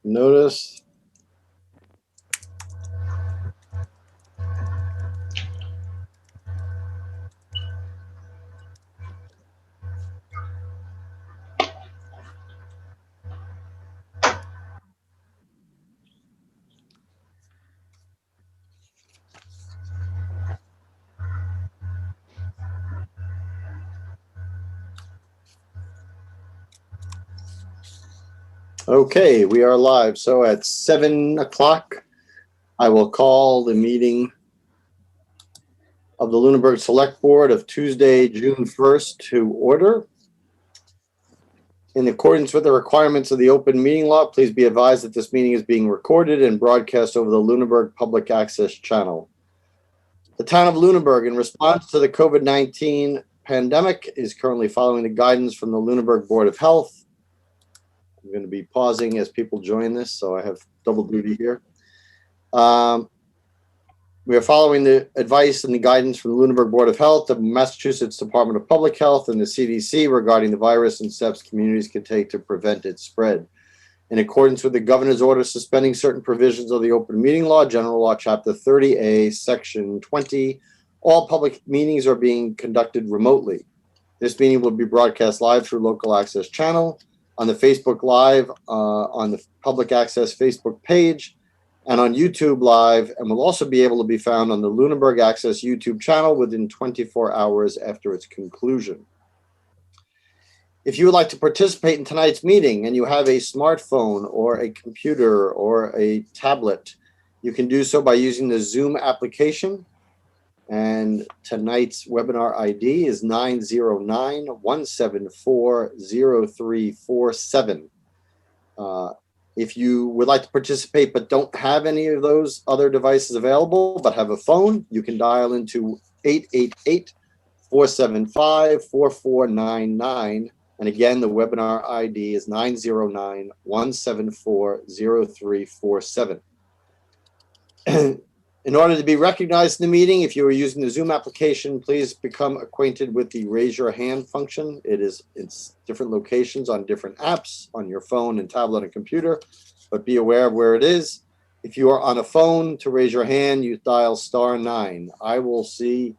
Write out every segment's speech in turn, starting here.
notice. Okay, we are live. So at 7 o'clock, I will call the meeting of the Lunenburg Select Board of Tuesday, June 1st to order. In accordance with the requirements of the open meeting law, please be advised that this meeting is being recorded and broadcast over the Lunenburg Public Access Channel. The town of Lunenburg, in response to the COVID-19 pandemic, is currently following the guidance from the Lunenburg Board of Health. I'm going to be pausing as people join this, so I have double duty here. We are following the advice and the guidance from the Lunenburg Board of Health, the Massachusetts Department of Public Health, and the CDC regarding the virus and steps communities can take to prevent its spread. In accordance with the governor's order suspending certain provisions of the open meeting law, General Law, Chapter 30A, Section 20, all public meetings are being conducted remotely. This meeting will be broadcast live through local access channel, on the Facebook Live, on the Public Access Facebook page, and on YouTube Live, and will also be able to be found on the Lunenburg Access YouTube channel within 24 hours after its conclusion. If you would like to participate in tonight's meeting and you have a smartphone or a computer or a tablet, you can do so by using the Zoom application. And tonight's webinar ID is 909-174-0347. If you would like to participate but don't have any of those other devices available but have a phone, you can dial into 888-475-4499. And again, the webinar ID is 909-174-0347. In order to be recognized in the meeting, if you are using the Zoom application, please become acquainted with the raise your hand function. It's different locations on different apps on your phone and tablet and computer, but be aware of where it is. If you are on a phone, to raise your hand, you dial *9. I will see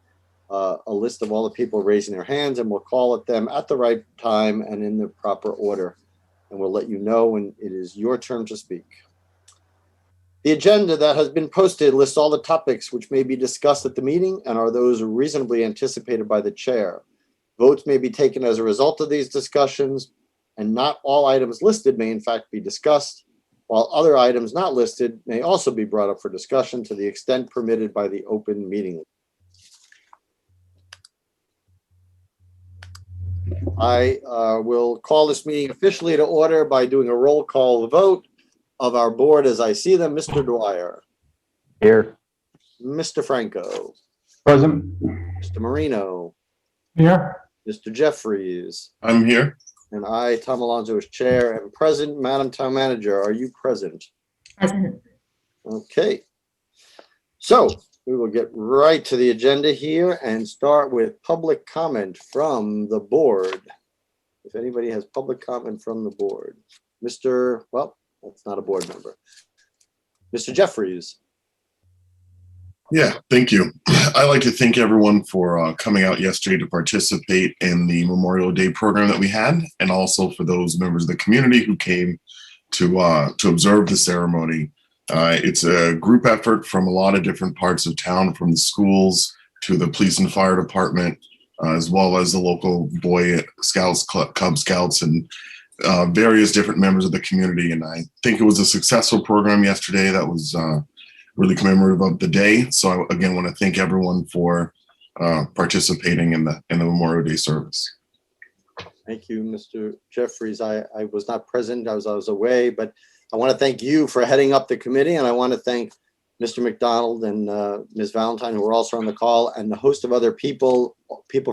a list of all the people raising their hands, and we'll call at them at the right time and in the proper order. And we'll let you know when it is your turn to speak. The agenda that has been posted lists all the topics which may be discussed at the meeting and are those reasonably anticipated by the chair. Votes may be taken as a result of these discussions, and not all items listed may in fact be discussed, while other items not listed may also be brought up for discussion to the extent permitted by the open meeting. I will call this meeting officially to order by doing a roll call vote of our board as I see them. Mr. Dwyer. Here. Mr. Franco. Present. Mr. Marino. Here. Mr. Jeffries. I'm here. And I, Tom Alonso, as chair, am present. Madam Town Manager, are you present? Present. Okay. So we will get right to the agenda here and start with public comment from the board. If anybody has public comment from the board. That's not a board member. Mr. Jeffries. Yeah, thank you. I'd like to thank everyone for coming out yesterday to participate in the Memorial Day program that we had, and also for those members of the community who came to observe the ceremony. It's a group effort from a lot of different parts of town, from the schools to the police and fire department, as well as the local Boy Scouts, Cub Scouts, and various different members of the community. And I think it was a successful program yesterday that was really commemorative of the day. So I again want to thank everyone for participating in the Memorial Day service. Thank you, Mr. Jeffries. I was not present. I was away, but I want to thank you for heading up the committee, and I want to thank Mr. McDonald and Ms. Valentine, who were also on the call, and the host of other people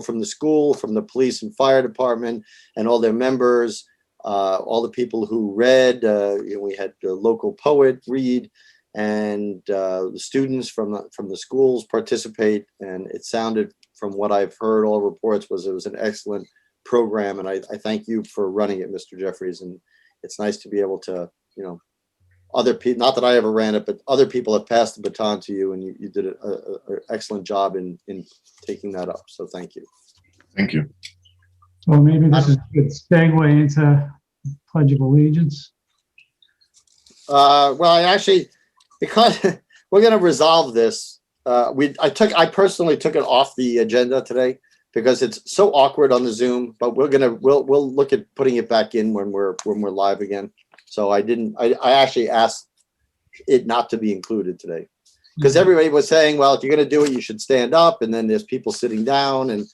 from the school, from the police and fire department, and all their members. All the people who read, we had a local poet read, and the students from the schools participate. And it sounded, from what I've heard, all reports, it was an excellent program. And I thank you for running it, Mr. Jeffries. And it's nice to be able to, other people, not that I ever ran it, but other people have passed the baton to you, and you did an excellent job in taking that up. So thank you. Thank you. Well, maybe this is a good segue into Pledge of Allegiance. Well, I actually, because we're going to resolve this, I personally took it off the agenda today because it's so awkward on the Zoom, but we'll look at putting it back in when we're live again. So I actually asked it not to be included today because everybody was saying, well, if you're going to do it, you should stand up. And then there's people sitting down. And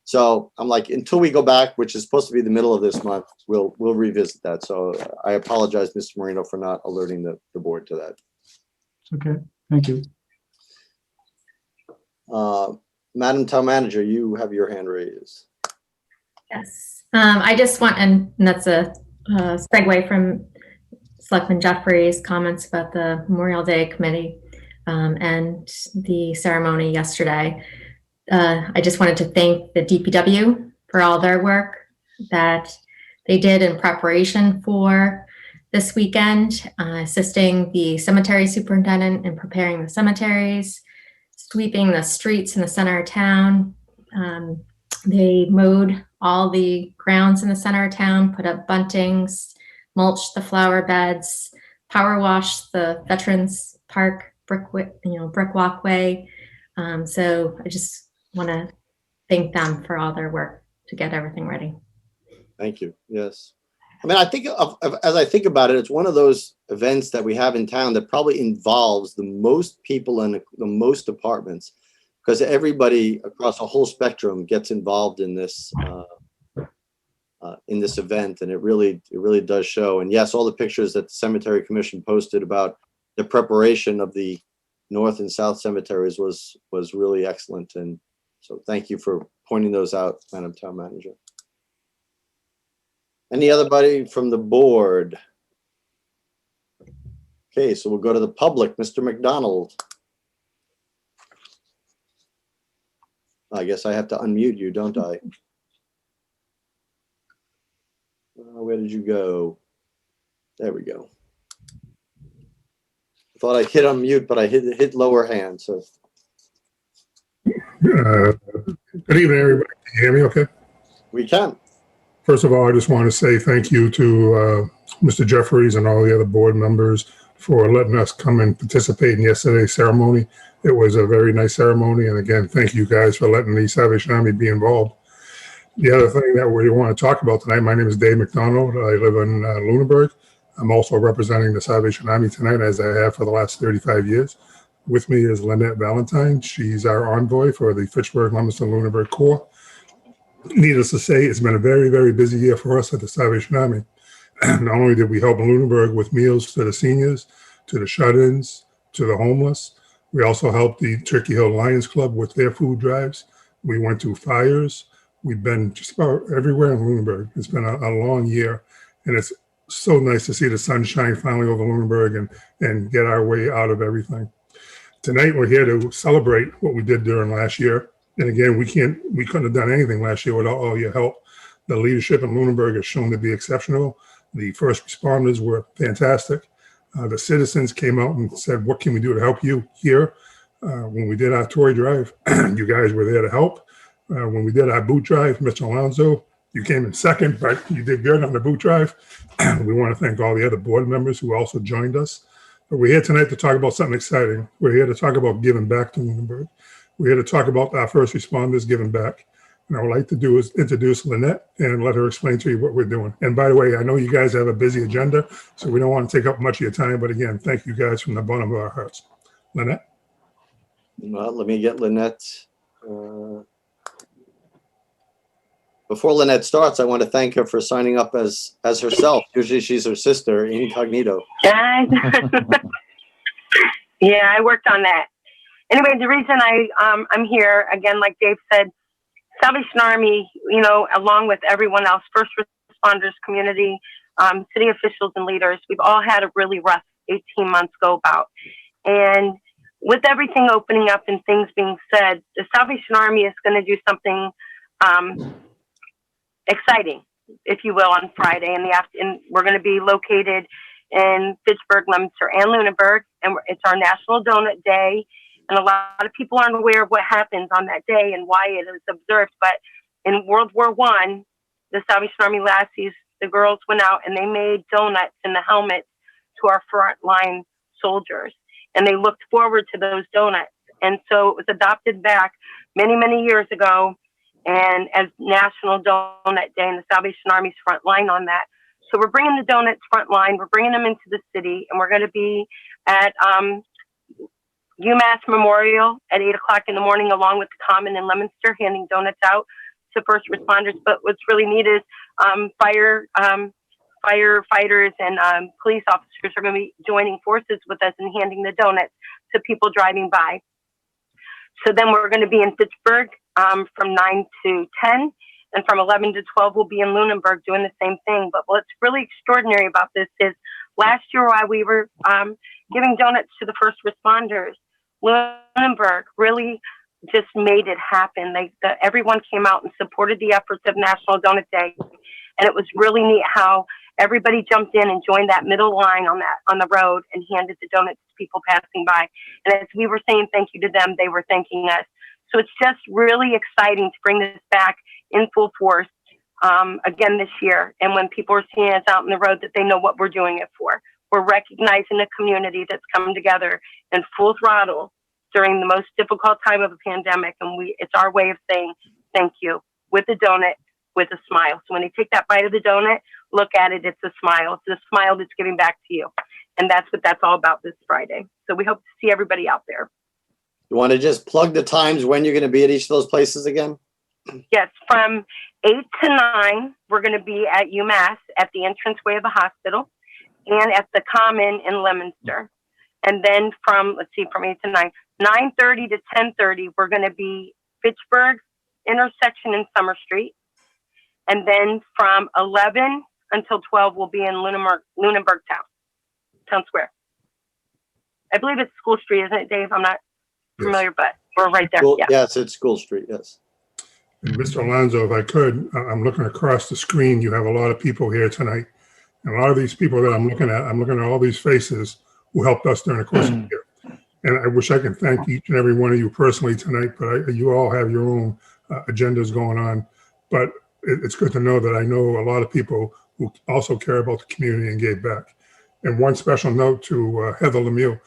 so I'm like, until we go back, which is supposed to be the middle of this month, we'll revisit that. So I apologize, Mr. Marino, for not alerting the board to that. It's okay. Thank you. Madam Town Manager, you have your hand raised. Yes, I just want, and that's a segue from Selectman Jeffries' comments about the Memorial Day Committee and the ceremony yesterday. I just wanted to thank the DPW for all their work that they did in preparation for this weekend, assisting the cemetery superintendent in preparing the cemeteries, sweeping the streets in the center of town. They mowed all the grounds in the center of town, put up buntings, mulched the flower beds, power washed the Veterans Park brick walkway. So I just want to thank them for all their work to get everything ready. Thank you. Yes. I mean, I think as I think about it, it's one of those events that we have in town that probably involves the most people and the most departments, because everybody across a whole spectrum gets involved in this event, and it really does show. And yes, all the pictures that the Cemetery Commission posted about the preparation of the North and South cemeteries was really excellent. And so thank you for pointing those out, Madam Town Manager. Any other buddy from the board? Okay, so we'll go to the public. Mr. McDonald. I guess I have to unmute you, don't I? Where did you go? There we go. I thought I hit unmute, but I hit lower hand. So. Good evening, everybody. Can you hear me okay? We can. First of all, I just want to say thank you to Mr. Jeffries and all the other board members for letting us come and participate in yesterday's ceremony. It was a very nice ceremony. And again, thank you guys for letting the Salvation Army be involved. The other thing that we want to talk about tonight, my name is Dave McDonald. I live in Lunenburg. I'm also representing the Salvation Army tonight, as I have for the last 35 years. With me is Lynette Valentine. She's our envoy for the Fitchburg, Lumsden, Lunenburg Corps. Needless to say, it's been a very, very busy year for us at the Salvation Army. Not only did we help Lunenburg with meals to the seniors, to the shut-ins, to the homeless, we also helped the Turkey Hill Lions Club with their food drives. We went to fires. We've been just about everywhere in Lunenburg. It's been a long year, and it's so nice to see the sunshine finally over Lunenburg and get our way out of everything. Tonight, we're here to celebrate what we did during last year. And again, we couldn't have done anything last year without all your help. The leadership in Lunenburg has shown to be exceptional. The first responders were fantastic. The citizens came out and said, what can we do to help you here? When we did our toy drive, you guys were there to help. When we did our boot drive, Mr. Alonso, you came in second, but you did good on the boot drive. We want to thank all the other board members who also joined us. But we're here tonight to talk about something exciting. We're here to talk about giving back to Lunenburg. We're here to talk about our first responders giving back. And I would like to do is introduce Lynette and let her explain to you what we're doing. And by the way, I know you guys have a busy agenda, so we don't want to take up much of your time. But again, thank you guys from the bottom of our hearts. Lynette? Well, let me get Lynette. Before Lynette starts, I want to thank her for signing up as herself. Usually she's her sister, incognito. Yeah, I worked on that. Anyway, the reason I'm here, again, like Dave said, Salvation Army, along with everyone else, first responders, community, city officials and leaders, we've all had a really rough 18 months go about. And with everything opening up and things being said, the Salvation Army is going to do something exciting, if you will, on Friday in the afternoon. We're going to be located in Fitchburg, Leominster, and Lunenburg, and it's our National Donut Day. And a lot of people aren't aware of what happens on that day and why it is observed. But in World War I, the Salvation Army lassies, the girls went out and they made donuts in the helmets to our frontline soldiers. And they looked forward to those donuts. And so it was adopted back many, many years ago, and as National Donut Day, and the Salvation Army's front line on that. So we're bringing the donuts front line, we're bringing them into the city, and we're going to be at UMass Memorial at 8 o'clock in the morning, along with the Common in Leominster, handing donuts out to first responders. But what's really neat is firefighters and police officers are going to be joining forces with us and handing the donuts to people driving by. So then we're going to be in Fitchburg from 9 to 10, and from 11 to 12 we'll be in Lunenburg doing the same thing. But what's really extraordinary about this is last year while we were giving donuts to the first responders, Lunenburg really just made it happen. Everyone came out and supported the efforts of National Donut Day, and it was really neat how everybody jumped in and joined that middle line on the road and handed the donuts to people passing by. And as we were saying thank you to them, they were thanking us. So it's just really exciting to bring this back in full force again this year. And when people are seeing us out on the road, that they know what we're doing it for. We're recognizing the community that's come together in full throttle during the most difficult time of a pandemic. And it's our way of saying thank you with a donut, with a smile. So when they take that bite of the donut, look at it, it's a smile. It's a smile that's giving back to you. And that's what that's all about this Friday. So we hope to see everybody out there. You want to just plug the times when you're going to be at each of those places again? Yes, from 8 to 9, we're going to be at UMass at the entranceway of the hospital and at the Common in Leominster. And then from 8 to 9, 9:30 to 10:30, we're going to be Fitchburg intersection in Summer Street. And then from 11 until 12, we'll be in Lunenburg Town Square. I believe it's School Street, isn't it, Dave? I'm not familiar, but we're right there. School, Yeah. yes, it's School Street, yes. And Mr. Alonso, if I could, I'm looking across the screen. You have a lot of people here tonight. And a lot of these people that I'm looking at all these faces who helped us during the course of the year. And I wish I could thank each and every one of you personally tonight, but you all have your own agendas going on. But it's good to know that I know a lot of people who also care about the community and gave back. And one special note to Heather Lemieux.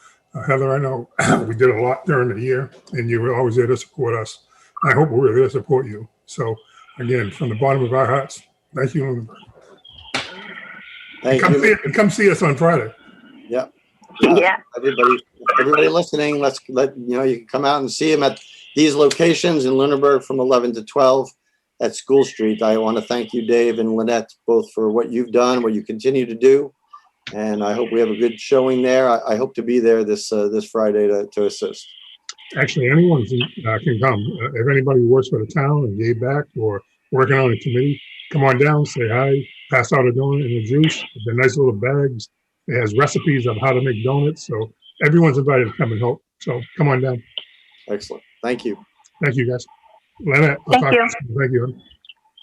Heather, I know we did a lot during the year, and you were always there to support us. I hope we were there to support you. So, again, from the bottom of our hearts, thank you. Thank you. Come see us on Friday. Yeah. Yeah. Everybody listening, you can come out and see them at these locations in Lunenburg from 11 to 12 at School Street. I want to thank you, Dave and Lynette, both for what you've done, what you continue to do. And I hope we have a good showing there. I hope to be there this Friday to assist. Actually, anyone can come. If anybody works for the town and gave back or working on a committee, come on down, say hi, pass out a donut and a juice. They're nice little bags. It has recipes of how to make donuts. So everyone's invited to come and help. So come on down. Excellent. Thank you. Thank you, guys. Lynette, Thank you. Thank you.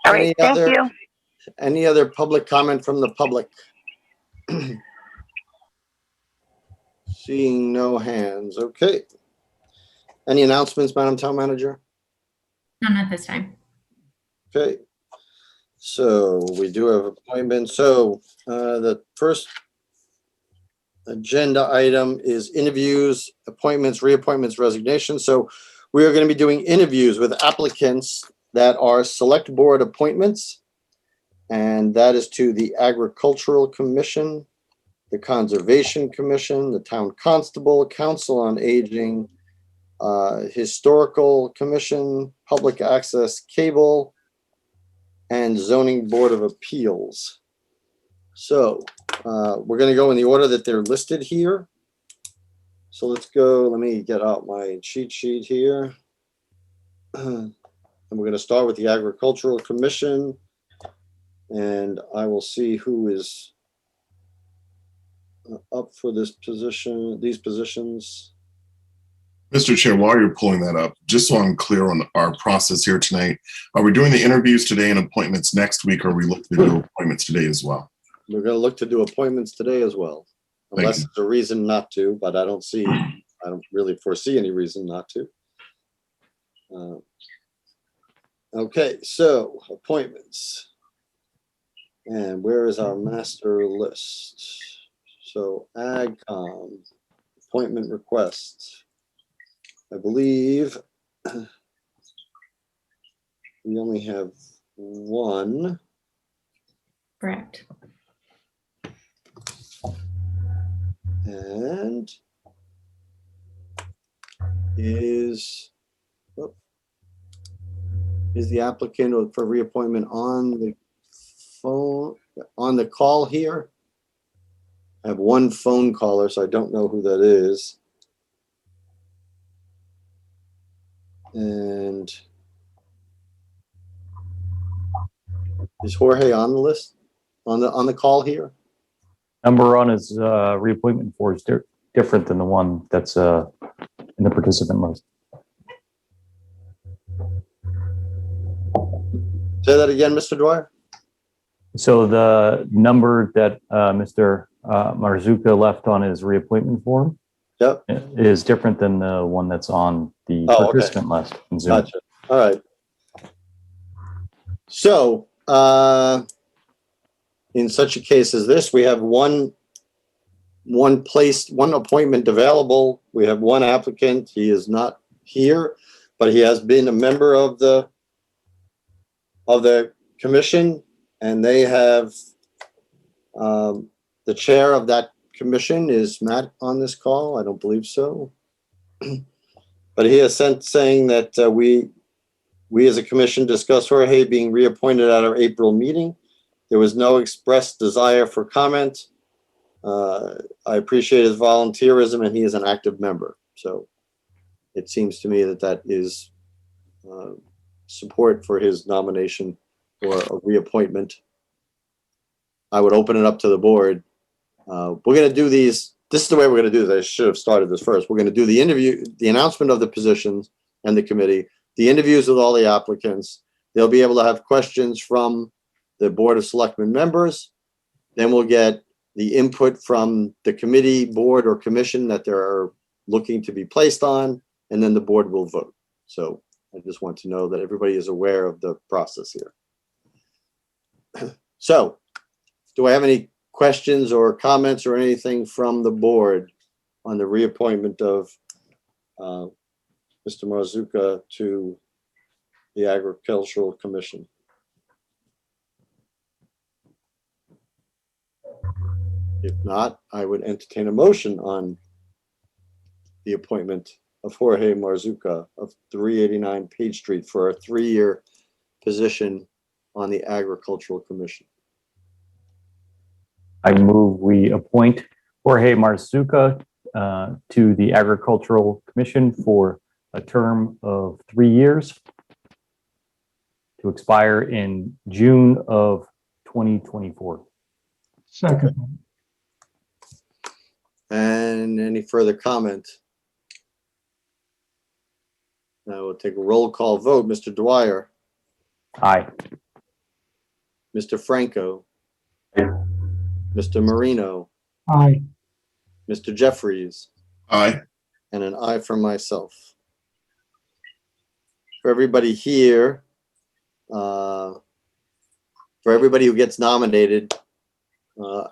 All right. Thank you. Any other public comment from the public? Seeing no hands. Okay. Any announcements, Madam Town Manager? None at this time. Okay. So we do have appointments. So the first agenda item is interviews, appointments, reappointments, resignations. So we are going to be doing interviews with applicants that are select board appointments. And that is to the Agricultural Commission, the Conservation Commission, the Town Constable, Council on Aging, Historical Commission, Public Access Cable, and Zoning Board of Appeals. So we're going to go in the order that they're listed here. So let's go. Let me get out my cheat sheet here. And we're going to start with the Agricultural Commission. And I will see who is up for this position, these positions. Mr. Chair, while you're pulling that up, just so I'm clear on our process here tonight, are we doing the interviews today and appointments next week, or are we looking to do appointments today as well? We're going to look to do appointments today as well. unless you. there's a reason not to, but I don't really foresee any reason not to. Okay, so appointments. And where is our master list? So AgCom, appointment requests. I believe we only have one. Correct. And is the applicant for reappointment on the phone, on the call here? I have one phone caller, so I don't know who that is. And is Jorge on the list, on the call here? Number on his reappointment for is different than the one that's in the participant list. Say that again, Mr. Dwyer? So the number that Mr. Marzuka left on his reappointment form Yep. is different than the one that's on the Oh, okay. participant list in Zoom. Gotcha. All right. So, in such a case as this, we have one appointment available. We have one applicant. He is not here, but he has been a member of the commission, and they have the chair of that commission. Is Matt on this call? I don't believe so. But he has sent saying that we as a commission discussed Jorge being reappointed at our April meeting. There was no expressed desire for comment. I appreciate his volunteerism, and he is an active member. So it seems to me that is support for his nomination for a reappointment. I would open it up to the board. We're going to do these. This is the way we're going to do this. I should have started this first. We're going to do the interview, the announcement of the positions and the committee, the interviews with all the applicants. They'll be able to have questions from the Board of Selectmen members. Then we'll get the input from the committee, board, or commission that they're looking to be placed on, and then the board will vote. So I just want to know that everybody is aware of the process here. So, do I have any questions or comments or anything from the board on the reappointment of Mr. Marzuka to the Agricultural Commission? If not, I would entertain a motion on the appointment of Jorge Marzuka of 389 Page Street for a 3-year position on the Agricultural Commission. I move we appoint Jorge Marzuka to the Agricultural Commission for a term of 3 years to expire in June of 2024. Second. And any further comment? Now we'll take a roll call vote. Mr. Dwyer, Aye. Mr. Franco, Mr. Marino, Aye. Mr. Jeffries, Aye. and an aye from myself. For everybody here, for everybody who gets nominated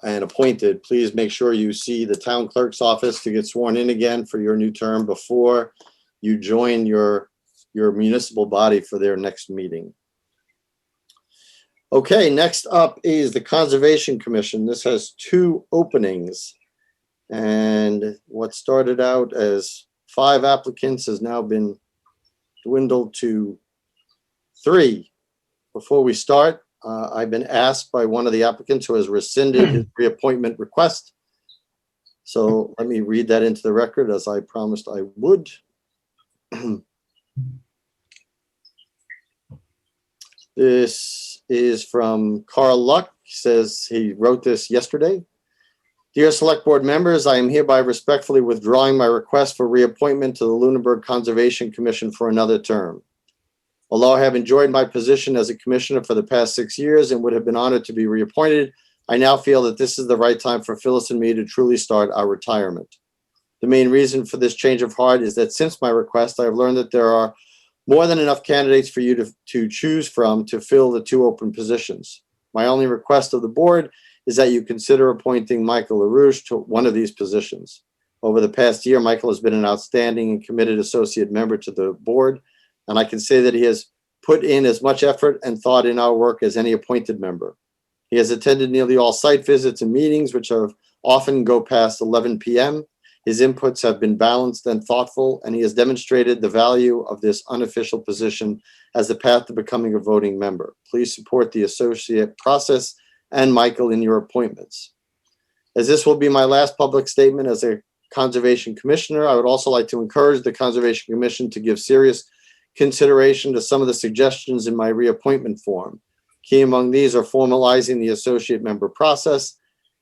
and appointed, please make sure you see the town clerk's office to get sworn in again for your new term before you join your municipal body for their next meeting. Okay, next up is the Conservation Commission. This has 2 openings, and what started out as 5 applicants has now been dwindled to 3. Before we start, I've been asked by one of the applicants who has rescinded his reappointment request. So let me read that into the record as I promised I would. This is from Carl Luck. He says he wrote this yesterday. Dear Select Board members, I am hereby respectfully withdrawing my request for reappointment to the Lunenburg Conservation Commission for another term. Although I have enjoyed my position as a commissioner for the past 6 years and would have been honored to be reappointed, I now feel that this is the right time for Phyllis and me to truly start our retirement. The main reason for this change of heart is that since my request, I have learned that there are more than enough candidates for you to choose from to fill the 2 open positions. My only request of the board is that you consider appointing Michael Larouche to one of these positions. Over the past year, Michael has been an outstanding and committed associate member to the board, and I can say that he has put in as much effort and thought in our work as any appointed member. He has attended nearly all site visits and meetings, which have often go past 11 p.m. His inputs have been balanced and thoughtful, and he has demonstrated the value of this unofficial position as the path to becoming a voting member. Please support the associate process and Michael in your appointments. As this will be my last public statement as a Conservation Commissioner, I would also like to encourage the Conservation Commission to give serious consideration to some of the suggestions in my reappointment form. Key among these are formalizing the associate member process,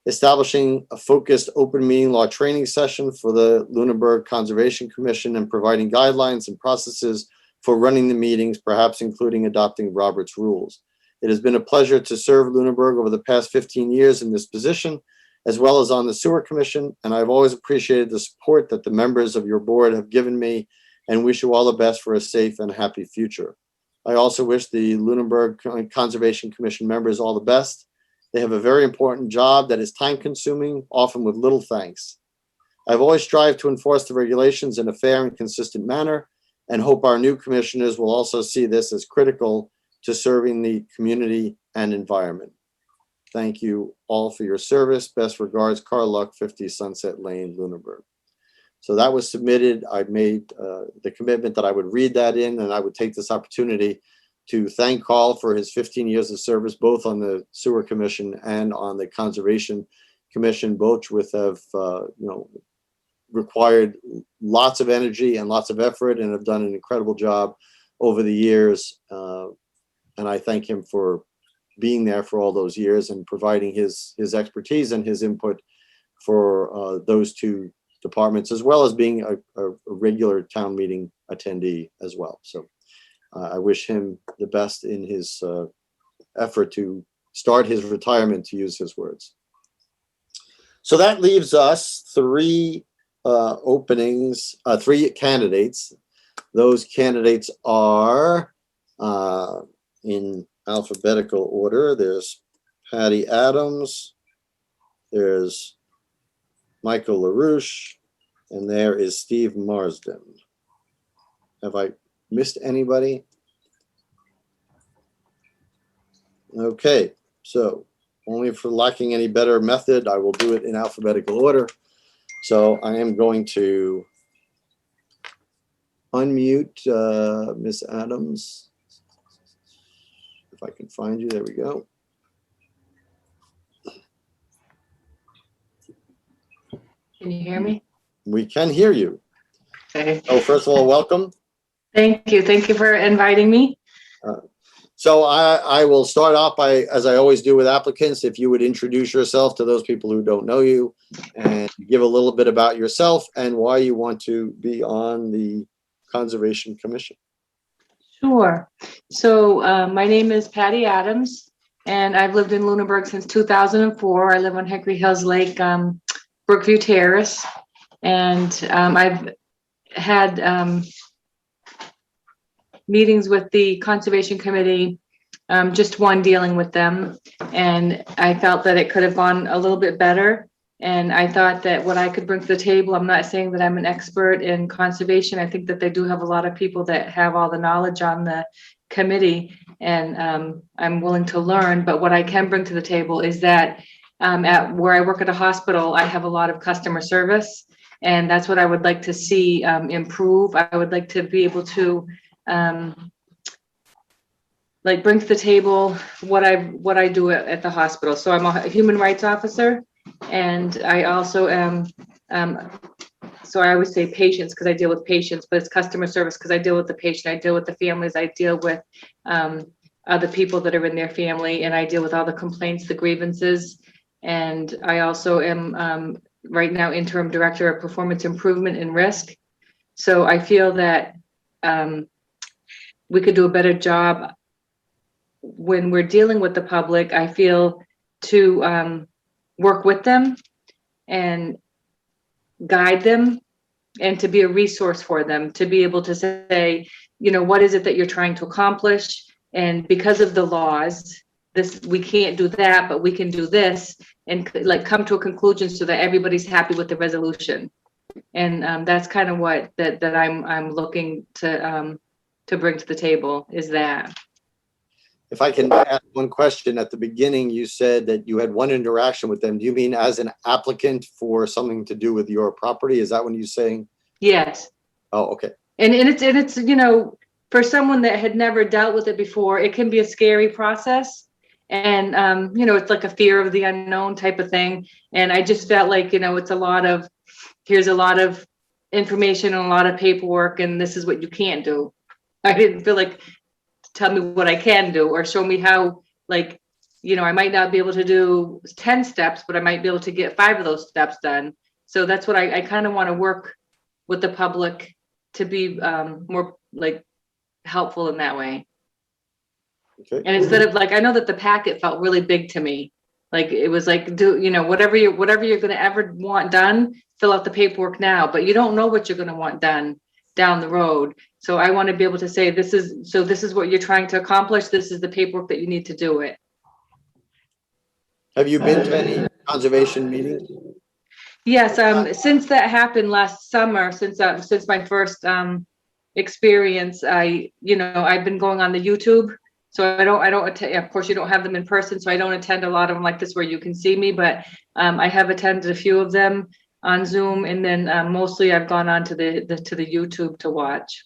establishing a focused open meeting law training session for the Lunenburg Conservation Commission, and providing guidelines and processes for running the meetings, perhaps including adopting Robert's rules. It has been a pleasure to serve Lunenburg over the past 15 years in this position, as well as on the Sewer Commission, and I've always appreciated the support that the members of your board have given me, and wish you all the best for a safe and happy future. I also wish the Lunenburg Conservation Commission members all the best. They have a very important job that is time-consuming, often with little thanks. I've always strived to enforce the regulations in a fair and consistent manner, and hope our new commissioners will also see this as critical to serving the community and environment. Thank you all for your service. Best regards, Carl Luck, 50 Sunset Lane, Lunenburg. So that was submitted. I made the commitment that I would read that in, and I would take this opportunity to thank Carl for his 15 years of service, both on the Sewer Commission and on the Conservation Commission, both with have required lots of energy and lots of effort, and have done an incredible job over the years. And I thank him for being there for all those years and providing his expertise and his input for those 2 departments, as well as being a regular town meeting attendee as well. So I wish him the best in his effort to start his retirement, to use his words. So that leaves us 3 openings, 3 candidates. Those candidates are in alphabetical order. There's Patty Adams, there's Michael Larouche, and there is Steve Marsden. Have I missed anybody? Okay, so only for lacking any better method, I will do it in alphabetical order. So I am going to unmute Miss Adams. If I can find you, there we go. Can you hear me? We can hear you. Okay. Oh, first of all, welcome. Thank you. Thank you for inviting me. So I will start off by, as I always do with applicants, if you would introduce yourself to those people who don't know you, and give a little bit about yourself and why you want to be on the Conservation Commission. Sure. So my name is Patty Adams, and I've lived in Lunenburg since 2004. I live on Hickory Hills Lake, Brookview Terrace, and I've had meetings with the Conservation Committee, just one dealing with them, and I felt that it could have gone a little bit better. And I thought that what I could bring to the table, I'm not saying that I'm an expert in conservation. I think that they do have a lot of people that have all the knowledge on the committee, and I'm willing to learn. But what I can bring to the table is that at where I work at a hospital, I have a lot of customer service, and that's what I would like to see improve. I would like to be able to like bring to the table what I do at the hospital. So I'm a human rights officer, and I also am, so I always say patients because I deal with patients, but it's customer service because I deal with the patient, I deal with the families, I deal with other people that are in their family, and I deal with all the complaints, the grievances. And I also am right now interim director of performance improvement and risk. So I feel that we could do a better job when we're dealing with the public. I feel to work with them and guide them, and to be a resource for them, to be able to say, what is it that you're trying to accomplish? And because of the laws, we can't do that, but we can do this, and like come to a conclusion so that everybody's happy with the resolution. And that's kind of what that I'm looking to bring to the table, is that. If I can ask one question, at the beginning, you said that you had one interaction with them. Do you mean as an applicant for something to do with your property? Is that what you're saying? Yes. Oh, okay. And it's for someone that had never dealt with it before, it can be a scary process. And, it's like a fear of the unknown type of thing. And I just felt like, here's a lot of information and a lot of paperwork, and this is what you can't do. I didn't feel like, tell me what I can do, or show me how, I might not be able to do 10 steps, but I might be able to get 5 of those steps done. So that's what I kind of want to work with the public to be more helpful in that way. Okay. And instead of I know that the packet felt really big to me. It was whatever you're going to ever want done, fill out the paperwork now, but you don't know what you're going to want done down the road. So I want to be able to say, this is what you're trying to accomplish. This is the paperwork that you need to do it. Have you been to any conservation meetings? Yes. Since that happened last summer, since my first experience, I've been going on the YouTube. So I don't attend, of course you don't have them in person, so I don't attend a lot of them like this where you can see me, but I have attended a few of them on Zoom, and then mostly I've gone on to the YouTube to watch.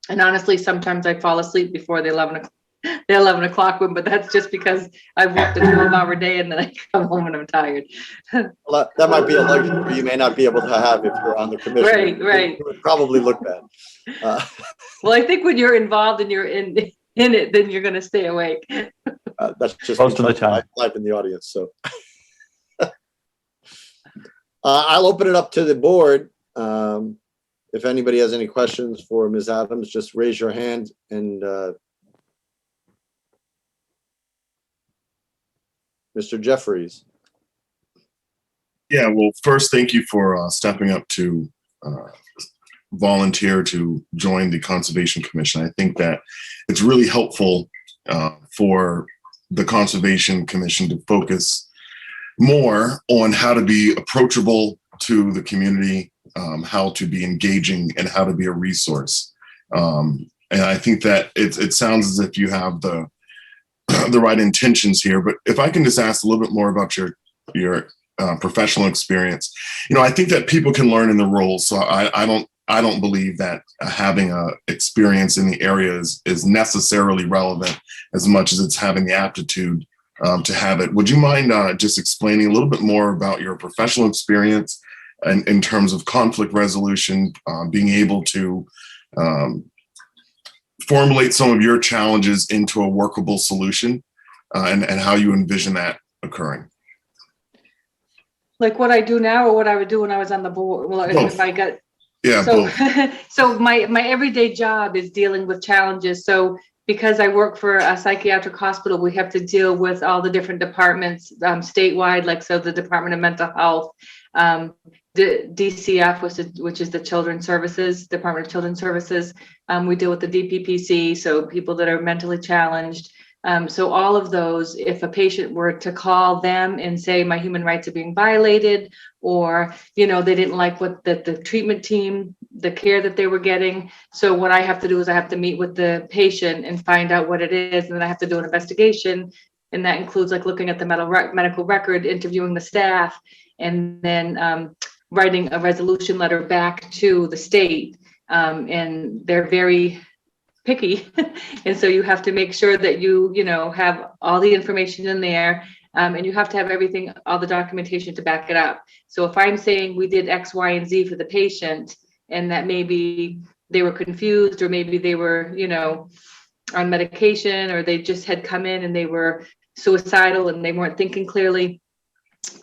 And honestly, sometimes I fall asleep before the 11 o'clock one, but that's just because I've worked a 12-hour day and then I come home and I'm tired. Well, that might be a luxury you may not be able to have if you're on the commission. Right. It would probably look bad. Well, I think when you're involved and you're in it, then you're going to stay awake. That's just Most of the time. live in the audience. So I'll open it up to the board. If anybody has any questions for Ms. Adams, just raise your hand. And Mr. Jeffries. Yeah, well, first, thank you for stepping up to volunteer to join the Conservation Commission. I think that it's really helpful for the Conservation Commission to focus more on how to be approachable to the community, how to be engaging, and how to be a resource. And I think that it sounds as if you have the right intentions here, but if I can just ask a little bit more about your professional experience. I think that people can learn in the roles. So I don't believe that having a experience in the area is necessarily relevant as much as it's having the aptitude to have it. Would you mind just explaining a little bit more about your professional experience and in terms of conflict resolution, being able to formulate some of your challenges into a workable solution, and how you envision that occurring? Like what I do now, or what I would do when I was on the board? Well, if I got so my everyday job is dealing with challenges. So because I work for a psychiatric hospital, we have to deal with all the different departments statewide, so the Department of Mental Health, the DCF, which is the Children's Services, Department of Children's Services. We deal with the DPPC, so people that are mentally challenged. So all of those, if a patient were to call them and say, my human rights are being violated, or, they didn't like what the treatment team, the care that they were getting. So what I have to do is I have to meet with the patient and find out what it is. And then I have to do an investigation. And that includes looking at the medical record, interviewing the staff, and then writing a resolution letter back to the state. And they're very picky. And so you have to make sure that you have all the information in there, and you have to have everything, all the documentation to back it up. So if I'm saying we did X, Y, and Z for the patient, and that maybe they were confused, or maybe they were, on medication, or they just had come in and they were suicidal and they weren't thinking clearly.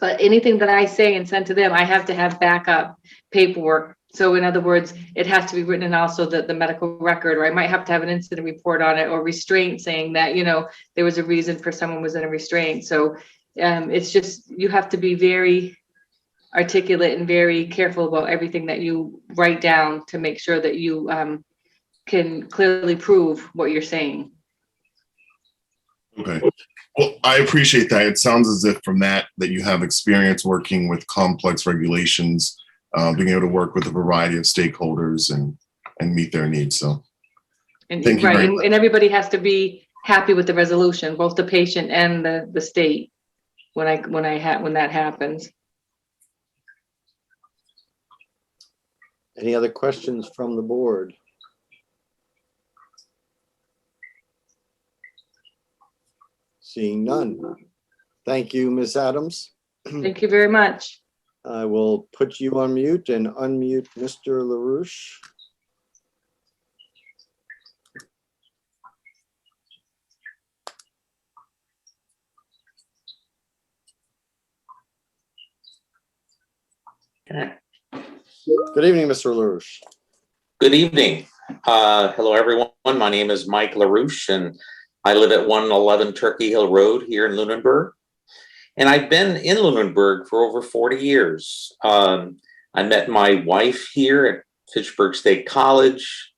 But anything that I say and send to them, I have to have backup paperwork. So in other words, it has to be written in also the medical record, or I might have to have an incident report on it, or restraint saying that, there was a reason for someone was in a restraint. So It's just, you have to be very articulate and very careful about everything that you write down to make sure that you can clearly prove what you're saying. Okay. Well, I appreciate that. It sounds as if from that you have experience working with complex regulations, being able to work with a variety of stakeholders and meet their needs. So And thank you right, very much. and everybody has to be happy with the resolution, both the patient and the state when that happens. Any other questions from the board? Seeing none. Thank you, Ms. Adams. Thank you very much. I will put you on mute and unmute Mr. Larouche. Okay. Good evening, Mr. Larouche. Good evening. Hello, everyone. My name is Mike Larouche, and I live at 111 Turkey Hill Road here in Lunenburg. And I've been in Lunenburg for over 40 years. I met my wife here at Fitchburg State College.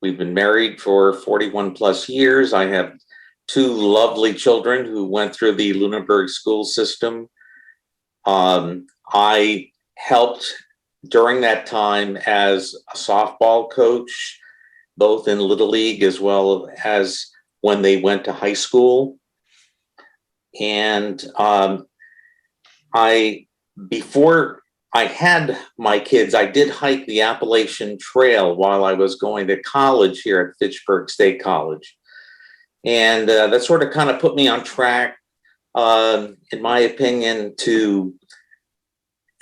We've been married for 41 plus years. I have two lovely children who went through the Lunenburg school system. I helped during that time as a softball coach, both in Little League as well as when they went to high school. And before I had my kids, I did hike the Appalachian Trail while I was going to college here at Fitchburg State College. And that sort of kind of put me on track, in my opinion, to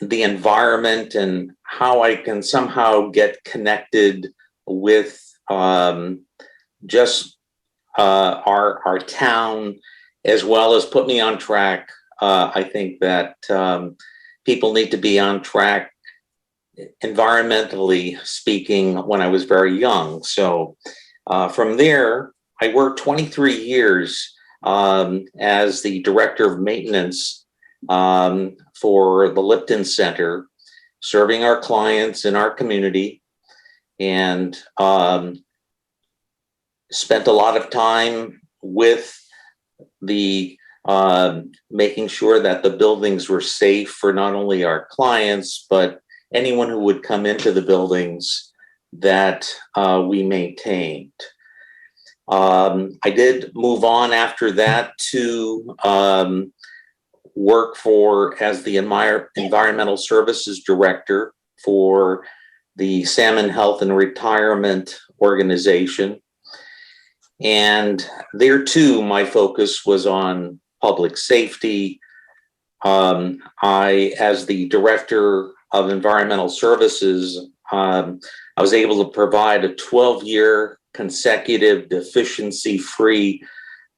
the environment and how I can somehow get connected with just our town, as well as put me on track. I think that people need to be on track, environmentally speaking, when I was very young. So from there, I worked 23 years as the director of maintenance for the Lipton Center, serving our clients in our community, and spent a lot of time with the making sure that the buildings were safe for not only our clients, but anyone who would come into the buildings that we maintained. I did move on after that to work as the environmental services director for the Salmon Health and Retirement Organization. And there too, my focus was on public safety. As the director of environmental services, I was able to provide a 12-year consecutive deficiency-free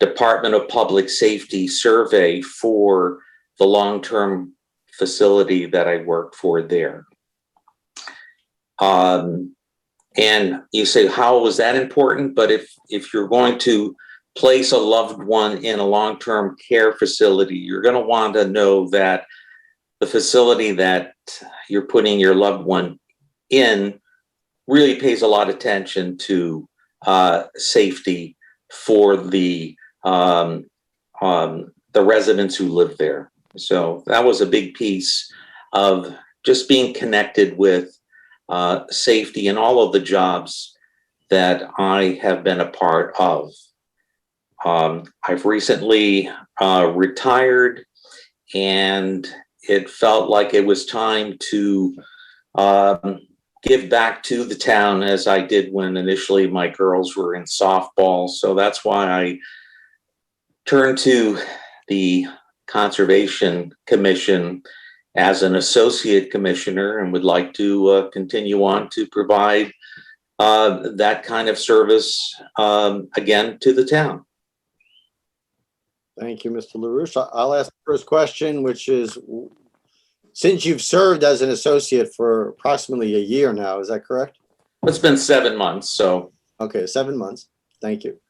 Department of Public Safety survey for the long-term facility that I worked for there. And you say, how was that important? But if you're going to place a loved one in a long-term care facility, you're going to want to know that the facility that you're putting your loved one in really pays a lot of attention to safety for the residents who live there. So that was a big piece of just being connected with safety in all of the jobs that I have been a part of. I've recently retired, and it felt like it was time to give back to the town, as I did when initially my girls were in softball. So that's why I turned to the Conservation Commission as an associate commissioner, and would like to continue on to provide that kind of service again to the town. Thank you, Mr. Larouche. I'll ask the first question, which is, since you've served as an associate for approximately a year now, is that correct? It's been 7 months, so. Okay, 7 months. Thank you.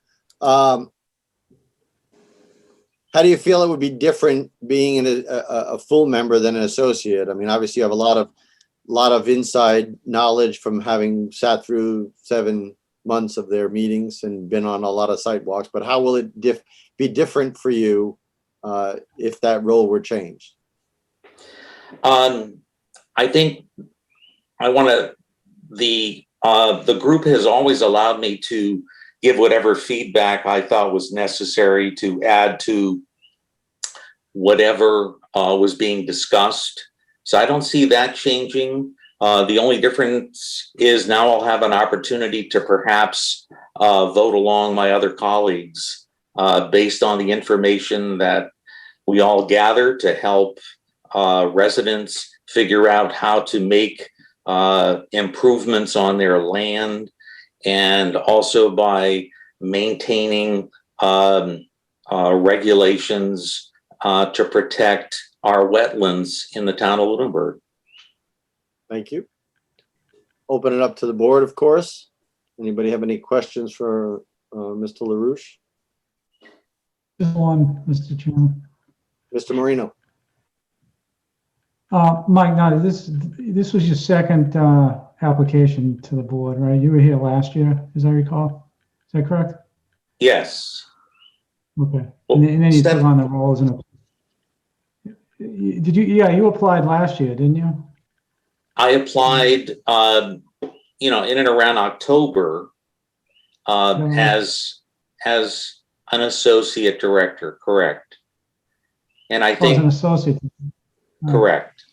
How do you feel it would be different being a full member than an associate? I mean, obviously you have a lot of inside knowledge from having sat through 7 months of their meetings and been on a lot of sidewalks, but how will it be different for you if that role were changed? I think the group has always allowed me to give whatever feedback I thought was necessary to add to whatever was being discussed. So I don't see that changing. The only difference is now I'll have an opportunity to perhaps vote along my other colleagues based on the information that we all gather to help residents figure out how to make improvements on their land, and also by maintaining regulations to protect our wetlands in the town of Lunenburg. Thank you. Open it up to the board, of course. Anybody have any questions for Mr. Larouche? Just one, Mr. Chairman. Mr. Marino? Mike, now this was your second application to the board, right? You were here last year, as I recall. Is that correct? Yes. Okay. And then you took on the roles and did you? Yeah, you applied last year, didn't you? I applied, in and around October as an associate director, correct? And I As think an associate. correct.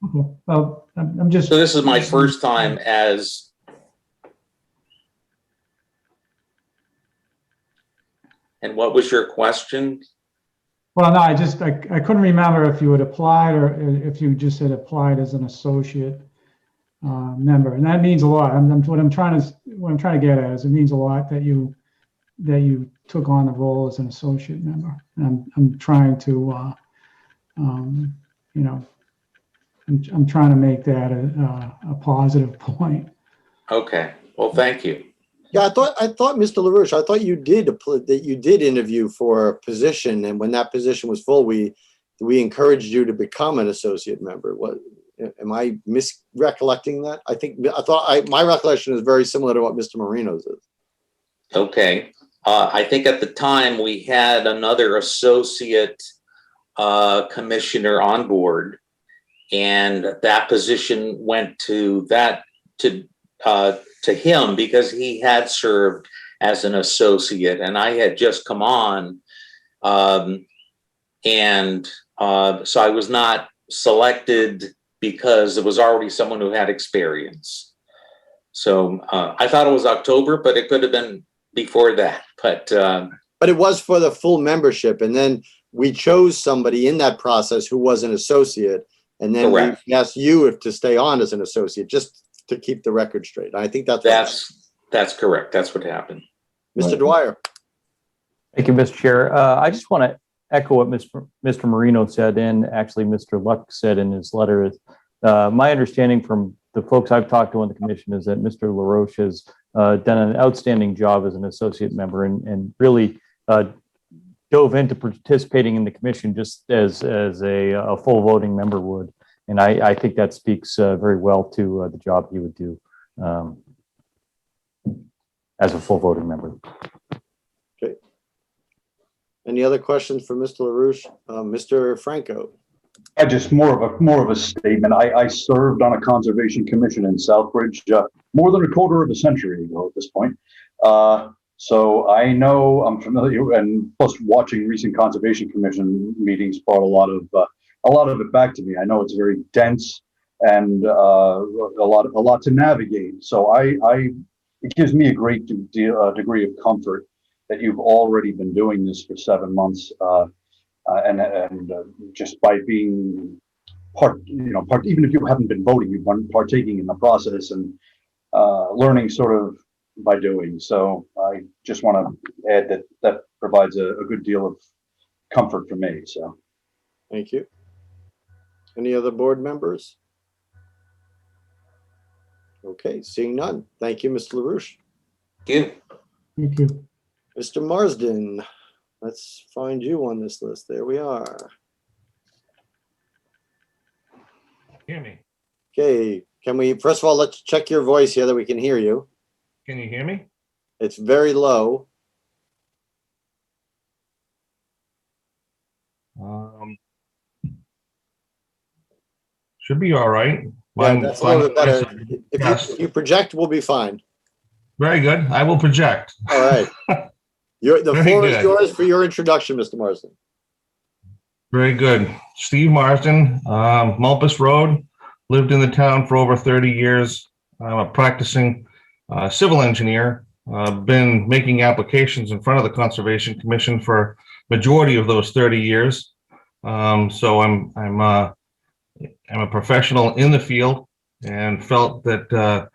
Okay. Well, I'm just. So this is my first time as. And what was your question? Well, no, I couldn't remember if you had applied or if you just had applied as an associate member, and that means a lot. What I'm trying to get at is it means a lot that you took on the role as an associate member. And I'm trying to, I'm trying to make that a positive point. Okay. Well, thank you. Yeah, I thought, Mr. Larouche, I thought you did interview for a position, and when that position was full, we encouraged you to become an associate member. What am I misrecollecting that? My recollection is very similar to what Mr. Marino's is. Okay. I think at the time we had another associate commissioner on board, and that position went to him because he had served as an associate and I had just come on. So I was not selected because there was already someone who had experience. So I thought it was October, but it could have been before that. But it was for the full membership. And then we chose somebody in that process who was an associate. And then correct. We asked you to stay on as an associate, just to keep the record straight. I think that's correct. That's what happened. Mr. Dwyer. Thank you, Mr. Chair. I just want to echo what Mr. Marino said, and actually Mr. Luck said in his letter. My understanding from the folks I've talked to on the commission is that Mr. Larouche has done an outstanding job as an associate member and really dove into participating in the commission just as a full voting member would. And I think that speaks very well to the job he would do as a full voting member. Okay. Any other questions for Mr. Larouche? Mr. Franco. Just more of a statement. I served on a conservation commission in Southbridge more than a quarter of a century ago at this point. So I know, I'm familiar, and plus watching recent conservation commission meetings brought a lot of it back to me. I know it's very dense and a lot to navigate. So it gives me a great degree of comfort that you've already been doing this for 7 months, and just by being even if you haven't been voting, you've been partaking in the process and learning sort of by doing. So I just want to add that provides a good deal of comfort for me. So thank you. Any other board members? Okay, seeing none. Thank you, Mr. Larouche. Thank you. Thank you. Mr. Marsden, Let's find you on this list. There we are. Hear me? Okay, can we, first of all, let's check your voice here that we can hear you. Can you hear me? It's very low. Should be all right. Yeah, that's a little bit better. Yes. If you project, we'll be fine. Very good. I will project. All right. The Very floor is good. yours for your introduction, Mr. Marsden. Very good. Steve Marsden, Mulpus Road, lived in the town for over 30 years. I'm a practicing civil engineer. Been making applications in front of the Conservation Commission for majority of those 30 years. So I'm a professional in the field and felt that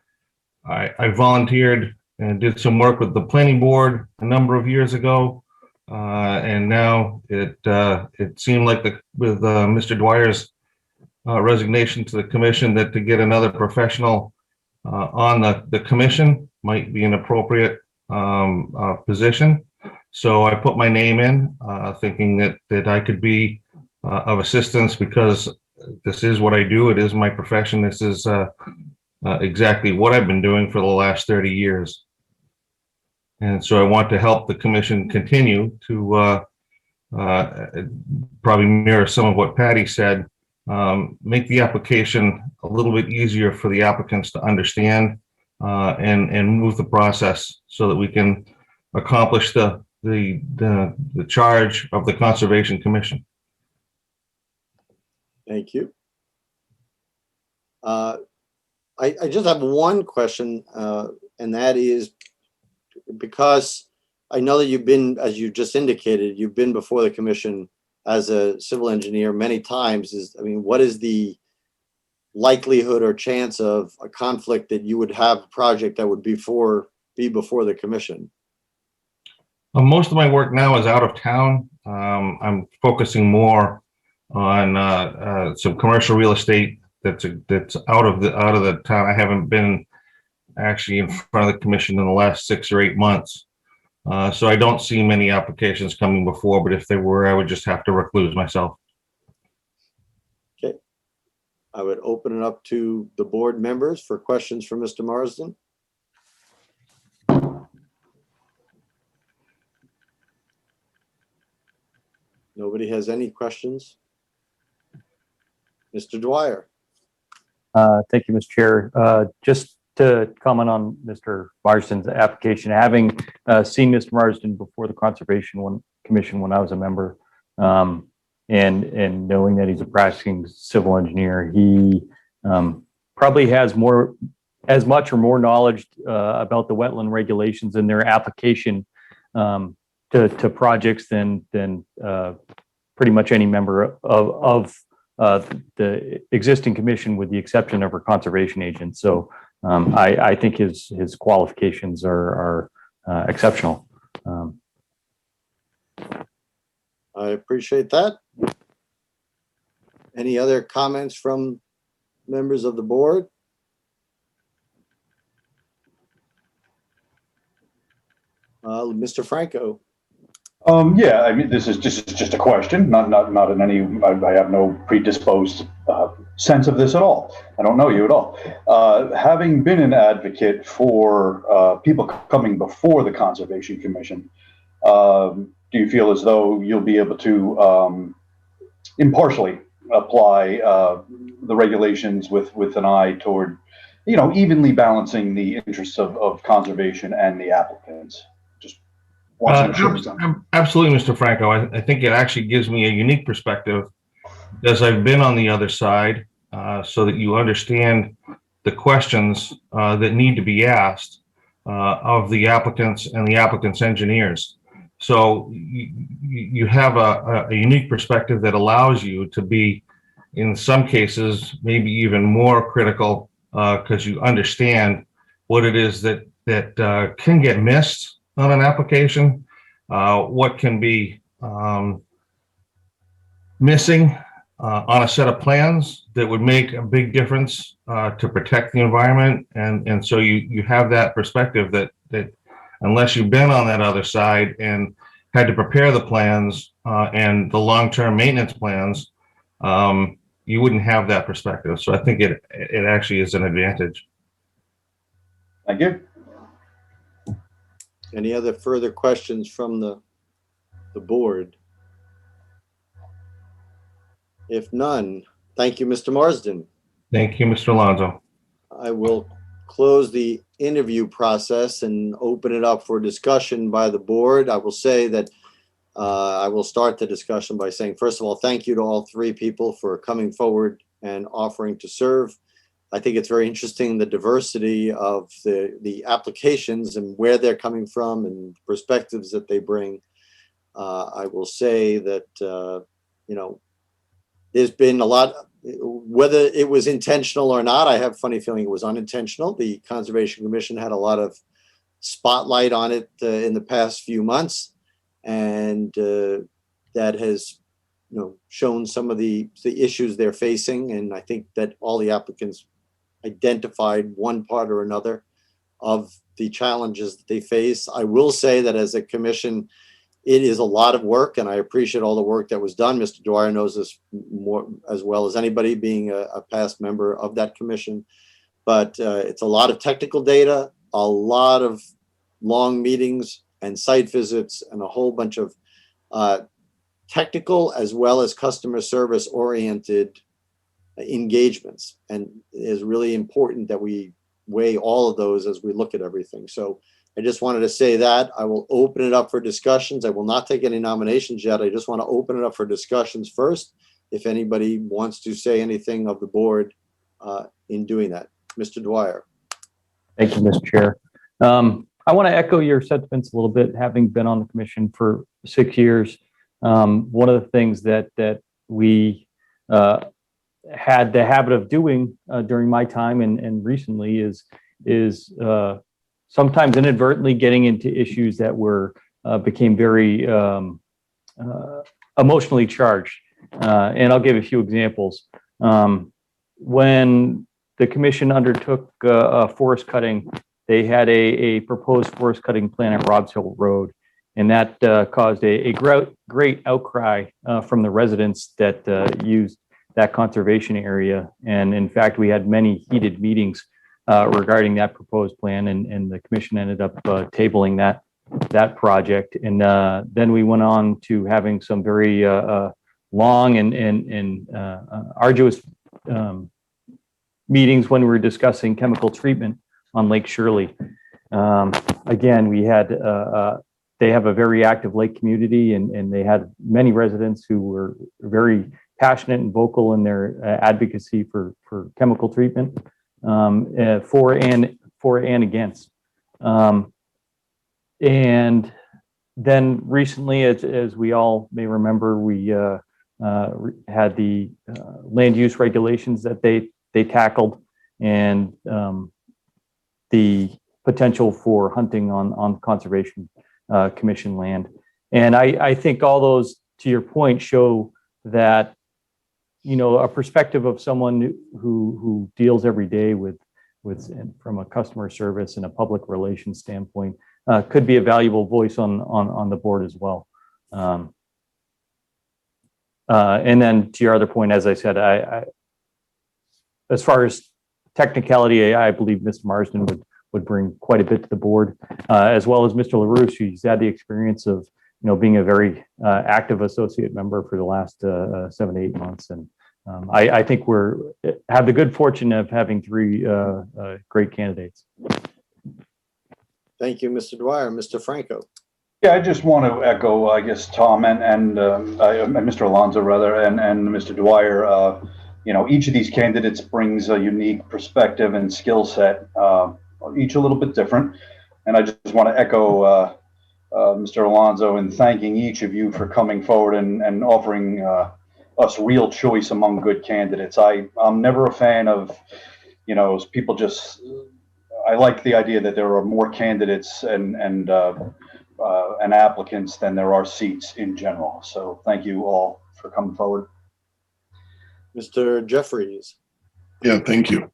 I volunteered and did some work with the planning board a number of years ago. And now it seemed like with Mr. Dwyer's resignation to the commission, that to get another professional on the commission might be an appropriate position. So I put my name in, thinking that I could be of assistance, because this is what I do. It is my profession. This is exactly what I've been doing for the last 30 years. And so I want to help the commission continue to probably mirror some of what Patty said, make the application a little bit easier for the applicants to understand, and move the process so that we can accomplish the charge of the Conservation Commission. Thank you. I just have one question, and that is, because I know that you've been, as you just indicated, you've been before the commission as a civil engineer many times. What is the likelihood or chance of a conflict that you would have a project that would be before the commission? Most of my work now is out of town. I'm focusing more on some commercial real estate that's out of the town. I haven't been actually in front of the commission in the last 6 or 8 months. So I don't see many applications coming before, but if there were, I would just have to recluse myself. Okay. I would open it up to the board members for questions for Mr. Marsden. Nobody has any questions? Mr. Dwyer. Thank you, Mr. Chair. Just to comment on Mr. Marsden's application, having seen Mr. Marsden before the Conservation Commission when I was a member, and knowing that he's a practicing civil engineer, he probably has as much or more knowledge about the wetland regulations and their application to projects than pretty much any member of the existing commission, with the exception of our conservation agent. So I think his qualifications are exceptional. I appreciate that. Any other comments from members of the board? Mr. Franco. Yeah, I mean, this is just a question, not in any, I have no predisposed sense of this at all. I don't know you at all. Having been an advocate for people coming before the Conservation Commission, do you feel as though you'll be able to impartially apply the regulations with an eye toward, evenly balancing the interests of conservation and the applicants? Absolutely, Mr. Franco. I think it actually gives me a unique perspective, because I've been on the other side, so that you understand the questions that need to be asked of the applicants and the applicants' engineers. So you have a unique perspective that allows you to be, in some cases, maybe even more critical, because you understand what it is that can get missed on an application, what can be missing on a set of plans that would make a big difference to protect the environment. And so you have that perspective that unless you've been on that other side and had to prepare the plans and the long-term maintenance plans, you wouldn't have that perspective. So I think it actually is an advantage. Thank you. Any other further questions from the board? If none, thank you, Mr. Marsden. Thank you, Mr. Alonso. I will close the interview process and open it up for discussion by the board. I will say that I will start the discussion by saying, first of all, thank you to all three people for coming forward and offering to serve. I think it's very interesting, the diversity of the applications and where they're coming from and perspectives that they bring. I will say that, you know, there's been a lot, whether it was intentional or not, I have a funny feeling it was unintentional. The Conservation Commission had a lot of spotlight on it in the past few months, and that has, you know, shown some of the issues they're facing. And I think that all the applicants identified one part or another of the challenges that they face. I will say that as a commission, it is a lot of work, and I appreciate all the work that was done. Mr. Dwyer knows this more as well as anybody, being a past member of that commission. But it's a lot of technical data, a lot of long meetings and site visits, and a whole bunch of technical as well as customer service oriented engagements. And it is really important that we weigh all of those as we look at everything. So I just wanted to say that. I will open it up for discussions. I will not take any nominations yet. I just want to open it up for discussions first, if anybody wants to say anything of the board in doing that. Mr. Dwyer. Thank you, Mr. Chair. I want to echo your sentiments a little bit, having been on the commission for 6 years. One of the things that we had the habit of doing during my time and recently is sometimes inadvertently getting into issues that became very emotionally charged. And I'll give a few examples. When the commission undertook forest cutting, they had a proposed forest cutting plan at Robs Hill Road, and that caused a great outcry from the residents that used that conservation area. And in fact, we had many heated meetings regarding that proposed plan, and the commission ended up tabling that project. And then we went on to having some very long and arduous meetings when we were discussing chemical treatment on Lake Shirley. Again, we had they have a very active lake community, and they had many residents who were very passionate and vocal in their advocacy for chemical treatment, for and against. And then recently, as we all may remember, we had the land use regulations that they tackled, and the potential for hunting on Conservation Commission land. And I think all those, to your point, show that, you know, a perspective of someone who deals every day with from a customer service and a public relations standpoint could be a valuable voice on the board as well. And then to your other point, as I said, I as far as technicality, I believe Mr. Marsden would bring quite a bit to the board, as well as Mr. Larouche, who's had the experience of, you know, being a very active associate member for the last 7 to 8 months. And I think have the good fortune of having three great candidates. Thank you, Mr. Dwyer. Mr. Franco. Yeah, I just want to echo, I guess, Tom and Mr. Alonso, rather, and Mr. Dwyer. You know, each of these candidates brings a unique perspective and skill set, each a little bit different. And I just want to echo Mr. Alonso in thanking each of you for coming forward and offering us real choice among good candidates. I'm never a fan of, you know, people just. I like the idea that there are more candidates and applicants than there are seats in general. So thank you all for coming forward. Mr. Jeffries. Yeah, thank you.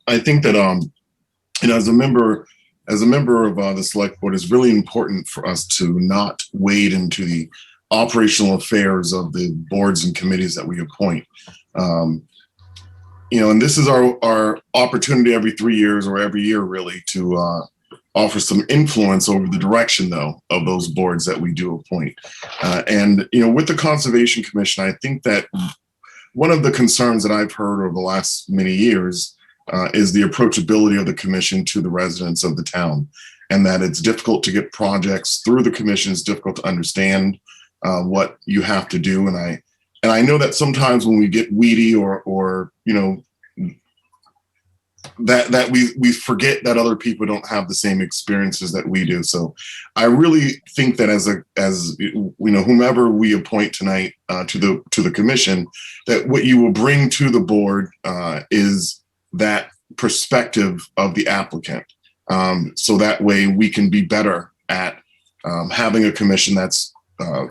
I think that, and as a member as a member of the select board, it's really important for us to not wade into the operational affairs of the boards and committees that we appoint. And this is our opportunity every 3 years or every year really to offer some influence over the direction though of those boards that we do appoint. With the Conservation Commission, I think that one of the concerns that I've heard over the last many years is the approachability of the commission to the residents of the town, and that it's difficult to get projects through the commission. It's difficult to understand what you have to do. And I know that sometimes when we get weedy or that we forget that other people don't have the same experiences that we do. So I really think that as whomever we appoint tonight to the commission, that what you will bring to the board is that perspective of the applicant. So that way we can be better at having a commission that's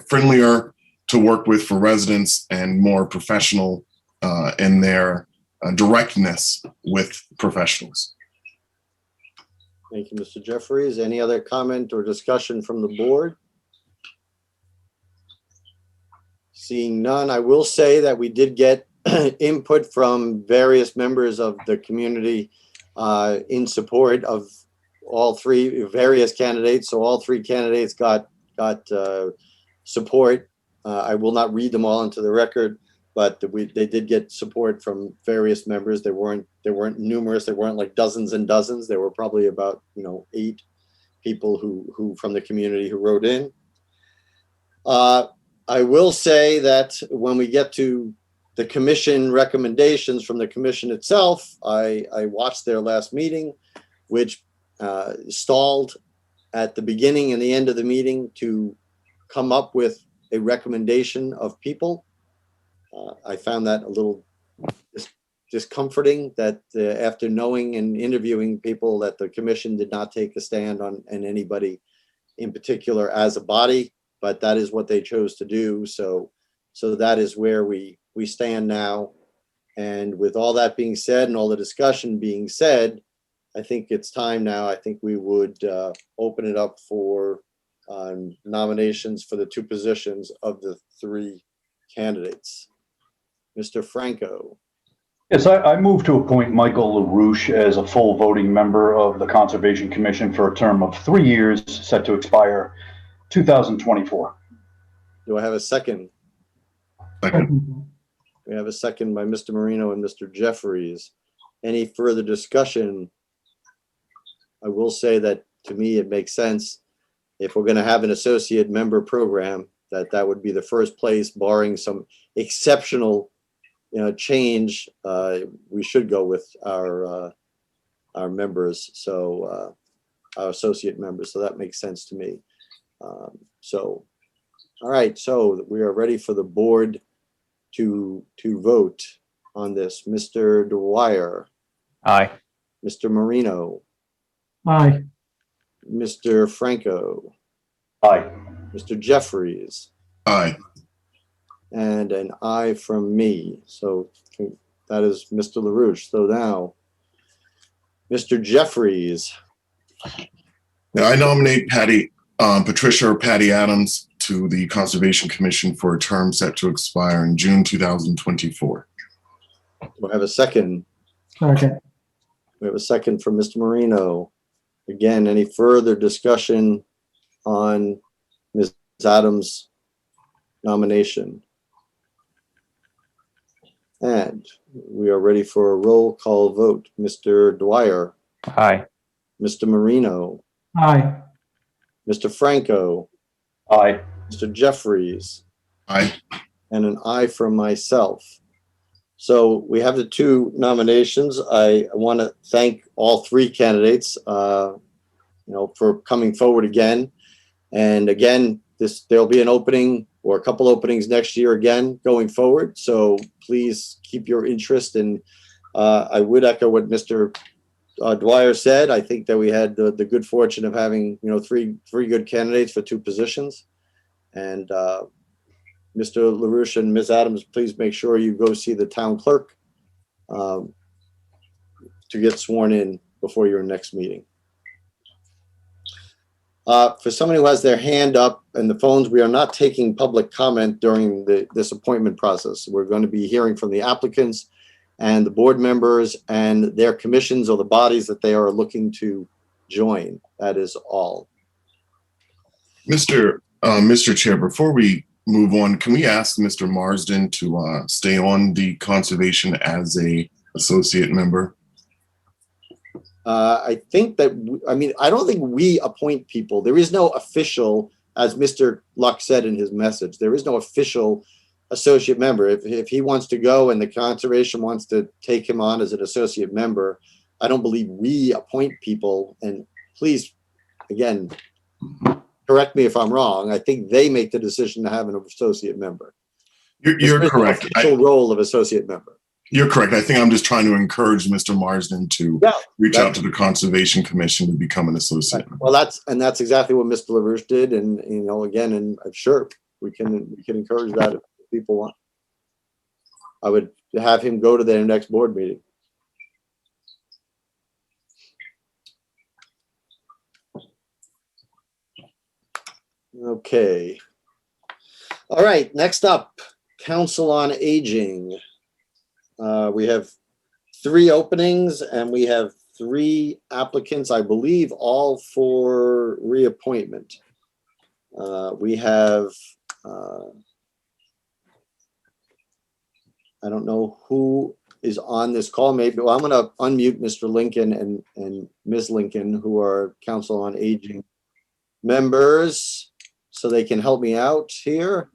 friendlier to work with for residents and more professional in their directness with professionals. Thank you, Mr. Jeffries. Any other comment or discussion from the board? Seeing none, I will say that we did get input from various members of the community in support of all three various candidates. So all three candidates got support. I will not read them all into the record, but they did get support from various members. They weren't numerous. They weren't like dozens and dozens. There were probably about 8 people who from the community who wrote in. I will say that when we get to the commission recommendations from the commission itself, I watched their last meeting, which stalled at the beginning and the end of the meeting to come up with a recommendation of people. I found that a little discomforting that after knowing and interviewing people that the commission did not take a stand on anybody in particular as a body, but that is what they chose to do. So that is where we stand now. And with all that being said and all the discussion being said, I think it's time now. I think we would open it up for nominations for the 2 positions of the 3 candidates. Mr. Franco. Yes, I move to appoint Michael Larouche as a full voting member of the Conservation Commission for a term of 3 years set to expire 2024. Do I have a second? Second. We have a second by Mr. Marino and Mr. Jeffries. Any further discussion? I will say that to me, it makes sense if we're going to have an associate member program, that would be the first place, barring some exceptional change. We should go with our members, so our associate members. So that makes sense to me. All right. So we are ready for the board to vote on this. Mr. Dwyer. Aye. Mr. Marino. Aye. Mr. Franco. Aye. Mr. Jeffries. Aye. And an aye from me. So that is Mr. Larouche. So now, Mr. Jeffries. Now I nominate Patricia or Patty Adams to the Conservation Commission for a term set to expire in June 2024. Do I have a second? Second. We have a second from Mr. Marino. Again, any further discussion on Ms. Adams' nomination? And we are ready for a roll call vote. Mr. Dwyer. Aye. Mr. Marino. Aye. Mr. Franco. Aye. Mr. Jeffries. Aye. And an aye from myself. So we have the 2 nominations. I want to thank all 3 candidates, for coming forward again. And again, there'll be an opening or a couple openings next year again going forward. So please keep your interest. And I would echo what Mr. Dwyer said. I think that we had the good fortune of having, 3 good candidates for 2 positions. And Mr. LaRouche and Ms. Adams, please make sure you go see the town clerk to get sworn in before your next meeting. For someone who has their hand up and the phones, we are not taking public comment during this appointment process. We're going to be hearing from the applicants and the board members and their commissions or the bodies that they are looking to join. That is all. Mr. Chair, before we move on, can we ask Mr. Marsden to stay on the conservation as a associate member? I think that, I don't think we appoint people. There is no official, as Mr. Luck said in his message, there is no official associate member. If he wants to go and the conservation wants to take him on as an associate member, I don't believe we appoint people. And please, again, correct me if I'm wrong. I think they make the decision to have an associate member. You're correct. Official role of associate member. You're correct. I think I'm just trying to encourage Mr. Marsden to reach out to the Conservation Commission to become an associate. Well, that's exactly what Mr. Larouche did, and again, and I'm sure we can encourage that if people want. I would have him go to their next board meeting. Okay. All right. Next up, Council on Aging. We have 3 openings and we have 3 applicants, I believe, all for reappointment. We have, I don't know who is on this call. Maybe, well, I'm going to unmute Mr. Lincoln and Ms. Lincoln, who are Council on Aging members, so they can help me out here.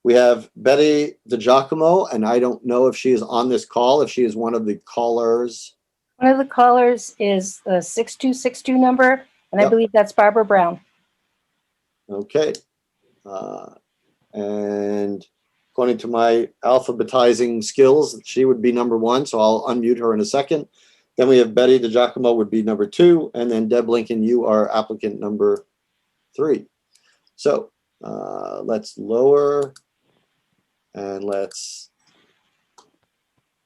We have Betty DiGiacomo, and I don't know if she is on this call, if she is one of the callers. One of the callers is the 6262 number, and I believe that's Barbara Brown. Okay. And according to my alphabetizing skills, she would be number 1, so I'll unmute her in a second. Then we have Betty DiGiacomo would be number 2, and then Deb Lincoln, you are applicant number 3. So let's lower and let's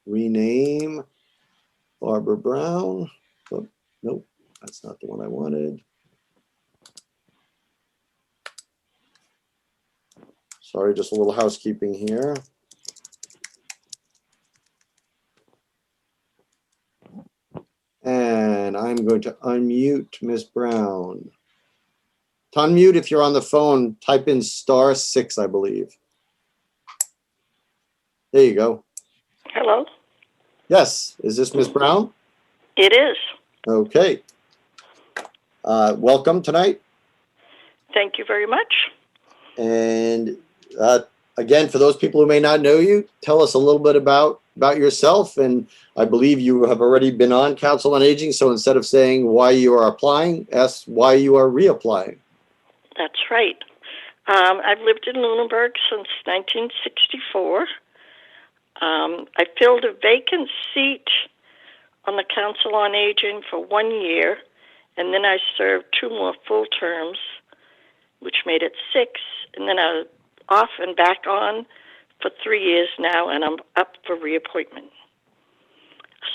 rename Barbara Brown. Oh, nope, that's not the one I wanted. Sorry, just a little housekeeping here. And I'm going to unmute Ms. Brown. To unmute, if you're on the phone, type in *6, I believe. There you go. Hello? Yes, is this Ms. Brown? It is. Okay. Welcome tonight. Thank you very much. And again, for those people who may not know you, tell us a little bit about yourself. And I believe you have already been on Council on Aging, so instead of saying why you are applying, ask why you are reapplying. That's right. I've lived in Lunenburg since 1964. I filled a vacant seat on the Council on Aging for 1 year, and then I served 2 more full terms, which made it 6, and then I was off and back on for 3 years now, and I'm up for reappointment.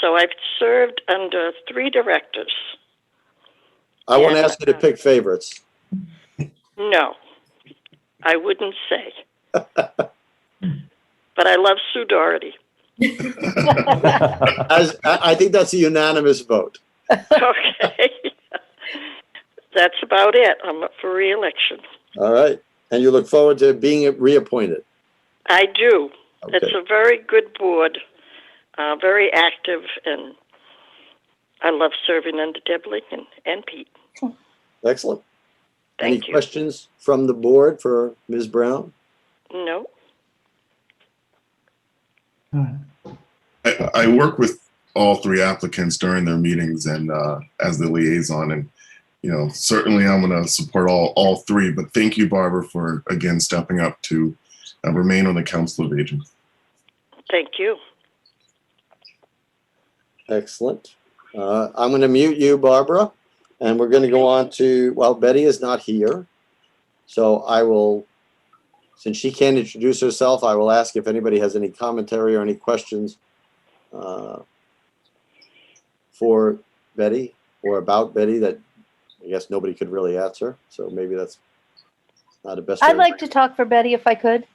So I've served under 3 directors. I want to ask you to pick favorites. No, I wouldn't say. But I love Sue Doherty. As I think that's a unanimous vote. Okay. That's about it. I'm up for re-election. All right. And you look forward to being reappointed. I do. Okay. It's a very good board, very active, and I love serving under Deb Lincoln and Pete. Excellent. Thank Any you. questions from the board for Ms. Brown? No. I work with all 3 applicants during their meetings and as the liaison, and certainly I'm going to support all 3. But thank you, Barbara, for again stepping up to remain on the Council of Aging. Thank you. Excellent. I'm going to mute you, Barbara, and we're going to go on to, well, Betty is not here. So I will, since she can't introduce herself, I will ask if anybody has any commentary or any questions for Betty. or about Betty that I guess nobody could really answer. So maybe that's not the best. I'd like to talk for Betty if I could.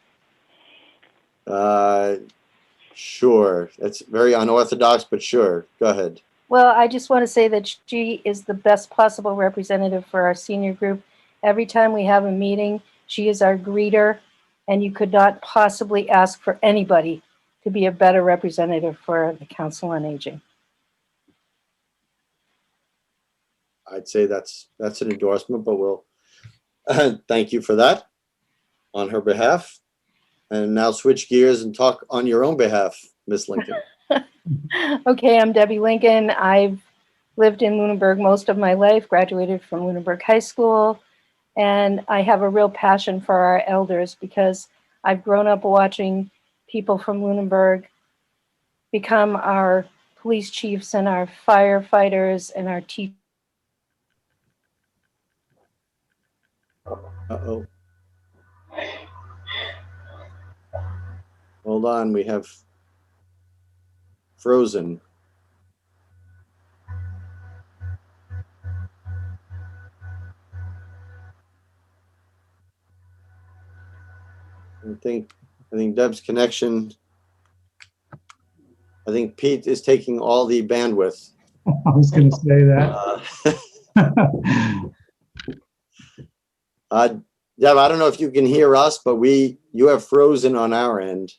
Sure. It's very unorthodox, but sure. Go ahead. Well, I just want to say that she is the best possible representative for our senior group. Every time we have a meeting, she is our greeter, and you could not possibly ask for anybody to be a better representative for the Council on Aging. I'd say that's an endorsement, but we'll thank you for that on her behalf. And now switch gears and talk on your own behalf, Miss Lincoln. Okay, I'm Debbie Lincoln. I've lived in Lunenburg most of my life, graduated from Lunenburg High School, and I have a real passion for our elders because I've grown up watching people from Lunenburg become our police chiefs and our firefighters and our teachers. Uh-oh. Hold on, we have frozen. I think Deb's connection. I think Pete is taking all the bandwidth. I was going to say that. Deb, I don't know if you can hear us, but you have frozen on our end.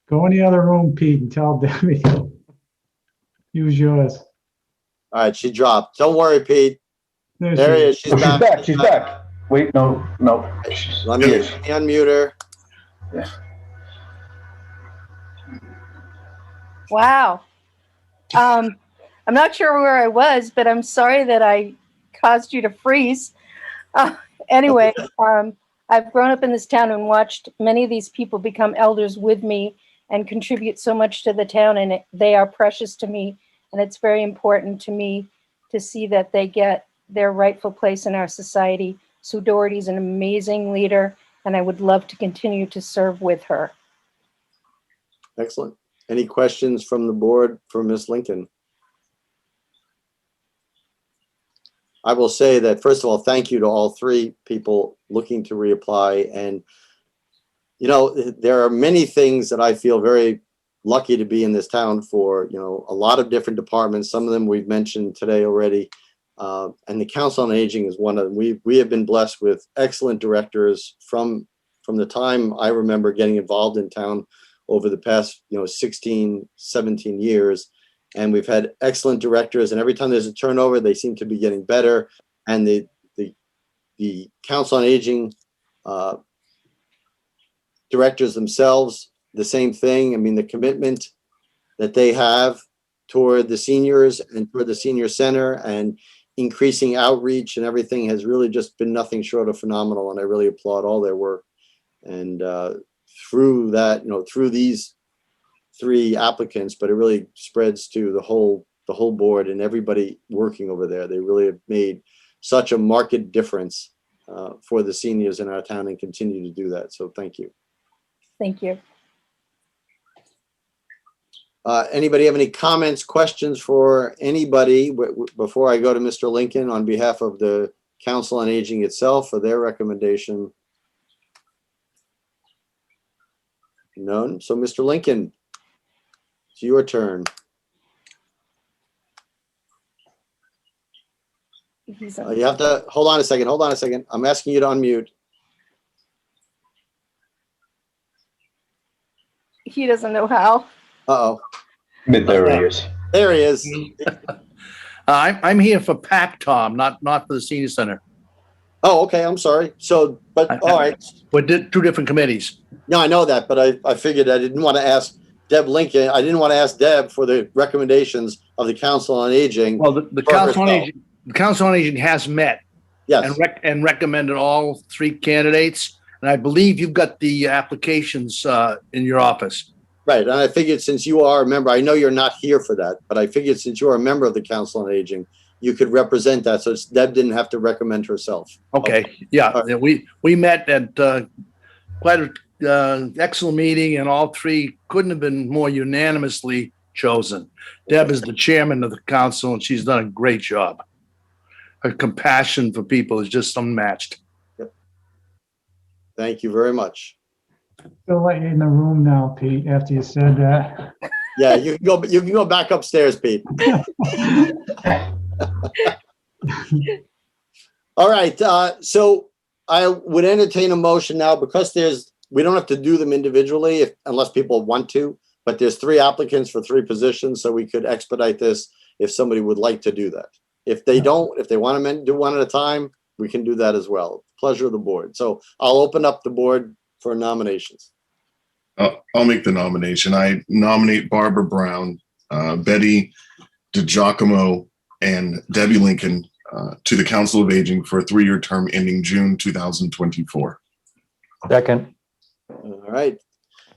Go in the other room, Pete, and tell Debbie. Use yours. All right, she dropped. Don't worry, Pete. There There she he is. is. She's Oh, back. she's back. Wait, no. Let me unmute her. Yeah. Wow. I'm not sure where I was, but I'm sorry that I caused you to freeze. Anyway, I've grown up in this town and watched many of these people become elders with me and contribute so much to the town, and they are precious to me. And it's very important to me to see that they get their rightful place in our society. Sue Doherty's an amazing leader, and I would love to continue to serve with her. Excellent. Any questions from the board for Ms. Lincoln? I will say that, first of all, thank you to all three people looking to reapply. And, you know, there are many things that I feel very lucky to be in this town for, you know, a lot of different departments. Some of them we've mentioned today already. And the Council on Aging is one of them. We have been blessed with excellent directors from the time I remember getting involved in town over the past, 16, 17 years. And we've had excellent directors, and every time there's a turnover, they seem to be getting better. And the Council on Aging directors themselves, the same thing. I mean, the commitment that they have toward the seniors and toward the senior center and increasing outreach and everything has really just been nothing short of phenomenal. And I really applaud all their work. And through that, through these three applicants, but it really spreads to the whole board and everybody working over there. They really have made such a marked difference for the seniors in our town and continue to do that. So thank you. Thank you. Anybody have any comments, questions for anybody before I go to Mr. Lincoln on behalf of the Council on Aging itself for their recommendation? None. So Mr. Lincoln, it's your turn. You have to hold on a second. Hold on a second. I'm asking you to unmute. He doesn't know how. Uh-oh. There he is. There he is. I'm here for PAC, Tom, not for the senior center. Oh, okay. I'm sorry. So, but all right. We're two different committees. No, I know that, but I figured I didn't want to ask Deb Lincoln. I didn't want to ask Deb for the recommendations of the Council on Aging. Well, the Council on Aging has met. Yes. And recommended all three candidates. And I believe you've got the applications in your office. Right. And I figured since you are a member, I know you're not here for that, but I figured since you're a member of the Council on Aging, you could represent that. So Deb didn't have to recommend herself. Okay. Yeah. Right. We met at quite an excellent meeting, and all three couldn't have been more unanimously chosen. Deb is the chairman of the council, and she's done a great job. Her compassion for people is just unmatched. Thank you very much. Still let you in the room now, Pete, after you said that. Yeah, you can go back upstairs, Pete. All right, so I would entertain a motion now because we don't have to do them individually unless people want to, but there's 3 applicants for 3 positions, so we could expedite this if somebody would like to do that. If they don't, if they want to do one at a time, we can do that as well. Pleasure of the board. So I'll open up the board for nominations. I'll make the nomination. I nominate Barbara Brown, Betty DiGiacomo, and Debbie Lincoln to the Council of Aging for a 3-year term ending June 2024. Second. All right.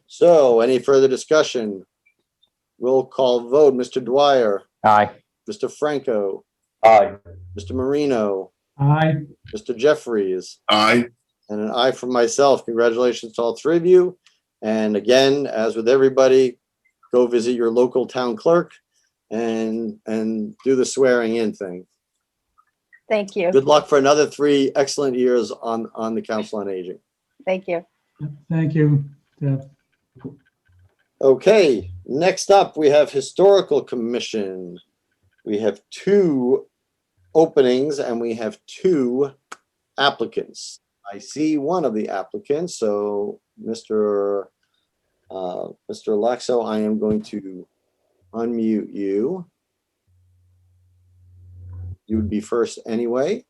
So any further discussion? Roll call vote. Mr. Dwyer, Aye. Mr. Franco, Aye. Mr. Marino, Aye. Mr. Jeffries, Aye. and an aye from myself. Congratulations to all 3 of you. And again, as with everybody, go visit your local town clerk and do the swearing in thing. Thank you. Good luck for another 3 excellent years on the Council on Aging. Thank you. Thank you, Deb. Okay, next up, we have Historical Commission. We have 2 openings and we have 2 applicants. I see one of the applicants, so Mr. Laxo, I am going to unmute you. You would be first anyway,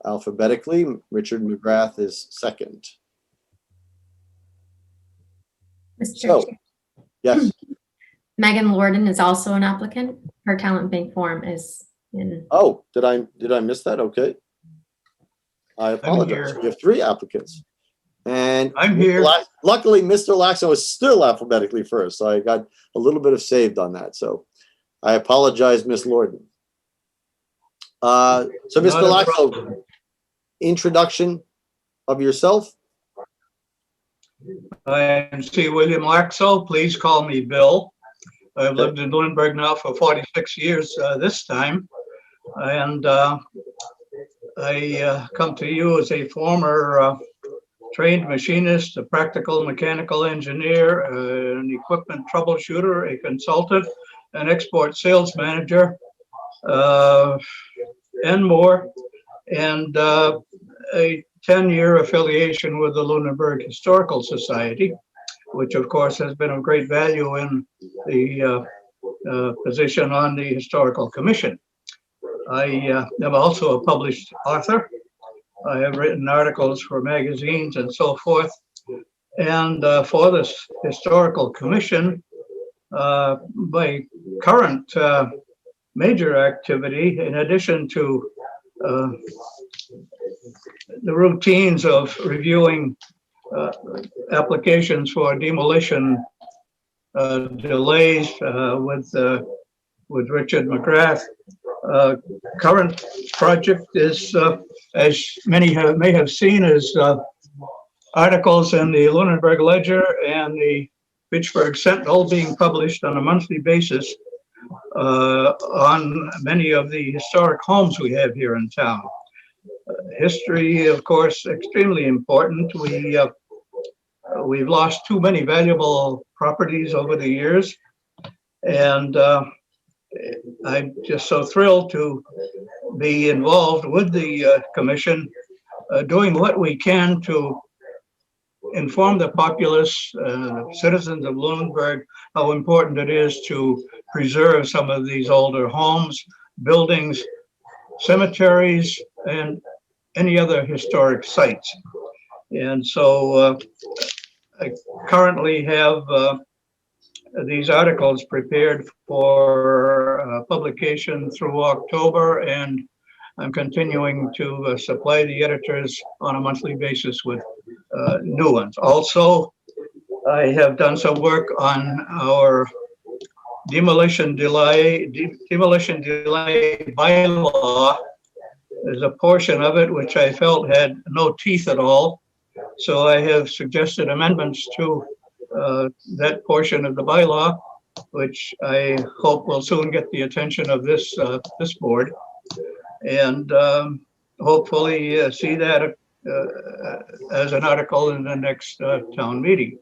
alphabetically. Richard McGrath is second. Mr. So, Chair, yes. Megan Lorden is also an applicant. Her talent bank form is in. Oh, did I miss that? Okay. I apologize. We have 3 applicants. And I'm here. Luckily, Mr. Laxo is still alphabetically first, so I got a little bit of saved on that. So I apologize, Miss Lorden. So Mr. Laxo, introduction of yourself. I am C. William Laxo. Please call me Bill. I've lived in Lunenburg now for 46 years this time. And I come to you as a former trained machinist, a practical mechanical engineer, an equipment troubleshooter, a consultant, an export sales manager, and more. And a 10-year affiliation with the Lunenburg Historical Society, which of course has been of great value in the position on the Historical Commission. I am also a published author. I have written articles for magazines and so forth. And for this Historical Commission, my current major activity, in addition to the routines of reviewing applications for demolition delays with Richard McGrath. Current project is, as many may have seen, is articles in the Lunenburg Ledger and the Fitchburg Sentinel being published on a monthly basis on many of the historic homes we have here in town. History, of course, extremely important. We've lost too many valuable properties over the years, and I'm just so thrilled to be involved with the commission, doing what we can to inform the populace, citizens of Lunenburg, how important it is to preserve some of these older homes, buildings, cemeteries, and any other historic sites. And so I currently have these articles prepared for publication through October, and I'm continuing to supply the editors on a monthly basis with new ones. Also, I have done some work on our demolition delay bylaw. There's a portion of it which I felt had no teeth at all. So I have suggested amendments to that portion of the bylaw. which I hope will soon get the attention of this board, and hopefully see that as an article in the next town meeting.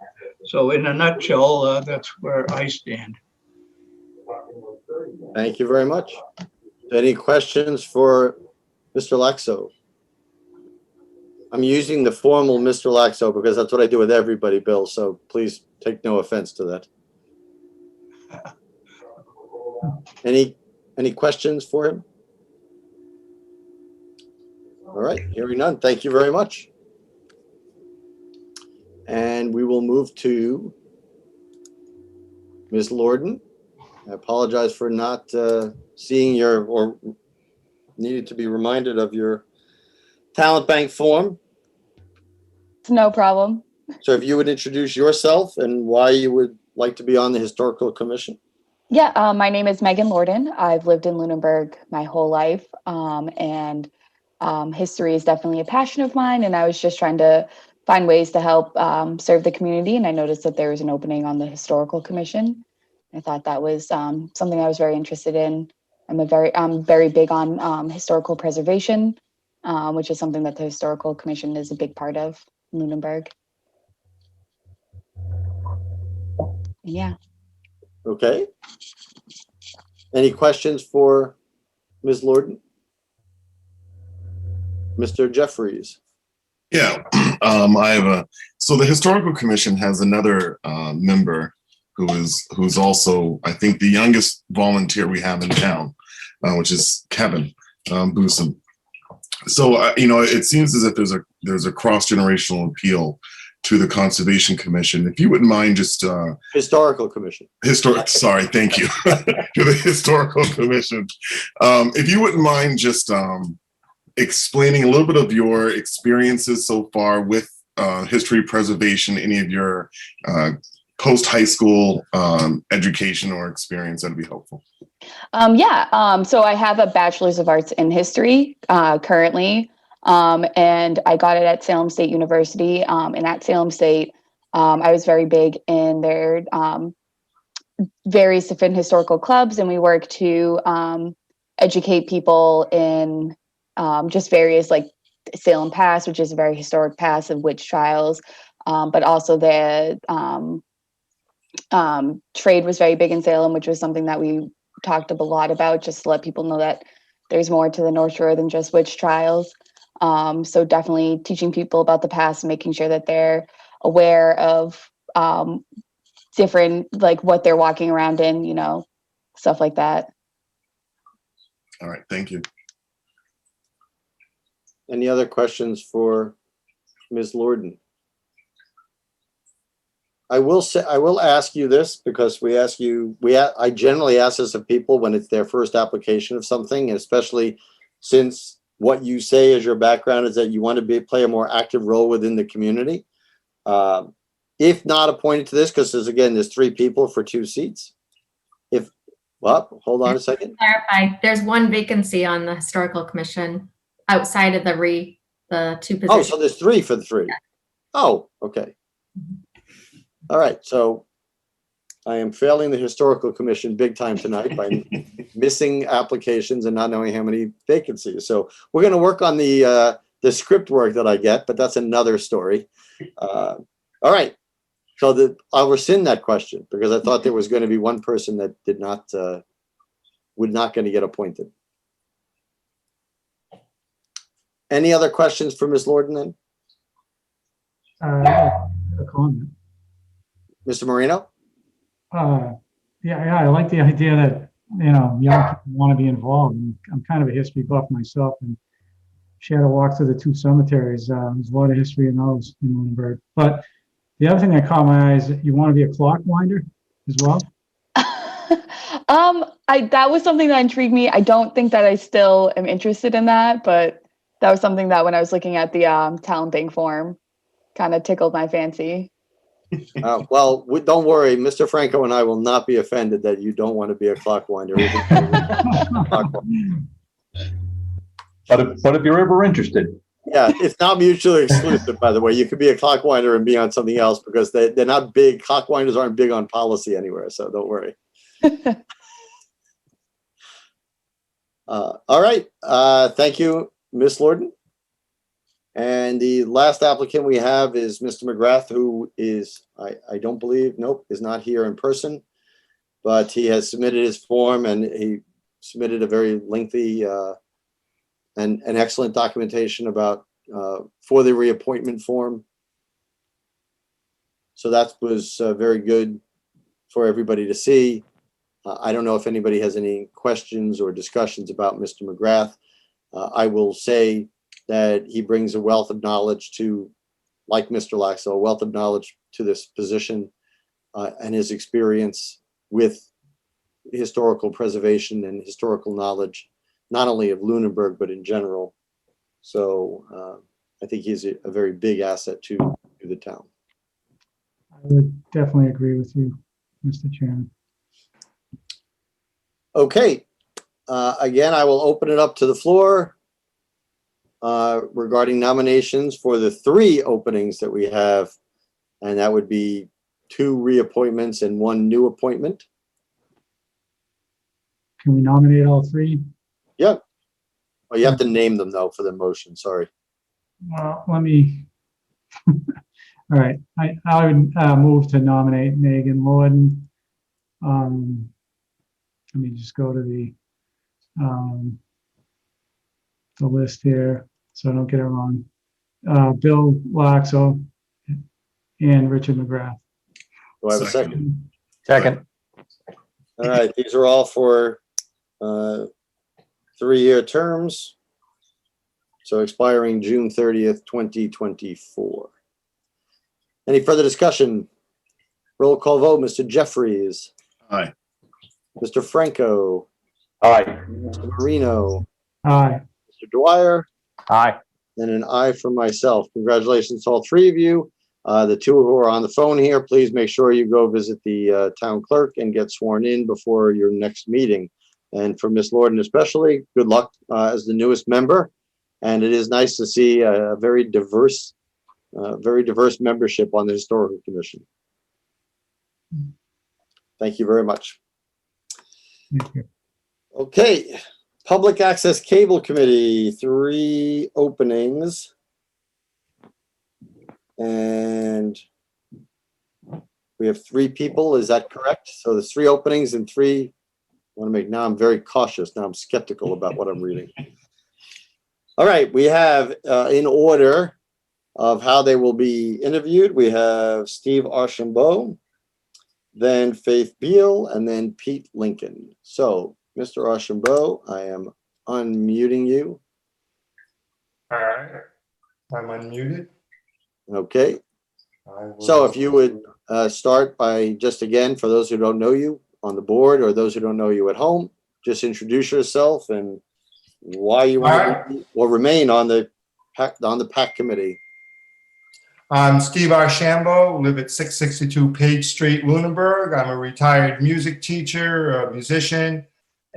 So in a nutshell, that's where I stand. Thank you very much. Any questions for Mr. Laxo? I'm using the formal Mr. Laxo because that's what I do with everybody, Bill. So please take no offense to that. Any questions for him? All right, hearing none. Thank you very much. And we will move to Ms. Lorden. I apologize for not seeing your, or needed to be reminded of your talent bank form. No problem. So if you would introduce yourself and why you would like to be on the Historical Commission. Yeah, my name is Megan Lorden. I've lived in Lunenburg my whole life, and history is definitely a passion of mine. And I was just trying to find ways to help serve the community. And I noticed that there was an opening on the Historical Commission. I thought that was something I was very interested in. I'm very big on historical preservation, which is something that the Historical Commission is a big part of in Lunenburg. Yeah. Okay. Any questions for Ms. Lorden? Mr. Jeffries. Yeah, I have so the Historical Commission has another member who's also, I think, the youngest volunteer we have in town, which is Kevin Boosom. So, it seems as if there's a cross-generational appeal to the Conservation Commission. If you wouldn't mind just Historical Commission. Sorry, thank you. To the Historical Commission. If you wouldn't mind just explaining a little bit of your experiences so far with history preservation, any of your post-high school education or experience, that'd be helpful. So I have a Bachelor's of Arts in History currently. And I got it at Salem State University. And at Salem State, I was very big in their various different historical clubs, and we work to educate people in just various, like Salem Pass, which is a very historic pass of witch trials, but also the trade was very big in Salem, which was something that we talked a lot about, just to let people know that there's more to the North Shore than just witch trials. So definitely teaching people about the past, making sure that they're aware of different, like what they're walking around in, stuff like that. All right, thank you. Any other questions for Ms. Lorden? I will ask you this because I generally ask this of people when it's their first application of something, especially since what you say as your background is that you want to play a more active role within the community. If not appointed to this, because there's 3 people for 2 seats. Hold on a second. Clarify, there's 1 vacancy on the Historical Commission outside of the 2 positions. Oh, so there's 3 for the 3. Yeah. Oh, okay. All right, so I am failing the Historical Commission big time tonight by missing applications and not knowing how many vacancies. So we're going to work on the script work that I get, but that's another story. All right, so I'll rescind that question because I thought there was going to be 1 person that would not going to get appointed. Any other questions for Ms. Lorden then? A comment. Mr. Marino? Yeah, I like the idea that, young people want to be involved. And I'm kind of a history buff myself, and she had to walk through the 2 cemeteries. There's a lot of history in those in Lunenburg. But the other thing that caught my eye is that you want to be a clock winder as well. That was something that intrigued me. I don't think that I still am interested in that, but that was something that when I was looking at the talent bank form, kind of tickled my fancy. Well, don't worry. Mr. Franco and I will not be offended that you don't want to be a clock winder. But if you're ever interested. Yeah, it's not mutually exclusive, by the way. You could be a clock winder and be on something else because they're not big. Clock winders aren't big on policy anywhere, so don't worry. All right. Thank you, Ms. Lorden. And the last applicant we have is Mr. McGrath, who is, I don't believe, nope, is not here in person, but he has submitted his form and he submitted a very lengthy and excellent documentation about for the reappointment form. So that was very good for everybody to see. I don't know if anybody has any questions or discussions about Mr. McGrath. I will say that he brings a wealth of knowledge to, like Mr. Laxo, a wealth of knowledge to this position and his experience with historical preservation and historical knowledge, not only of Lunenburg, but in general. So I think he's a very big asset to the town. I would definitely agree with you, Mr. Chairman. Okay. Again, I will open it up to the floor regarding nominations for the 3 openings that we have, and that would be 2 reappointments and 1 new appointment. Can we nominate all 3? Yep. Well, you have to name them though for the motion. Sorry. Well, let me. All right, I would move to nominate Megan Lorden. Let me just go to the list here so I don't get it wrong. Bill Laxo and Richard McGrath. Do I have a second? Second. All right, these are all for 3-year terms. So expiring June 30th, 2024. Any further discussion? Roll call vote, Mr. Jeffries. Aye. Mr. Franco. Aye. Mr. Marino. Aye. Mr. Dwyer. Aye. And an aye from myself. Congratulations to all 3 of you. The 2 who are on the phone here, please make sure you go visit the town clerk and get sworn in before your next meeting. And for Ms. Lorden especially, good luck as the newest member. And it is nice to see a very diverse membership on the Historical Commission. Thank you very much. Thank you. Okay, Public Access Cable Committee, 3 openings. And we have 3 people, is that correct? So there's 3 openings and 3, I want to make, now I'm very cautious, now I'm skeptical about what I'm reading. All right, we have in order of how they will be interviewed, we have Steve Archambault, then Faith Beal, and then Pete Lincoln. So, Mr. Archambault, I am unmuting you. All right, I'm unmuted. Okay. So if you would start by just again, for those who don't know you on the board or those who don't know you at home, just introduce yourself and why you want to or remain on the PAC committee. I'm Steve Archambault, live at 662 Page Street, Lunenburg. I'm a retired music teacher, a musician,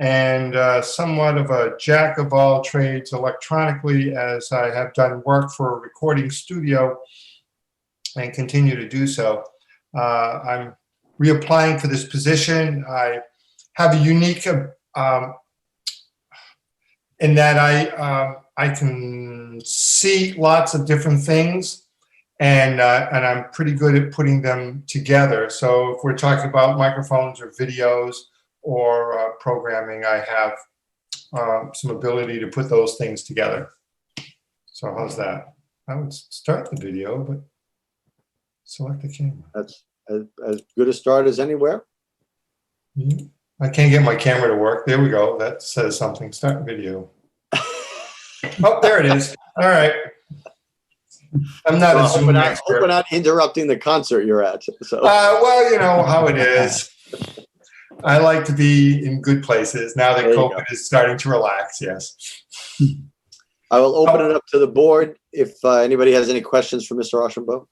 and somewhat of a jack of all trades electronically, as I have done work for a recording studio and continue to do so. I'm reapplying for this position. I have a unique in that I can see lots of different things, and I'm pretty good at putting them together. So if we're talking about microphones or videos or programming, I have some ability to put those things together. So how's that? I would start the video, but select the camera. That's as good a start as anywhere. I can't get my camera to work. There we go. That says something. Start video. Oh, there it is. All right. I'm not a Zoom expert. Hope we're not interrupting the concert you're at. So. Well, you know how it is. I like to be in good places now that COVID is starting to relax. Yes. I will open it up to the board if anybody has any questions for Mr. Archambault.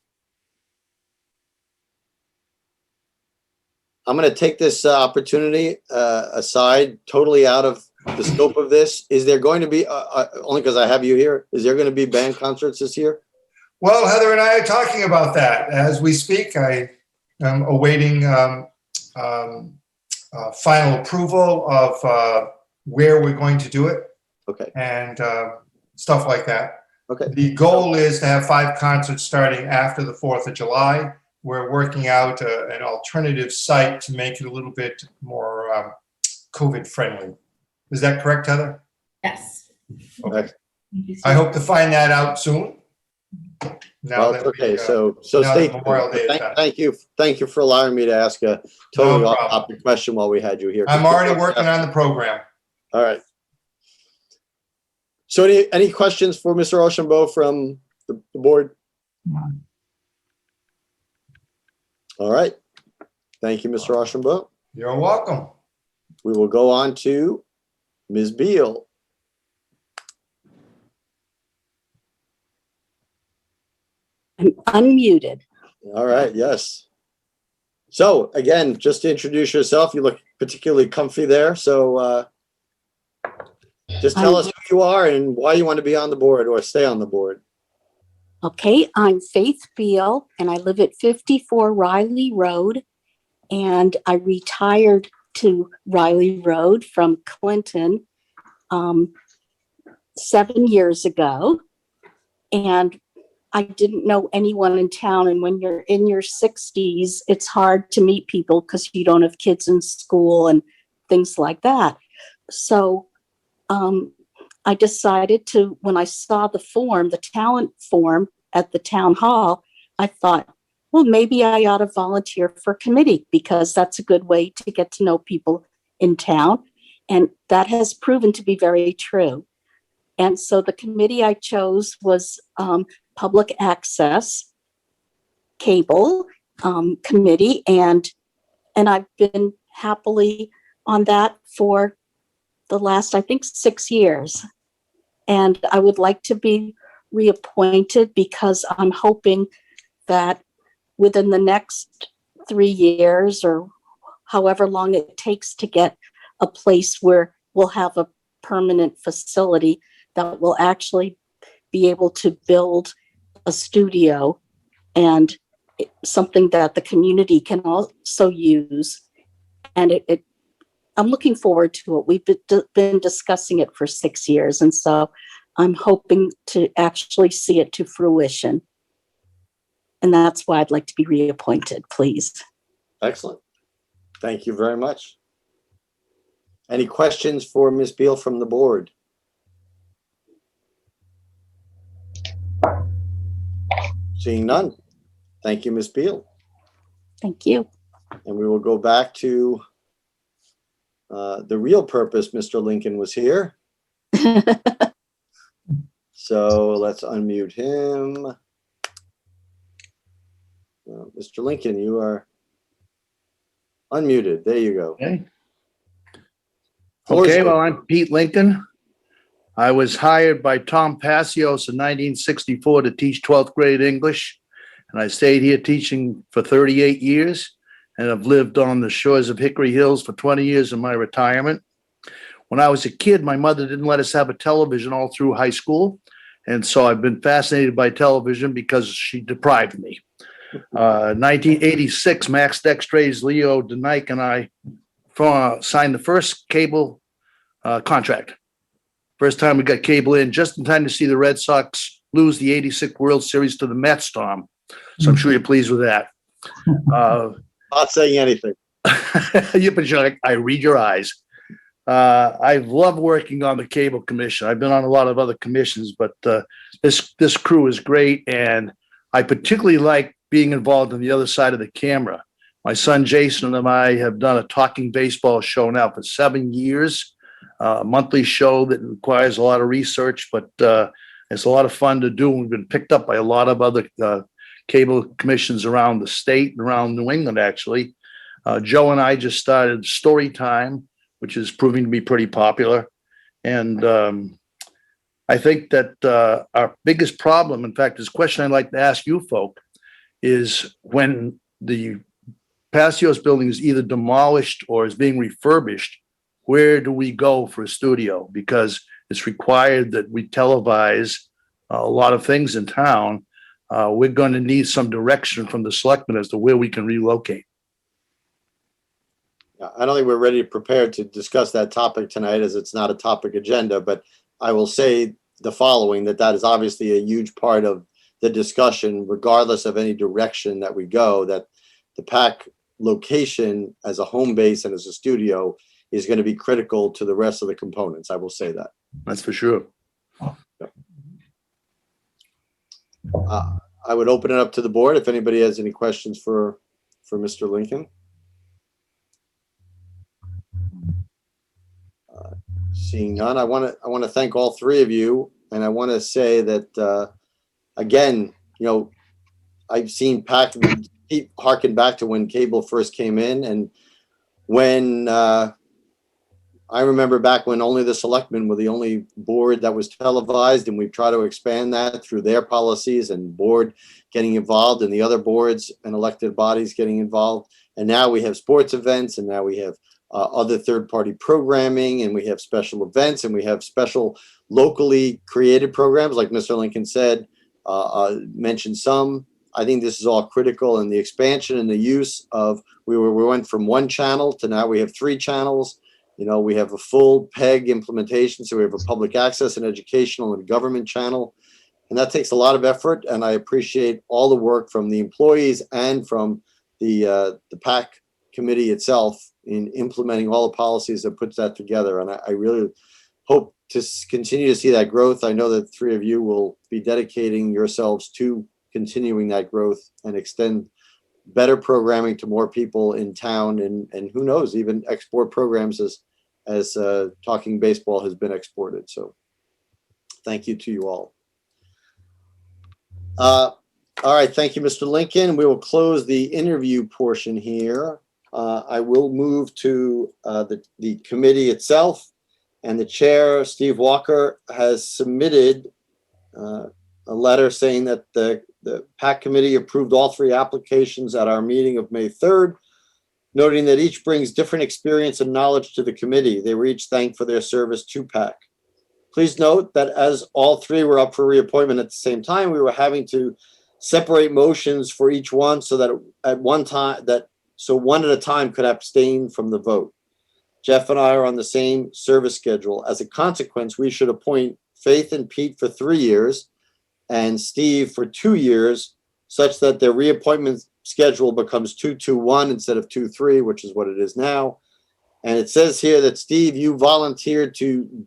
I'm going to take this opportunity aside, totally out of the scope of this. Is there going to be, only because I have you here, is there going to be band concerts this year? Well, Heather and I are talking about that as we speak. I am awaiting final approval of where we're going to do it Okay. and stuff like that. Okay. The goal is to have 5 concerts starting after the 4th of July. We're working out an alternative site to make it a little bit more COVID friendly. Is that correct, Heather? Yes. Okay. I hope to find that out soon. Now that Okay, we, so now stay that Memorial Day is tuned. done. Thank you for allowing me to ask a totally No off-topic question while we had you here. I'm already working on the program. All right. So any questions for Mr. Rochambeau from the board? All right. Thank you, Mr. Rochambeau. You're welcome. We will go on to Ms. Beal. I'm unmuted. All right, yes. So again, just to introduce yourself, you look particularly comfy there. So just tell us who you are and why you want to be on the board or stay on the board. Okay, I'm Faith Beal and I live at 54 Riley Road. And I retired to Riley Road from Clinton 7 years ago. And I didn't know anyone in town. And when you're in your 60s, it's hard to meet people because you don't have kids in school and things like that. So I decided to, when I saw the form, the talent form at the town hall, I thought, well, maybe I ought to volunteer for committee because that's a good way to get to know people in town. And that has proven to be very true. And so the committee I chose was Public Access Cable Committee. And I've been happily on that for the last, I think, 6 years. And I would like to be reappointed because I'm hoping that within the next 3 years or however long it takes to get a place where we'll have a permanent facility that will actually be able to build a studio and something that the community can also use. And I'm looking forward to it. We've been discussing it for 6 years. And so I'm hoping to actually see it to fruition. And that's why I'd like to be reappointed, please. Excellent. Thank you very much. Any questions for Ms. Beal from the board? Seeing none. Thank you, Ms. Beal. Thank you. And we will go back to the real purpose Mr. Lincoln was here. So let's unmute him. Mr. Lincoln, you are unmuted. There you go. Okay. Okay, well, I'm Pete Lincoln. I was hired by Tom Passios in 1964 to teach 12th grade English. And I stayed here teaching for 38 years. And I've lived on the shores of Hickory Hills for 20 years in my retirement. When I was a kid, my mother didn't let us have a television all through high school. And so I've been fascinated by television because she deprived me. 1986, Max Dextrays, Leo DeNike, and I signed the first cable contract. First time we got cable in, just in time to see the Red Sox lose the 86 World Series to the Mets, Tom. So I'm sure you're pleased with that. Not saying anything. I read your eyes. I love working on the cable commission. I've been on a lot of other commissions, but this crew is great. And I particularly like being involved on the other side of the camera. My son, Jason, and I have done a talking baseball show now for 7 years, a monthly show that requires a lot of research, but it's a lot of fun to do. We've been picked up by a lot of other cable commissions around the state and around New England, actually. Joe and I just started Story Time, which is proving to be pretty popular. And I think that our biggest problem, in fact, this question I'd like to ask you folk, is when the Passios building is either demolished or is being refurbished, where do we go for a studio? Because it's required that we televise a lot of things in town. We're going to need some direction from the selectmen as to where we can relocate. I don't think we're ready prepared to discuss that topic tonight, as it's not a topic agenda, but I will say the following, that is obviously a huge part of the discussion, regardless of any direction that we go, that the PAC location as a home base and as a studio is going to be critical to the rest of the components. I will say that. That's for sure. I would open it up to the board if anybody has any questions for Mr. Lincoln. Seeing none, I want to thank all three of you, and I want to say that again, I've seen PAC harken back to when cable first came in, and when I remember back when only the selectmen were the only board that was televised, and we've tried to expand that through their policies and board getting involved and the other boards and elected bodies getting involved. And now we have sports events, and now we have other third-party programming, and we have special events, and we have special locally created programs, like Mr. Lincoln said, mentioned some. I think this is all critical, and the expansion and the use of, we went from one channel to now we have 3 channels. We have a full PEG implementation, so we have a public access and educational and government channel, and that takes a lot of effort. And I appreciate all the work from the employees and from the PAC committee itself in implementing all the policies that puts that together. And I really hope to continue to see that growth. I know that 3 of you will be dedicating yourselves to continuing that growth and extend better programming to more people in town, and who knows, even export programs as Talking Baseball has been exported. So thank you to you all. All right, thank you, Mr. Lincoln. We will close the interview portion here. I will move to the committee itself, and the chair, Steve Walker, has submitted a letter saying that the PAC committee approved all 3 applications at our meeting of May 3rd, noting that each brings different experience and knowledge to the committee. They were each thanked for their service to PAC. Please note that as all 3 were up for reappointment at the same time, we were having to separate motions for each one so that at one time, so one at a time could abstain from the vote. Jeff and I are on the same service schedule. As a consequence, we should appoint Faith and Pete for 3 years and Steve for 2 years, such that their reappointment schedule becomes 2-2-1 instead of 2-3, which is what it is now. And it says here that, Steve, you volunteered to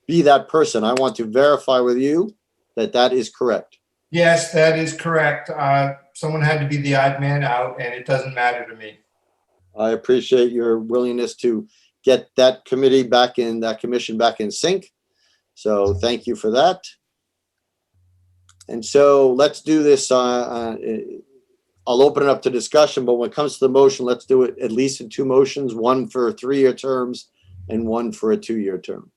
be that person. I want to verify with you that that is correct. Yes, that is correct. Someone had to be the odd man out, and it doesn't matter to me. I appreciate your willingness to get that committee back in, that commission back in sync. So thank you for that. And so let's do this. I'll open it up to discussion, but when it comes to the motion, let's do it at least in 2 motions, one for 3-year terms and one for a 2-year term.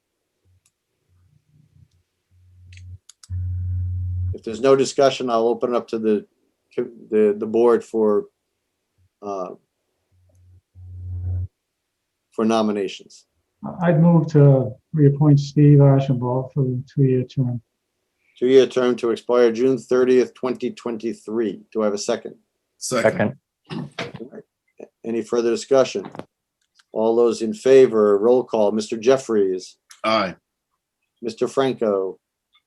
If there's no discussion, I'll open it up to the board for nominations. I'd move to reappoint Steve Ashenbalt for the 2-year term. 2-year term to expire June 30th, 2023. Do I have a second? Second. Any further discussion? All those in favor, roll call. Mr. Jeffries. Aye. Mr. Franco.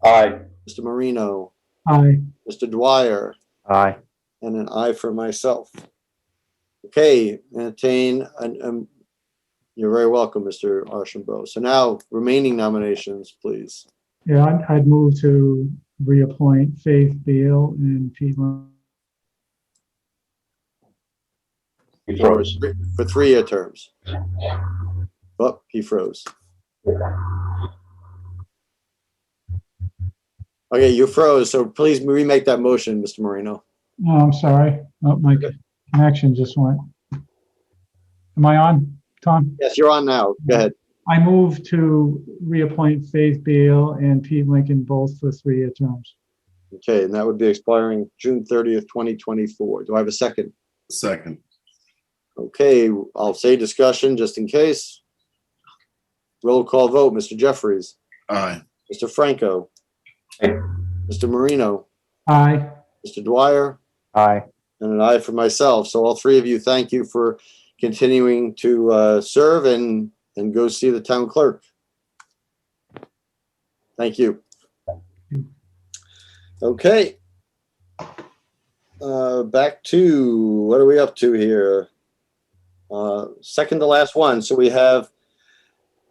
Aye. Mr. Marino. Aye. Mr. Dwyer. Aye. And an aye for myself. Okay, entertain, and you're very welcome, Mr. Archambault. So now, remaining nominations, please. Yeah, I'd move to reappoint Faith Beal and Pete Lincoln. He froze. For 3-year terms. Oh, he froze. Okay, you froze, so please remake that motion, Mr. Marino. Oh, I'm sorry. Oh, my connection just went. Am I on, Tom? Yes, you're on now. Go ahead. I move to reappoint Faith Beal and Pete Lincoln both for 3-year terms. Okay, and that would be expiring June 30th, 2024. Do I have a second? Second. Okay, I'll say discussion just in case. Roll call vote. Mr. Jeffries. Aye. Mr. Franco. Aye. Mr. Marino. Aye. Mr. Dwyer. Aye. And an aye for myself. So all 3 of you, thank you for continuing to serve and go see the town clerk. Thank you. Okay. Back to, what are we up to here? Second to last one. So we have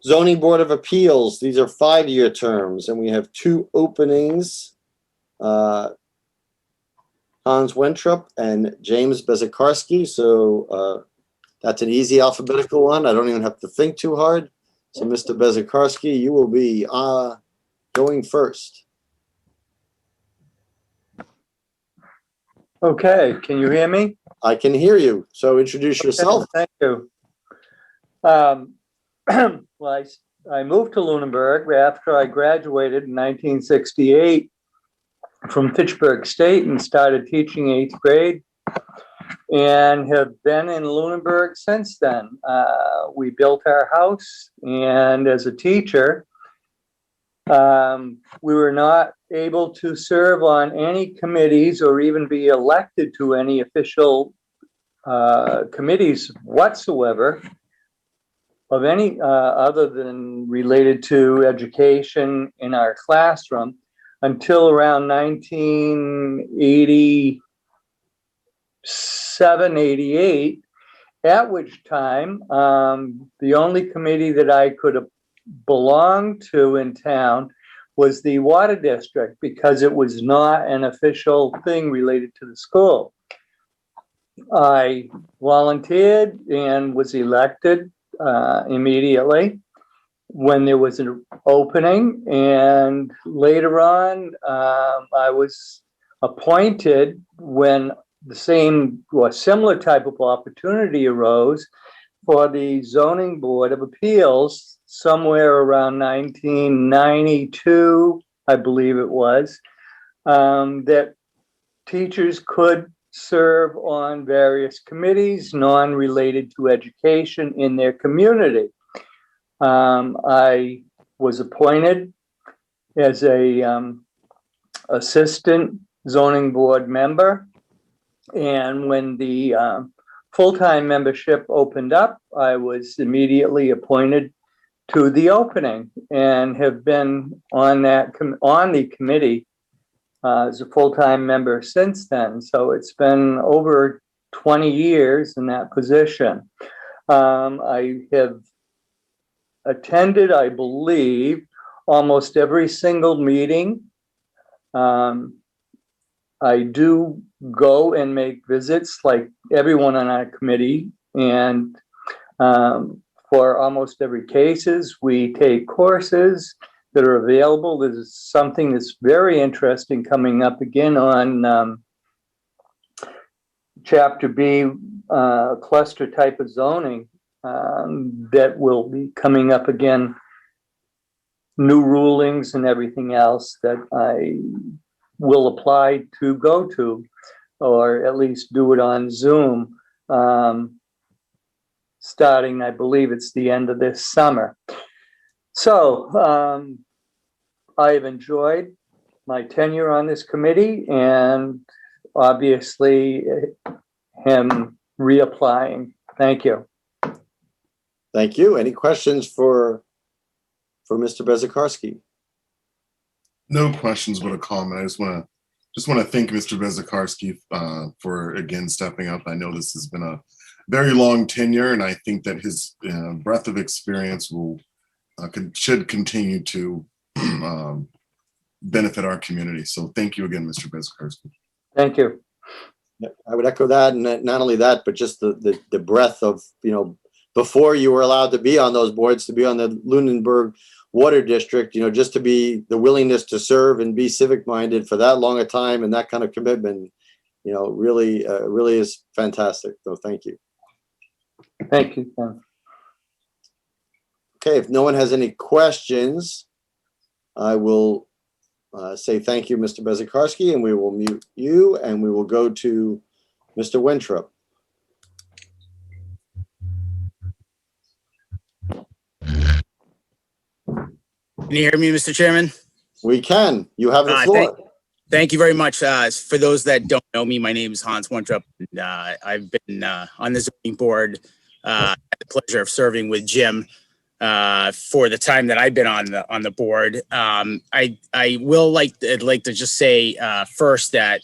Zoning Board of Appeals. These are 5-year terms, and we have 2 openings. Hans Wentrup and James Bezakarski. So that's an easy alphabetical one. I don't even have to think too hard. So Mr. Bezakarski, you will be going first. Okay, can you hear me? I can hear you. So introduce yourself. Thank you. Well, I moved to Lunenburg after I graduated in 1968 from Fitchburg State and started teaching 8th grade, and have been in Lunenburg since then. We built our house, and as a teacher, we were not able to serve on any committees or even be elected to any official committees whatsoever of any other than related to education in our classroom until around 1987, 88, at which time the only committee that I could belong to in town was the water district, because it was not an official thing related to the school. I volunteered and was elected immediately when there was an opening, and later on I was appointed when the same or similar type of opportunity arose for the Zoning Board of Appeals somewhere around 1992, I believe it was, that teachers could serve on various committees non-related to education in their community. I was appointed as a assistant zoning board member, and when the full-time membership opened up, I was immediately appointed to the opening and have been on that on the committee as a full-time member since then. So it's been over 20 years in that position. I have attended, I believe, almost every single meeting. I do go and make visits like everyone on our committee, and for almost every cases, we take courses that are available. There's something that's very interesting coming up again on Chapter B, cluster type of zoning, that will be coming up again. New rulings and everything else that I will apply to go to, or at least do it on Zoom. Starting, I believe it's the end of this summer. So I've enjoyed my tenure on this committee, and obviously him reapplying. Thank you. Thank you. Any questions for Mr. Bezakarski? No questions, but a comment. I just want to thank Mr. Bezakarski for again stepping up. I know this has been a very long tenure, and I think that his breadth of experience should continue to benefit our community. So thank you again, Mr. Bezakarski. Thank you. I would echo that, and not only that, but just the breadth of, before you were allowed to be on those boards, to be on the Lunenburg Water District, just to be the willingness to serve and be civic minded for that long a time and that kind of commitment, really is fantastic. So thank you. Thank you, Ken. Okay, if no one has any questions, I will say thank you, Mr. Bezakarski, and we will mute you, and we will go to Mr. Winthrop. Can you hear me, Mr. Chairman? We can. You have the floor. Thank you very much. For those that don't know me, my name is Hans Winthrop. And, I've been on the zoning board had the pleasure of serving with Jim for the time that I've been on the board. I'd like to just say first that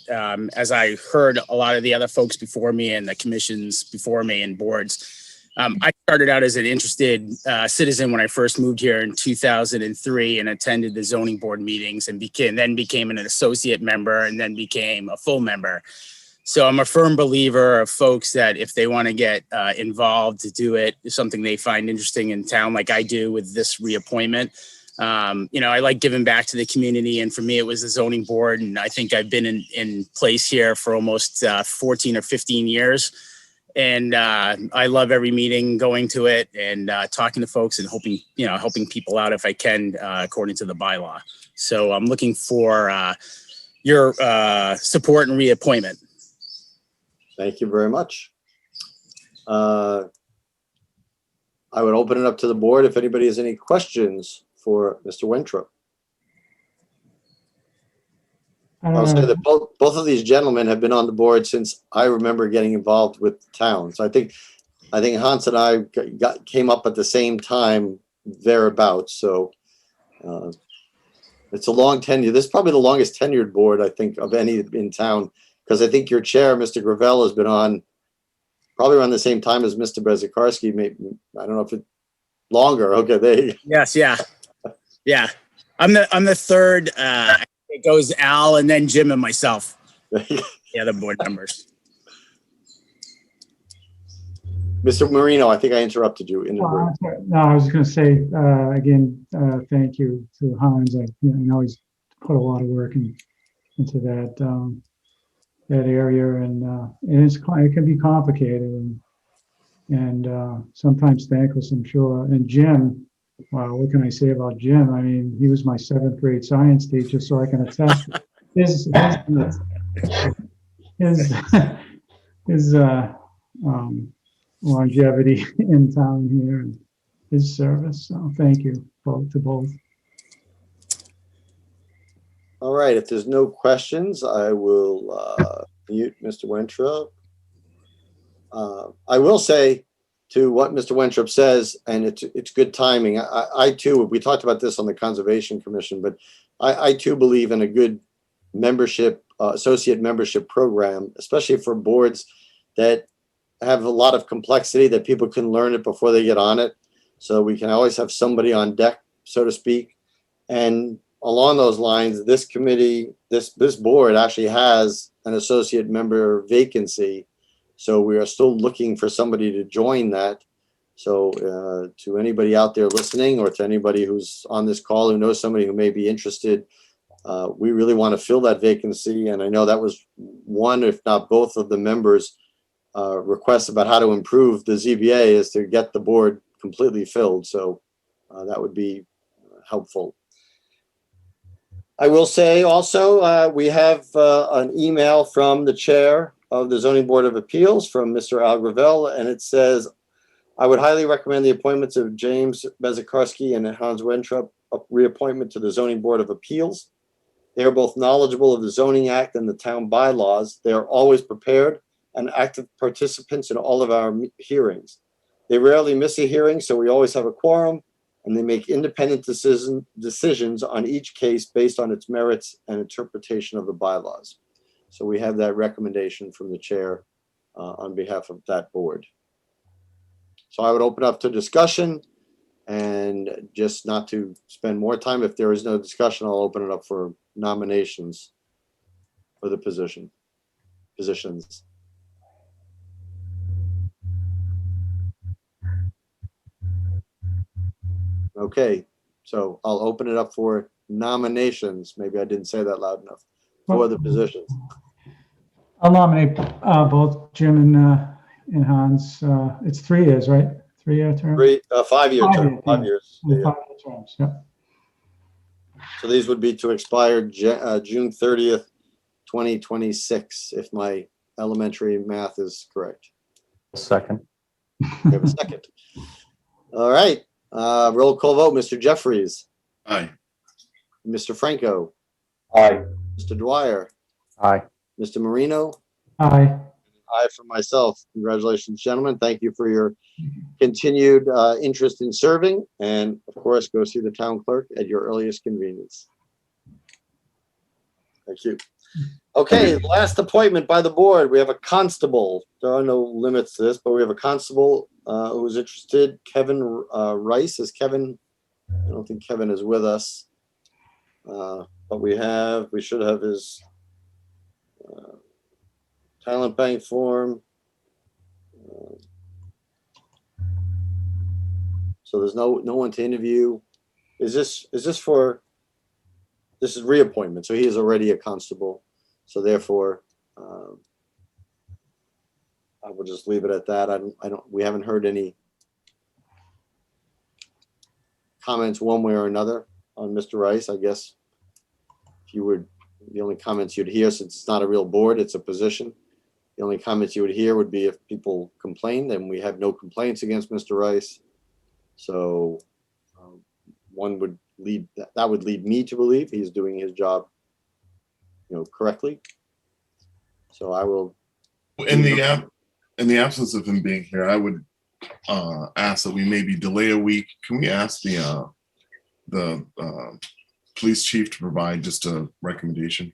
as I heard a lot of the other folks before me and the commissions before me and boards, I started out as an interested citizen when I first moved here in 2003 and attended the zoning board meetings and became an associate member and then became a full member. So I'm a firm believer of folks that if they want to get involved to do it, something they find interesting in town, like I do with this reappointment. I like giving back to the community, and for me, it was the zoning board, and I think I've been in place here for almost 14 or 15 years. And I love every meeting, going to it and talking to folks and helping people out if I can, according to the bylaw. So I'm looking for your support and reappointment. Thank you very much. I would open it up to the board if anybody has any questions for Mr. Winthrop. I'll say that both of these gentlemen have been on the board since I remember getting involved with the town. So I think Hans and I came up at the same time thereabouts. So it's a long tenure. This is probably the longest tenured board, I think, of any in town, because I think your chair, Mr. Gravel, has been on probably around the same time as Mr. Bezekarski. Maybe, I don't know if it's longer. Okay, there you go. Yes, yeah. I'm the third. It goes Al and then Jim and myself. The other board members. Mr. Marino, I think I interrupted you. No, I was going to say again, thank you to Hans. I know he's put a lot of work into that area, and it can be complicated and sometimes thankless, I'm sure. And Jim, wow, what can I say about Jim? I mean, he was my 7th grade science teacher, so I can attest his longevity in town here and his service. So thank you to both. All right, if there's no questions, I will mute Mr. Winthrop. I will say to what Mr. Winthrop says, and it's good timing. I too, we talked about this on the Conservation Commission, but I too believe in a good membership, associate membership program, especially for boards that have a lot of complexity that people can learn it before they get on it. So we can always have somebody on deck, so to speak. And along those lines, this committee, this board actually has an associate member vacancy. So we are still looking for somebody to join that. So to anybody out there listening, or to anybody who's on this call who knows somebody who may be interested, we really want to fill that vacancy. And I know that was one, if not both of the members' requests about how to improve the ZBA, is to get the board completely filled. So that would be helpful. I will say also, we have an email from the chair of the Zoning Board of Appeals, from Mr. Al Gravel, and it says, I would highly recommend the appointments of James Bezekarski and Hans Winthrop, a reappointment to the Zoning Board of Appeals. They are both knowledgeable of the Zoning Act and the town bylaws. They are always prepared and active participants in all of our hearings. They rarely miss a hearing, so we always have a quorum, and they make independent decisions on each case based on its merits and interpretation of the bylaws. So we have that recommendation from the chair on behalf of that board. So I would open up to discussion, and just not to spend more time. If there is no discussion, I'll open it up for nominations for the positions. Okay, so I'll open it up for nominations. Maybe I didn't say that loud enough. For the positions. I'll nominate both Jim and Hans. It's 3 years, right? 3-year term? 5-year term. 5 years. 5-year terms, yeah. So these would be to expire June 30th, 2026, if my elementary math is correct. Second. We have a second. All right. Roll call vote. Mr. Jeffries. Aye. Mr. Franco. Aye. Mr. Dwyer. Aye. Mr. Marino. Aye. Aye for myself. Congratulations, gentlemen. Thank you for your continued interest in serving. And of course, go see the town clerk at your earliest convenience. Thank you. Okay, last appointment by the board. We have a constable. There are no limits to this, but we have a constable who's interested. Kevin Rice. Is Kevin? I don't think Kevin is with us. But we should have his talent bank form. So there's no one to interview. This is reappointment. So he is already a constable. So therefore, I will just leave it at that. We haven't heard any comments one way or another on Mr. Rice. I guess the only comments you'd hear, since it's not a real board, it's a position. The only comments you would hear would be if people complained, and we have no complaints against Mr. Rice. So that would lead me to believe he's doing his job, correctly. So I will. In the absence of him being here, I would ask that we maybe delay a week. Can we ask the police chief to provide just a recommendation?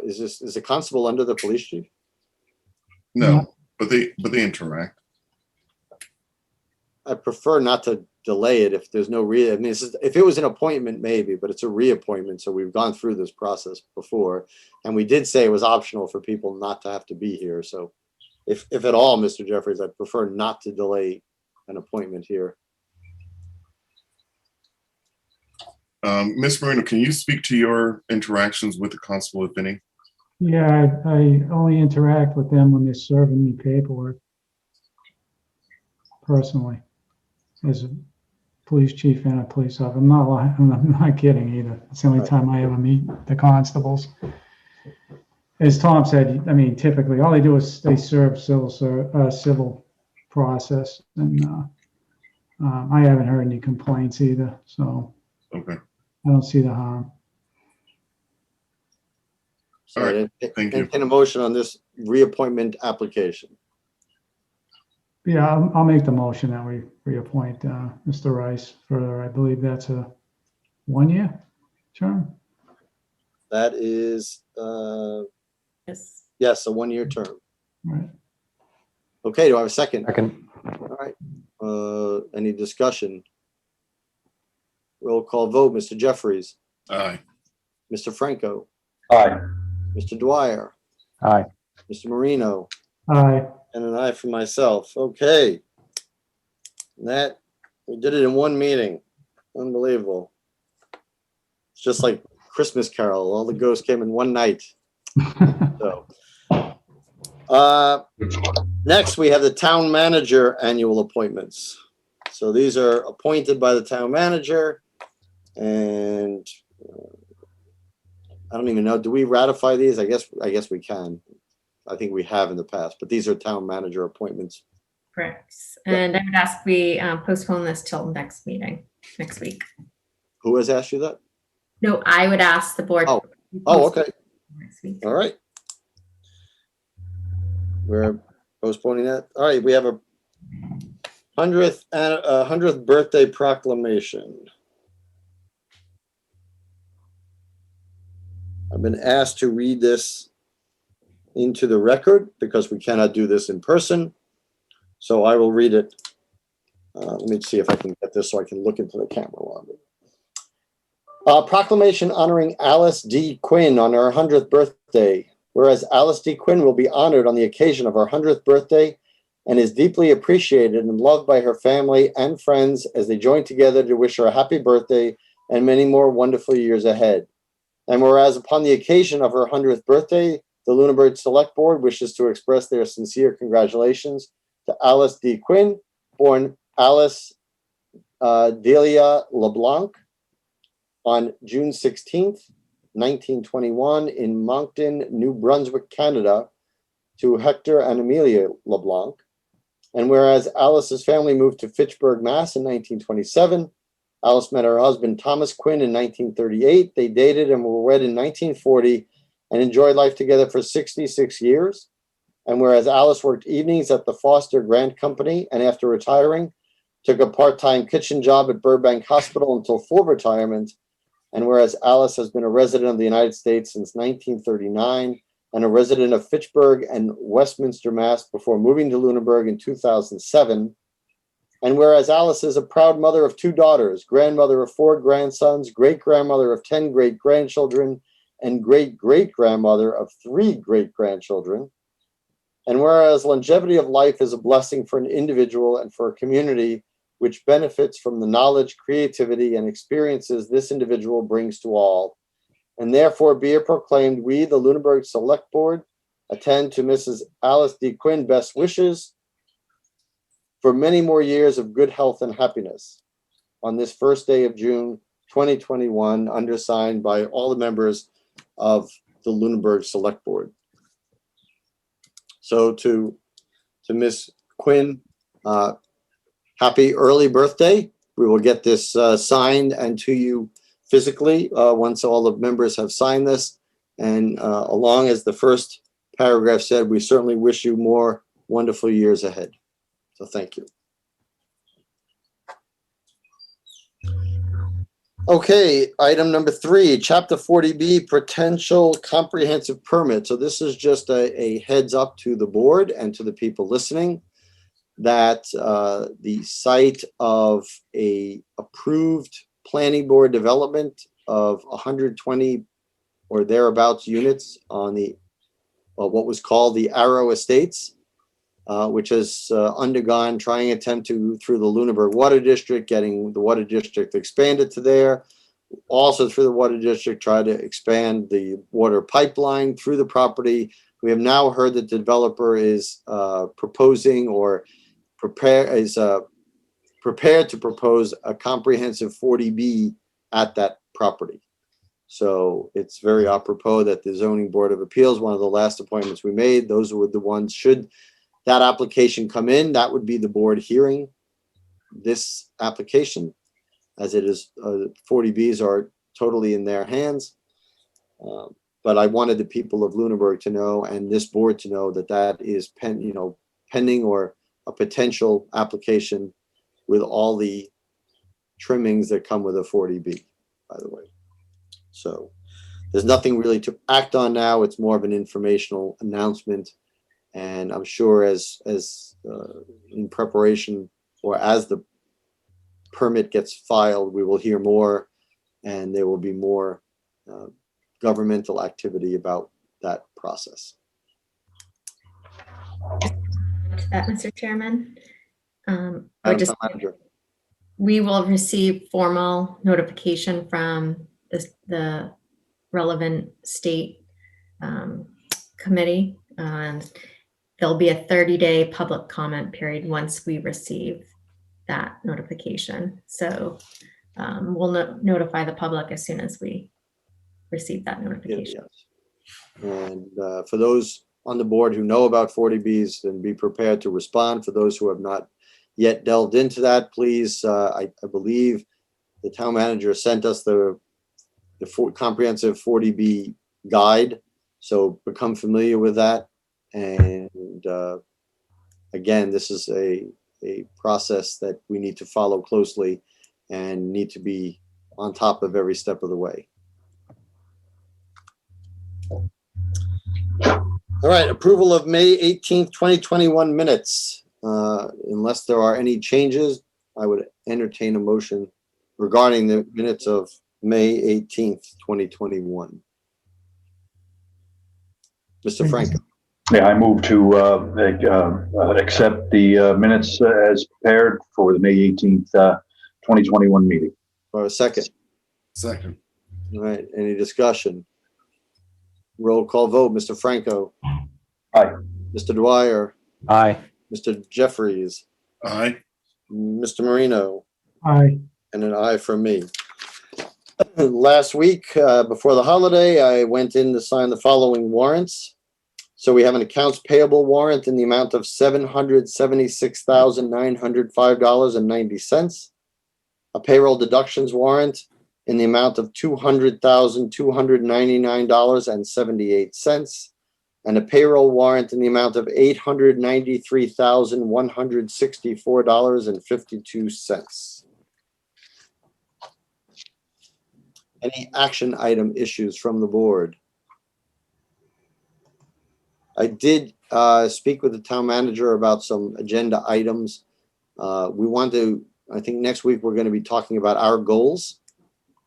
Is the constable under the police chief? No, but they interact. I prefer not to delay it if there's no reason. I mean, if it was an appointment, maybe, but it's a reappointment. So we've gone through this process before, and we did say it was optional for people not to have to be here. So if at all, Mr. Jeffries, I'd prefer not to delay an appointment here. Ms. Marino, can you speak to your interactions with the constable, if any? Yeah, I only interact with them when they're serving me paperwork. Personally, as a police chief and a police officer. I'm not kidding either. It's the only time I ever meet the constables. As Tom said, I mean, typically all they do is they serve civil process, and I haven't heard any complaints either. So okay, I don't see the harm. All right, thank you. Entertain a motion on this reappointment application. Yeah, I'll make the motion that we reappoint Mr. Rice for, I believe that's a 1-year term. That is, yes, a 1-year term. Right. Okay, do I have a second? Second. All right. Any discussion? Roll call vote. Mr. Jeffries. Aye. Mr. Franco. Aye. Mr. Dwyer. Aye. Mr. Marino. Aye. And an aye for myself. Okay. That, we did it in one meeting. Unbelievable. It's just like Christmas Carol. All the ghosts came in one night. So, next we have the town manager annual appointments. So these are appointed by the town manager, and I don't even know. Do we ratify these? I guess we can. I think we have in the past, but these are town manager appointments. Correct. And I would ask we postpone this till next meeting, next week. Who has asked you that? No, I would ask the board. Oh, okay. Next week. All right. We're postponing that. All right, we have a 100th birthday proclamation. I've been asked to read this into the record because we cannot do this in person. So I will read it. Let me see if I can get this so I can look into the camera longer. Proclamation honoring Alice D. Quinn on her 100th birthday. Whereas Alice D. Quinn will be honored on the occasion of her 100th birthday and is deeply appreciated and loved by her family and friends as they join together to wish her a happy birthday and many more wonderful years ahead. And whereas upon the occasion of her 100th birthday, the Lunenburg Select Board wishes to express their sincere congratulations to Alice D. Quinn, born Alice Delia LeBlanc on June 16th, 1921 in Moncton, New Brunswick, Canada, to Hector and Amelia LeBlanc. And whereas Alice's family moved to Fitchburg, Mass. in 1927, Alice met her husband Thomas Quinn in 1938. They dated and were wed in 1940 and enjoyed life together for 66 years. And whereas Alice worked evenings at the Foster Grant Company and after retiring, took a part-time kitchen job at Burbank Hospital until full retirement. And whereas Alice has been a resident of the United States since 1939 and a resident of Fitchburg and Westminster, Mass. Before moving to Lunenburg in 2007. And whereas Alice is a proud mother of 2 daughters, grandmother of 4 grandsons, great-grandmother of 10 great-grandchildren, and great-great-grandmother of 3 great-grandchildren. And whereas longevity of life is a blessing for an individual and for a community which benefits from the knowledge, creativity, and experiences this individual brings to all. And therefore be it proclaimed, we, the Lunenburg Select Board, attend to Mrs. Alice D. Quinn best wishes for many more years of good health and happiness on this first day of June 2021, undersigned by all the members of the Lunenburg Select Board. So to Ms. Quinn, happy early birthday. We will get this signed and to you physically once all the members have signed this. And along as the first paragraph said, we certainly wish you more wonderful years ahead. So thank you. Okay, item number 3, Chapter 40B, potential comprehensive permit. So this is just a heads up to the board and to the people listening that the site of a approved planning board development of 120 or thereabouts units on the what was called the Arrow Estates, which has undergone trying attempt to through the Lunenburg Water District, getting the Water District expanded to there. Also through the Water District, try to expand the water pipeline through the property. We have now heard that the developer is proposing or prepared to propose a comprehensive 40B at that property. So it's very apropos that the Zoning Board of Appeals, one of the last appointments we made, those were the ones, should that application come in, that would be the board hearing this application, as it is 40Bs are totally in their hands. But I wanted the people of Lunenburg to know, and this board to know, that that is pending or a potential application with all the trimmings that come with a 40B, by the way. So there's nothing really to act on now. It's more of an informational announcement. And I'm sure as in preparation or as the permit gets filed, we will hear more and there will be more governmental activity about that process. That, Mr. Chairman. Madam Town Manager. We will receive formal notification from the relevant state committee. There'll be a 30-day public comment period once we receive that notification. So we'll notify the public as soon as we receive that notification. Yes. And for those on the board who know about 40Bs, then be prepared to respond. For those who have not yet delved into that, please, I believe the town manager sent us the comprehensive 40B guide. So become familiar with that. And again, this is a process that we need to follow closely and need to be on top of every step of the way. All right, approval of May 18th, 2021 minutes. Unless there are any changes, I would entertain a motion regarding the minutes of May 18th, 2021. Mr. Franco. Yeah, I move to accept the minutes as prepared for the May 18th, 2021 meeting. For a second. Second. All right, any discussion? Roll call vote. Mr. Franco. Aye. Mr. Dwyer. Aye. Mr. Jeffries. Aye. Mr. Marino. Aye. And an aye from me. Last week, before the holiday, I went in to sign the following warrants. So we have an accounts payable warrant in the amount of $776,905.90. A payroll deductions warrant in the amount of $200,299.78, and a payroll warrant in the amount of $893,164.52. Any action item issues from the board? I did speak with the town manager about some agenda items. We want to, I think next week we're going to be talking about our goals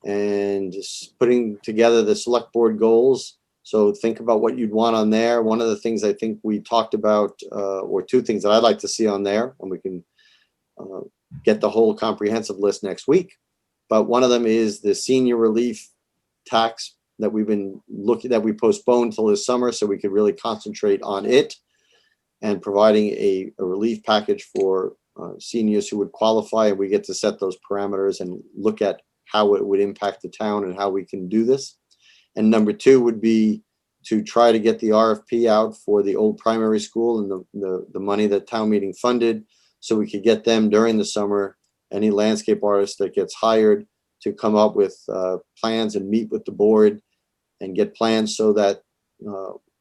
and just putting together the select board goals. So think about what you'd want on there. One of the things I think we talked about, or two things that I'd like to see on there, and we can get the whole comprehensive list next week. But one of them is the senior relief tax that we've been looking that we postponed till this summer so we could really concentrate on it and providing a relief package for seniors who would qualify. And we get to set those parameters and look at how it would impact the town and how we can do this. And number two would be to try to get the RFP out for the old primary school and the money that town meeting funded, so we could get them during the summer, any landscape artist that gets hired, to come up with plans and meet with the board and get plans so that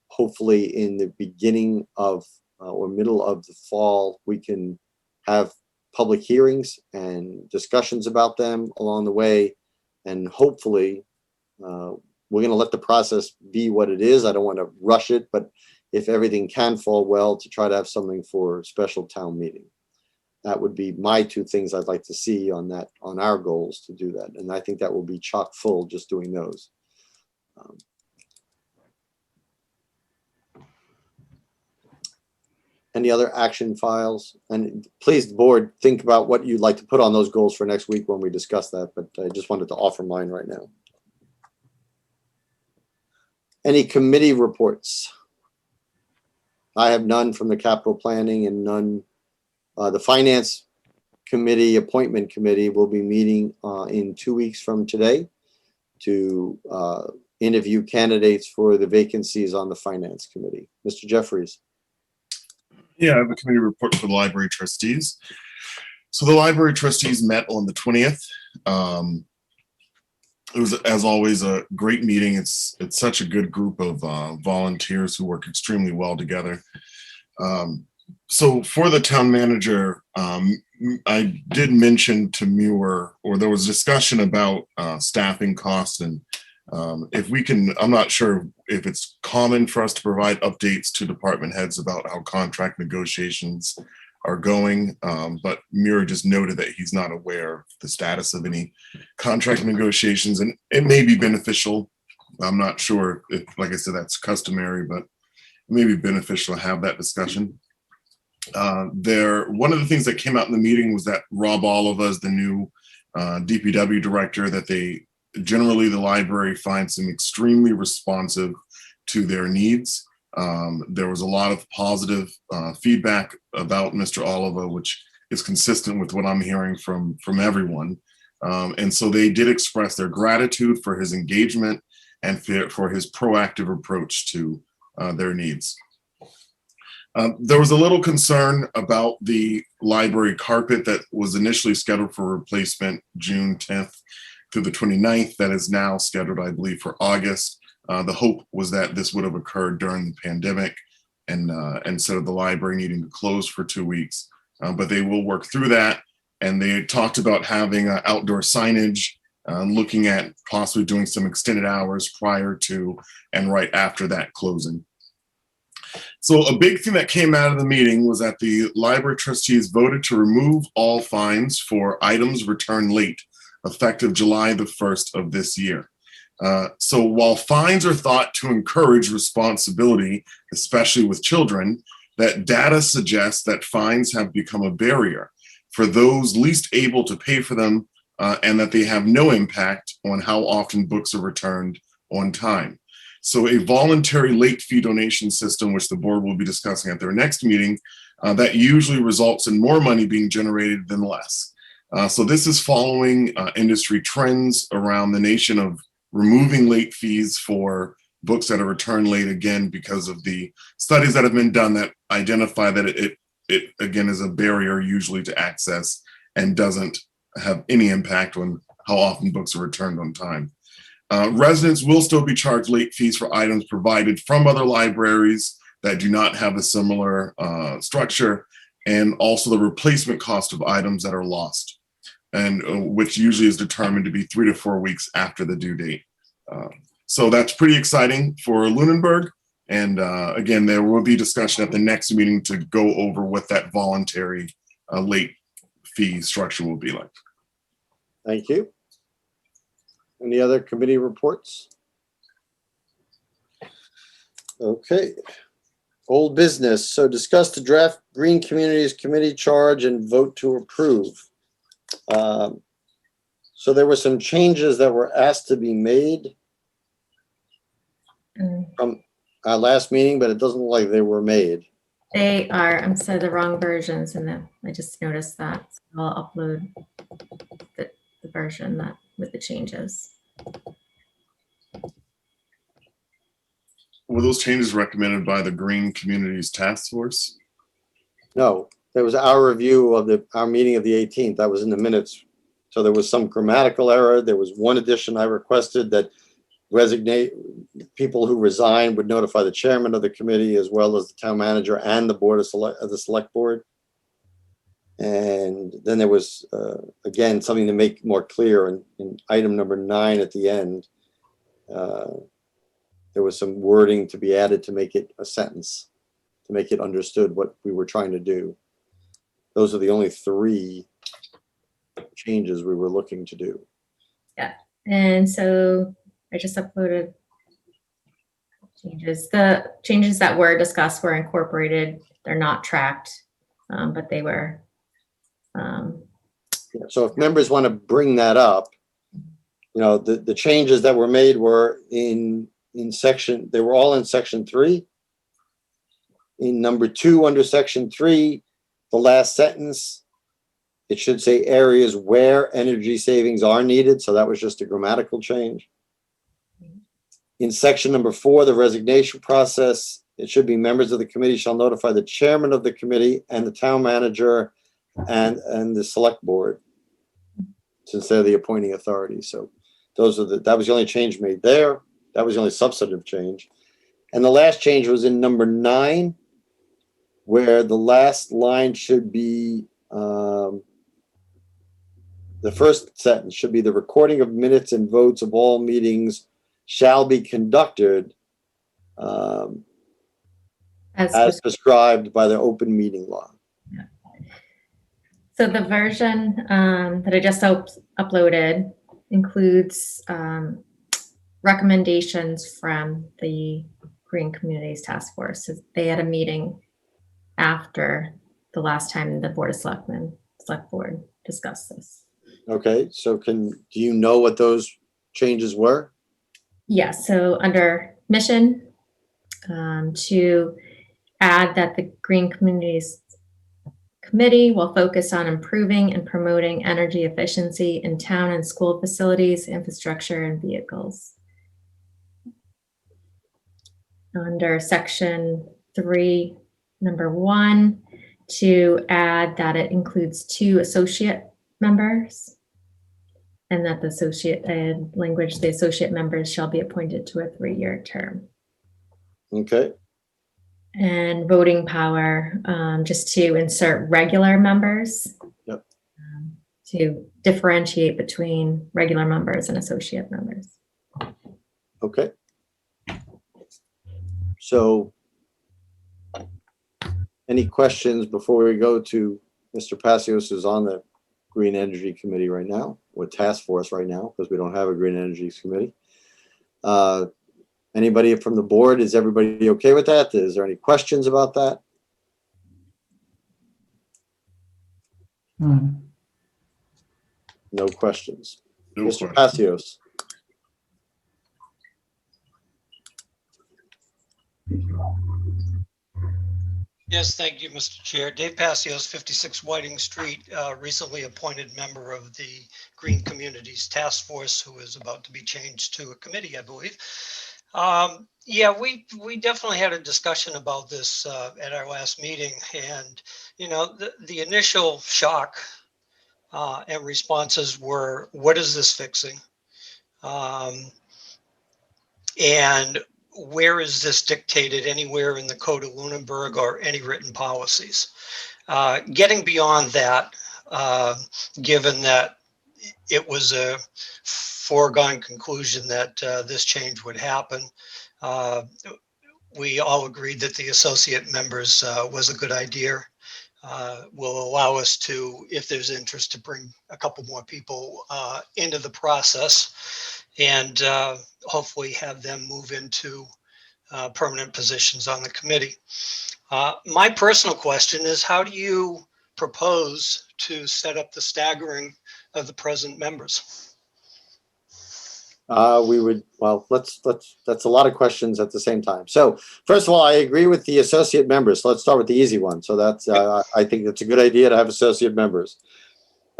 hopefully in the beginning of or middle of the fall, we can have public hearings and discussions about them along the way. And hopefully we're going to let the process be what it is. I don't want to rush it, but if everything can fall well, to try to have something for special town meeting. That would be my two things I'd like to see on that, on our goals to do that. And I think that will be chock full just doing those. Any other action files? And please, the board, think about what you'd like to put on those goals for next week when we discuss that. But I just wanted to offer mine right now. Any committee reports? I have none from the capital planning and none. The finance committee appointment committee will be meeting in 2 weeks from today to interview candidates for the vacancies on the finance committee. Mr. Jeffries. Yeah, I have a committee report for the library trustees. So the library trustees met on the 20th. It was, as always, a great meeting. It's such a good group of volunteers who work extremely well together. So for the town manager, I did mention to Muir, or there was discussion about staffing costs, and if we can, I'm not sure if it's common for us to provide updates to department heads about how contract negotiations are going, but Muir just noted that he's not aware of the status of any contract negotiations, and it may be beneficial. I'm not sure if, like I said, that's customary, but it may be beneficial to have that discussion. One of the things that came out in the meeting was that Rob Oliva is the new DPW director, that the library finds him extremely responsive to their needs. There was a lot of positive feedback about Mr. Oliva, which is consistent with what I'm hearing from everyone. And so they did express their gratitude for his engagement and for his proactive approach to their needs. There was a little concern about the library carpet that was initially scheduled for replacement June 10th through the 29th. That is now scheduled, I believe, for August. The hope was that this would have occurred during the pandemic and instead of the library needing to close for 2 weeks. But they will work through that. And they talked about having outdoor signage, looking at possibly doing some extended hours prior to and right after that closing. So a big thing that came out of the meeting was that the library trustees voted to remove all fines for items returned late, effective July the 1st of this year. So while fines are thought to encourage responsibility, especially with children, that data suggests that fines have become a barrier for those least able to pay for them, and that they have no impact on how often books are returned on time. So a voluntary late fee donation system, which the board will be discussing at their next meeting, that usually results in more money being generated than less. So this is following industry trends around the nation of removing late fees for books that are returned late, again, because of the studies that have been done that identify that it again is a barrier usually to access and doesn't have any impact on how often books are returned on time. Residents will still be charged late fees for items provided from other libraries that do not have a similar structure, and also the replacement cost of items that are lost, and which usually is determined to be 3 to 4 weeks after the due date. So that's pretty exciting for Lunenburg. And again, there will be discussion at the next meeting to go over what that voluntary late fee structure will be like. Thank you. Any other committee reports? Okay. Old business. So discuss the draft Green Communities Committee charge and vote to approve. So there were some changes that were asked to be made from our last meeting, but it doesn't look like they were made. They are, I'm sorry, the wrong versions in them. I just noticed that. So I'll upload the version that with the changes. Were those changes recommended by the Green Communities Task Force? No, there was our review of our meeting of the 18th. That was in the minutes. So there was some grammatical error. There was one addition I requested, that people who resign would notify the chairman of the committee as well as the town manager and the board of the select board. And then there was, again, something to make more clear in item number 9 at the end. There was some wording to be added to make it a sentence, to make it understood what we were trying to do. Those are the only 3 changes we were looking to do. Yeah, and so I just uploaded changes. The changes that were discussed were incorporated. They're not tracked, but they were. So if members want to bring that up, you know, the changes that were made were in section, they were all in section 3. In number 2 under section 3, the last sentence, it should say areas where energy savings are needed. So that was just a grammatical change. In section number 4, the resignation process, it should be members of the committee shall notify the chairman of the committee and the town manager and the select board, since they're the appointing authority. So those are that was the only change made there. That was the only substantive change. And the last change was in number 9, where the last line should be, the first sentence should be the recording of minutes and votes of all meetings shall be conducted as prescribed by the open meeting law. Yeah. So the version that I just uploaded includes recommendations from the Green Communities Task Force. So they had a meeting after the last time the Board of Select Board discussed this. Okay, so do you know what those changes were? Yes, so under mission, to add that the Green Communities Committee will focus on improving and promoting energy efficiency in town and school facilities, infrastructure, and vehicles. Under section 3, number 1, to add that it includes 2 associate members, and that the associate the associate members shall be appointed to a 3-year term. Okay. And voting power, just to insert regular members. Yep. To differentiate between regular members and associate members. Okay. So any questions before we go to Mr. Passios, who's on the Green Energy Committee right now, or task force right now, because we don't have a Green Energy Committee. Anybody from the board, is everybody okay with that? Is there any questions about that? No questions. No Mr. questions. Passios. Yes, thank you, Mr. Chair. Dave Passios, 56 Whiting Street, recently appointed member of the Green Communities Task Force, who is about to be changed to a committee, I believe. Yeah, we definitely had a discussion about this at our last meeting, and you know, the initial shock and responses were, what is this fixing? And where is this dictated anywhere in the Code of Lunenburg or any written policies? Getting beyond that, given that it was a foregone conclusion that this change would happen, we all agreed that the associate members was a good idea. Will allow us to, if there's interest, to bring a couple more people into the process and hopefully have them move into permanent positions on the committee. My personal question is, how do you propose to set up the staggering of the present members? That's a lot of questions at the same time. So first of all, I agree with the associate members. Let's start with the easy one. So that's, I think that's a good idea to have associate members.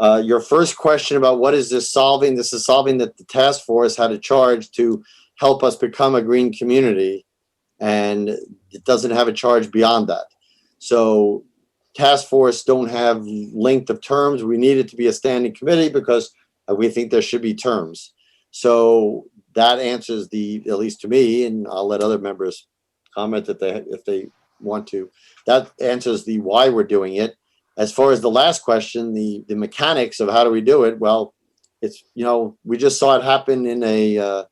Your first question about what is this solving? This is solving that the task force had a charge to help us become a green community, and it doesn't have a charge beyond that. So task force don't have length of terms. We need it to be a standing committee because we think there should be terms. So that answers at least to me, and I'll let other members comment if they want to. That answers the why we're doing it. As far as the last question, the mechanics of how do we do it? Well, it's, we just saw it happen in the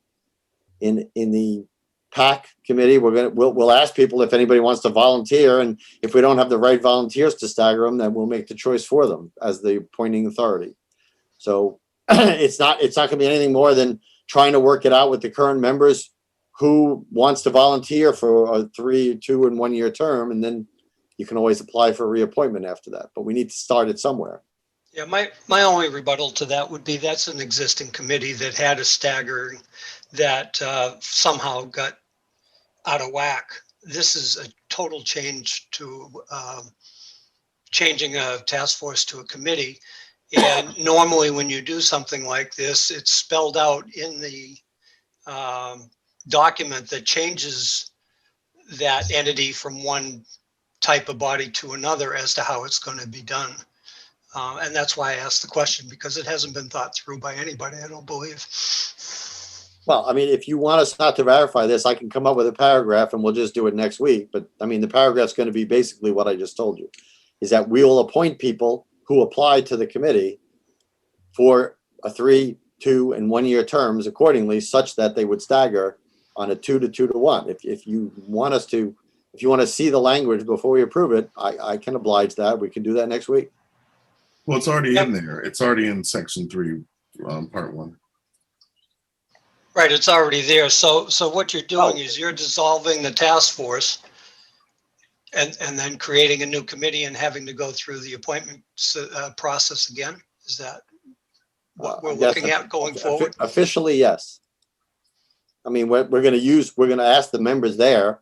PAC committee. We'll ask people if anybody wants to volunteer, and if we don't have the right volunteers to stagger them, then we'll make the choice for them as the appointing authority. So it's not going to be anything more than trying to work it out with the current members who wants to volunteer for a 3, 2, and 1 year term, and then you can always apply for reappointment after that. But we need to start it somewhere. Yeah, my only rebuttal to that would be that's an existing committee that had a staggering that somehow got out of whack. This is a total change to changing a task force to a committee. And normally when you do something like this, it's spelled out in the document that changes that entity from one type of body to another as to how it's going to be done. And that's why I asked the question, because it hasn't been thought through by anybody, I don't believe. Well, I mean, if you want us not to verify this, I can come up with a paragraph and we'll just do it next week. But I mean, the paragraph's going to be basically what I just told you, is that we will appoint people who apply to the committee for a 3, 2, and 1 year terms accordingly, such that they would stagger on a 2 to 2 to 1. If you want to see the language before we approve it, I can oblige that. We can do that next week. Well, it's already in there. It's already in section 3, part 1. Right, it's already there. So what you're doing is you're dissolving the task force and then creating a new committee and having to go through the appointment process again. Is that what we're looking at going forward? Officially, yes. I mean, we're going to ask the members there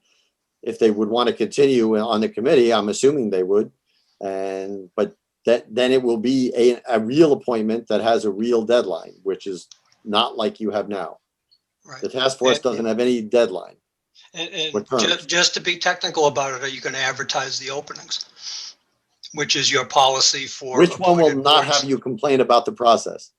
if they would want to continue on the committee. I'm assuming they would. But then it will be a real appointment that has a real deadline, which is not like you have now. Right. The task force doesn't have any deadline. And just to be technical about it, are you going to advertise the openings, which is your policy for? Which one will not have you complain about the process?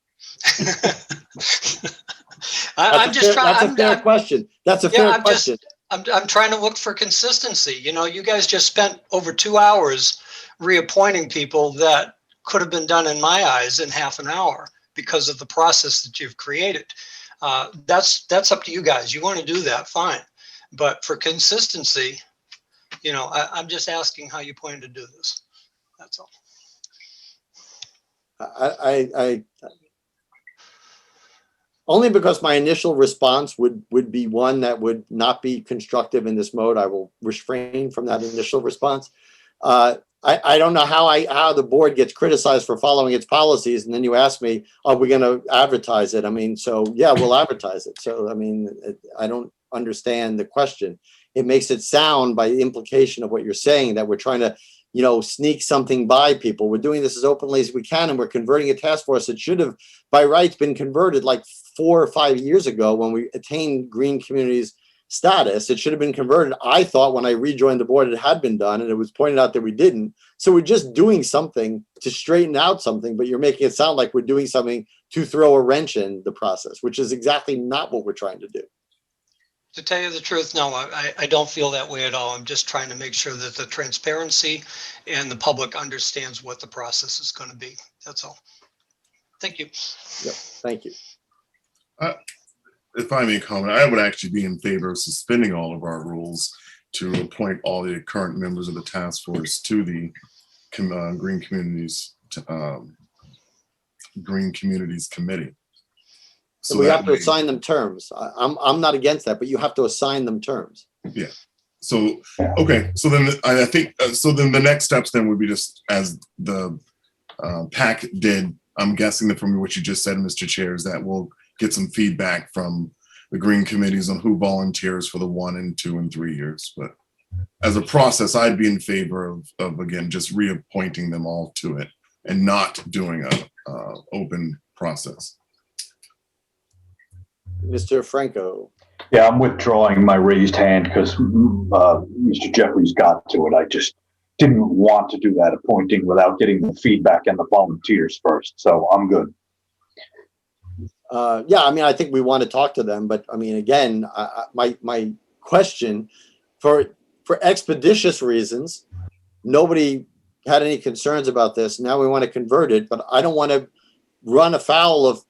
That's a fair question. That's a fair question. I'm trying to look for consistency. You guys just spent over 2 hours reappointing people that could have been done in my eyes in half an hour because of the process that you've created. That's up to you guys. You want to do that, fine. But for consistency, I'm just asking how you plan to do this. That's all. I only because my initial response would be one that would not be constructive in this mode. I will refrain from that initial response. I don't know how the board gets criticized for following its policies, and then you ask me, are we going to advertise it? I mean, so yeah, we'll advertise it. So I mean, I don't understand the question. It makes it sound, by the implication of what you're saying, that we're trying to, sneak something by people. We're doing this as openly as we can, and we're converting a task force that should have, by rights, been converted like 4 or 5 years ago when we attained green communities status. It should have been converted. I thought when I rejoined the board, it had been done, and it was pointed out that we didn't. So we're just doing something to straighten out something, but you're making it sound like we're doing something to throw a wrench in the process, which is exactly not what we're trying to do. To tell you the truth, no, I don't feel that way at all. I'm just trying to make sure that the transparency and the public understands what the process is going to be. That's all. Thank you. Yep. Thank you. If I may comment, I would actually be in favor of suspending all of our rules to appoint all the current members of the task force to the Green Communities Committee. So we have to assign them terms. I'm not against that, but you have to assign them terms. Yeah. So, okay. So then I think, so then the next steps then would be just as the PAC did, I'm guessing that from what you just said, Mr. Chair, is that we'll get some feedback from the Green Committees on who volunteers for the 1 and 2 and 3 years. But as a process, I'd be in favor of again, just reappointing them all to it and not doing a open process. Mr. Franco. Yeah, I'm withdrawing my raised hand because Mr. Jeffries got to it. I just didn't want to do that appointing without getting the feedback and the volunteers first. So I'm good. Yeah, I mean, I think we want to talk to them, but I mean, again, my question for expeditious reasons, nobody had any concerns about this. Now we want to convert it, but I don't want to run afoul of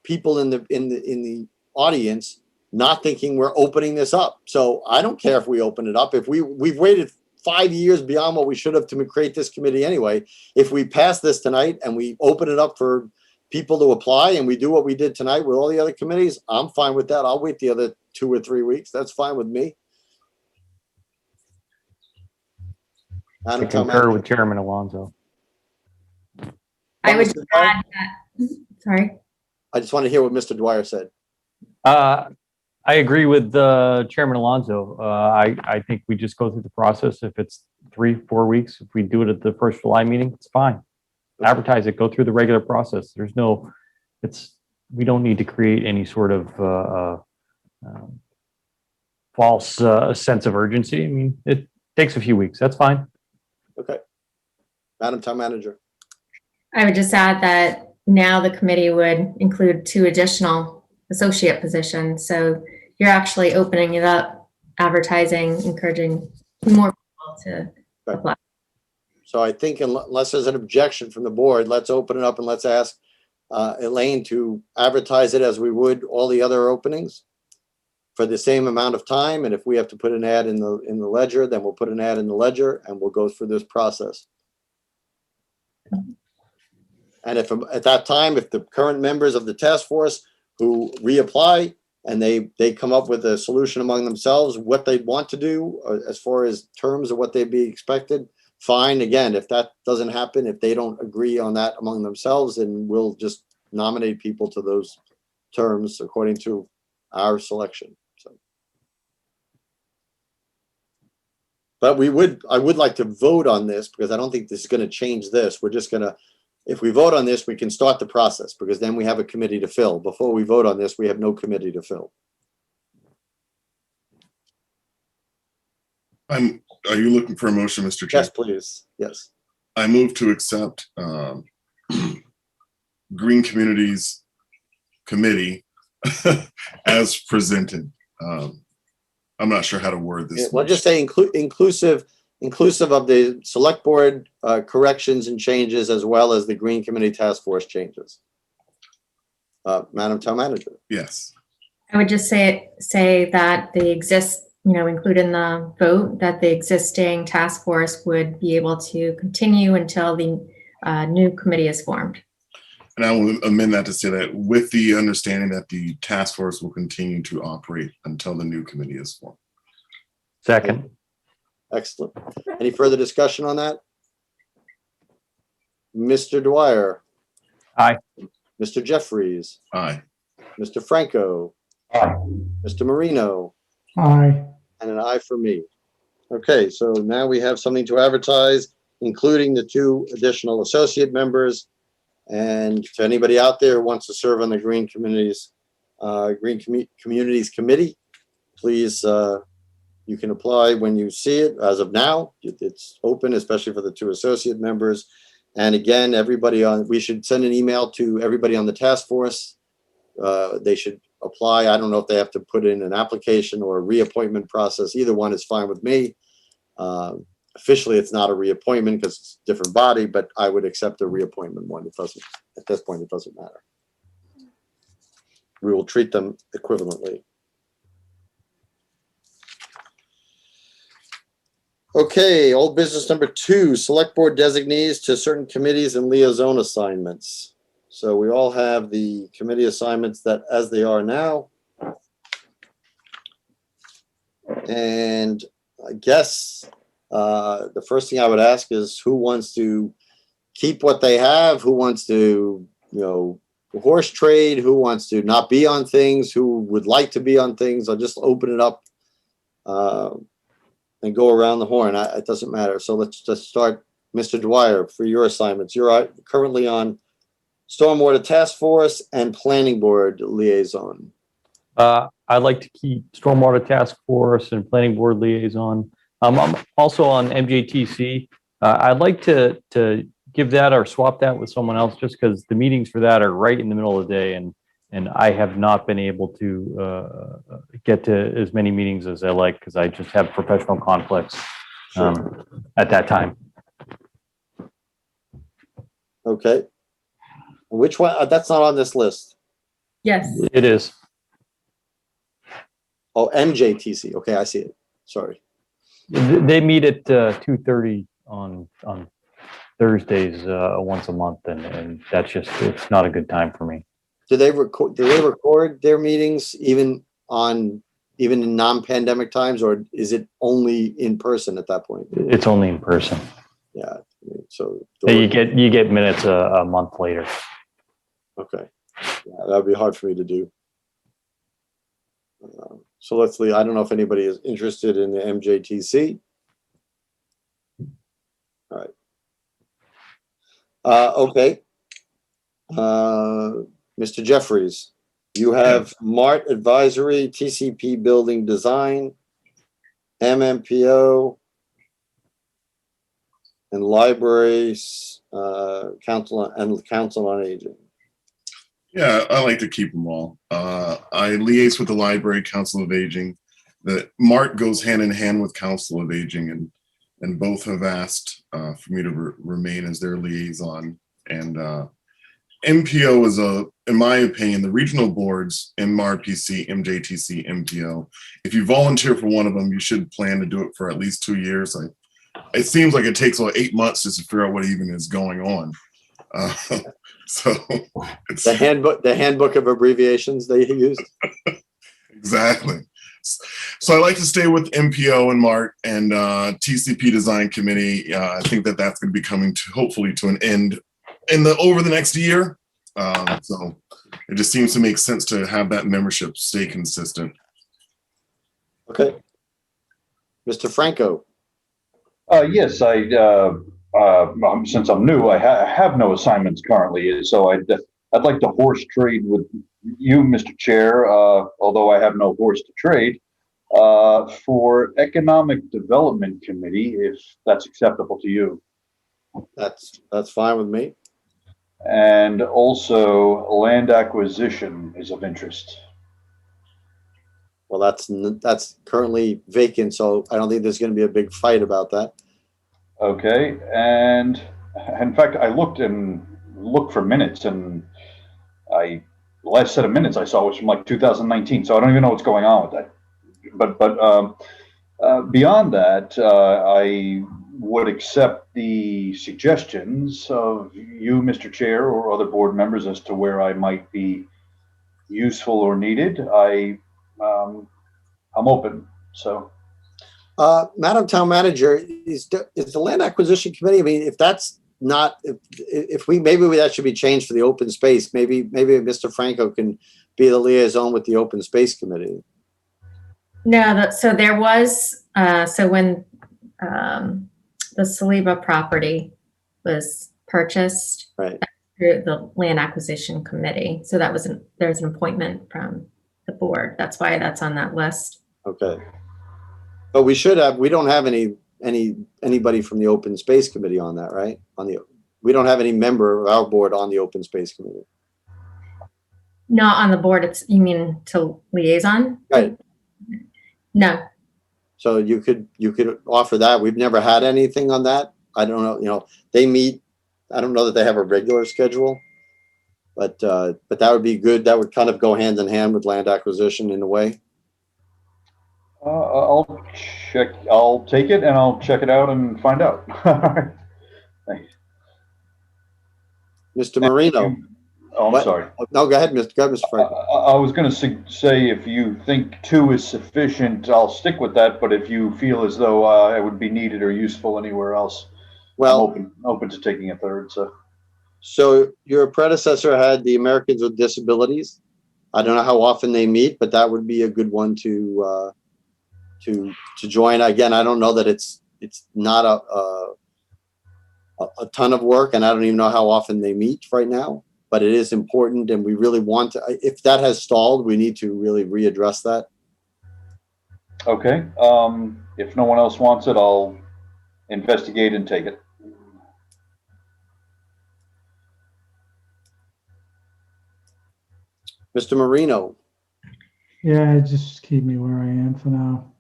people in the audience not thinking we're opening this up. So I don't care if we open it up. If we've waited 5 years beyond what we should have to create this committee anyway. If we pass this tonight and we open it up for people to apply and we do what we did tonight with all the other committees, I'm fine with that. I'll wait the other 2 or 3 weeks. That's fine with me. I concur with Chairman Alonso. I would add that, sorry. I just want to hear what Mr. Dwyer said. I agree with Chairman Alonso. I think we just go through the process. If it's 3-4 weeks, if we do it at the first July meeting, it's fine. Advertise it, go through the regular process. We don't need to create any sort of false sense of urgency. I mean, it takes a few weeks. That's fine. Okay. Madam Town Manager. I would just add that now the committee would include 2 additional associate positions. So you're actually opening it up, advertising, encouraging more people to apply. So I think unless there's an objection from the board, let's open it up and let's ask Elaine to advertise it as we would all the other openings for the same amount of time. And if we have to put an ad in the ledger, then we'll put an ad in the ledger and we'll go through this process. And if at that time, if the current members of the task force who reapply and they come up with a solution among themselves, what they want to do as far as terms of what they'd be expected, fine. Again, if that doesn't happen, if they don't agree on that among themselves, then we'll just nominate people to those terms according to our selection. So, but I would like to vote on this because I don't think this is going to change this. We're just going to, if we vote on this, we can start the process because then we have a committee to fill. Before we vote on this, we have no committee to fill. Are you looking for a motion, Mr. Chair? Yes, please. Yes. I move to accept Green Communities Committee as presented. I'm not sure how to word this. Well, just say inclusive of the select board corrections and changes as well as the Green Committee Task Force changes. Madam Town Manager. Yes. I would just say that include in the vote that the existing task force would be able to continue until the new committee is formed. And I will amend that to say that with the understanding that the task force will continue to operate until the new committee is formed. Second. Excellent. Any further discussion on that? Mr. Dwyer. Aye. Mr. Jeffries. Aye. Mr. Franco. Aye. Mr. Marino. Aye. And an aye for me. Okay, so now we have something to advertise, including the 2 additional associate members. And to anybody out there who wants to serve on the Green Communities Committee, please, you can apply when you see it. As of now, it's open, especially for the 2 associate members. And again, we should send an email to everybody on the task force. They should apply. I don't know if they have to put in an application or a reappointment process. Either one is fine with me. Officially, it's not a reappointment because it's a different body, but I would accept a reappointment one. It doesn't, at this point, it doesn't matter. We will treat them equivalently. Okay, old business number 2, select board designees to certain committees and liaison assignments. So we all have the committee assignments that as they are now. And I guess the first thing I would ask is who wants to keep what they have, who wants to, horse trade, who wants to not be on things, who would like to be on things. I'll just open it up and go around the horn. It doesn't matter. So let's just start, Mr. Dwyer, for your assignments. You're currently on Stormwater Task Force and Planning Board Liaison. I'd like to keep Stormwater Task Force and Planning Board Liaison. I'm also on MJTC. I'd like to give that or swap that with someone else just because the meetings for that are right in the middle of the day and I have not been able to get to as many meetings as I like because I just have professional conflicts at that time. Okay. Which one? That's not on this list. Yes. It is. Oh, MJTC. Okay, I see it. Sorry. They meet at 2:30 on Thursdays once a month, and that's just, it's not a good time for me. Do they record their meetings even in non-pandemic times, or is it only in person at that point? It's only in person. Yeah. So you get minutes a month later. Okay. Yeah, that'd be hard for me to do. So let's leave. I don't know if anybody is interested in the MJTC. All right. Okay. Mr. Jeffries, you have MART Advisory, TCP Building Design, MMPO, and Libraries, Council on Aging. Yeah, I like to keep them all. I liaise with the Library, Council of Aging. The MART goes hand in hand with Council of Aging, and both have asked for me to remain as their liaison. And MPO is in my opinion, the regional boards, MRPC, MJTC, MPO. If you volunteer for one of them, you should plan to do it for at least 2 years. It seems like it takes about 8 months just to figure out what even is going on. So it's the handbook of abbreviations they used. Exactly. So I like to stay with MPO and MART and TCP Design Committee. I think that's going to be coming hopefully to an end over the next year. So it just seems to make sense to have that membership stay consistent. Okay. Mr. Franco. Yes, since I'm new, I have no assignments currently, so I'd like to horse trade with you, Mr. Chair, although I have no horse to trade, for Economic Development Committee, if that's acceptable to you. That's fine with me. And also land acquisition is of interest. Well, that's currently vacant, so I don't think there's going to be a big fight about that. Okay, and in fact, I looked for minutes, and the last set of minutes I saw was from like 2019, so I don't even know what's going on with that. But beyond that, I would accept the suggestions of you, Mr. Chair, or other board members as to where I might be useful or needed. I'm open. So, Madam Town Manager, is the Land Acquisition Committee? I mean, if that's not, if we maybe that should be changed for the Open Space. Maybe Mr. Franco can be the liaison with the Open Space Committee. No, so there was so when the Saliba property was purchased, right, through the Land Acquisition Committee. So that was there's an appointment from the board. That's why that's on that list. Okay. But we don't have anybody from the Open Space Committee on that, right? We don't have any member of our board on the Open Space Committee. Not on the board, you mean to liaison? Right. No. So you could offer that. We've never had anything on that. I don't know, they meet, I don't know that they have a regular schedule, but that would be good. That would kind of go hand in hand with land acquisition in a way. I'll take it and I'll check it out and find out. Thanks. Mr. Marino. Oh, I'm sorry. No, go ahead, Mr. Frank. I was going to say, if you think 2 is sufficient, I'll stick with that. But if you feel as though it would be needed or useful anywhere else, well, I'm open to taking a 3rd. So your predecessor had the Americans with Disabilities. I don't know how often they meet, but that would be a good one to join. Again, I don't know that it's not a ton of work, and I don't even know how often they meet right now. But it is important, and we really want to. If that has stalled, we need to really readdress that. Okay. If no one else wants it, I'll investigate and take it. Mr. Marino. Yeah, just keep me where I am for now.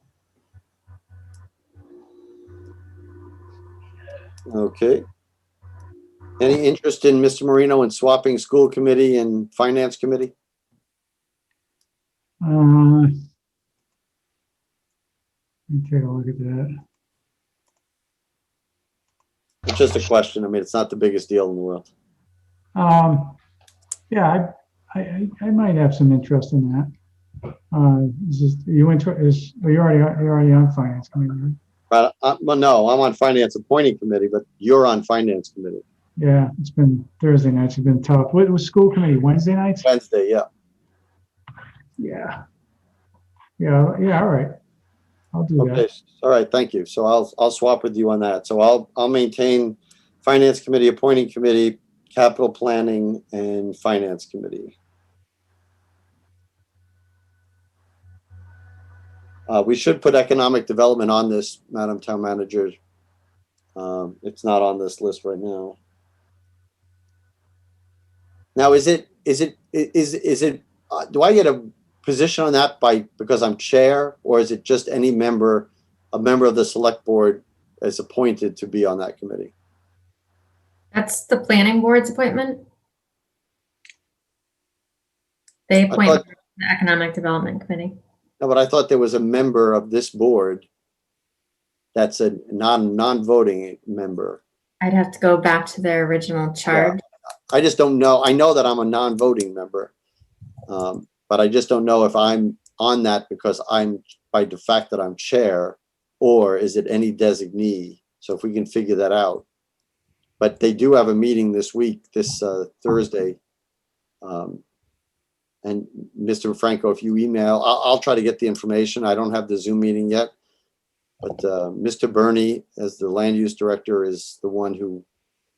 Okay. Any interest in Mr. Marino in swapping school committee and finance committee? Let me take a look at that. It's just a question. I mean, it's not the biggest deal in the world. Yeah, I might have some interest in that. You're already on finance committee, right? Well, no, I'm on finance appointing committee, but you're on finance committee. Yeah, it's been Thursday nights have been tough. What was school committee? Wednesday nights? Wednesday, yeah. Yeah. All right, I'll do that. Okay, all right, thank you. So I'll swap with you on that. So I'll maintain finance committee, appointing committee, capital planning, and finance committee. We should put economic development on this, Madam Town Manager. It's not on this list right now. Now, is it? Do I get a position on that because I'm chair, or is it just a member of the select board is appointed to be on that committee? That's the planning board's appointment. They appoint the economic development committee. No, but I thought there was a member of this board that's a non-voting member. I'd have to go back to their original charge. Yeah. I just don't know. I know that I'm a non-voting member, but I just don't know if I'm on that because I'm by the fact that I'm chair, or is it any designee? So if we can figure that out. But they do have a meeting this week, this Thursday. And Mr. Franco, if you email, I'll try to get the information. I don't have the Zoom meeting yet, but Mr. Burney, as the land use director, is the one who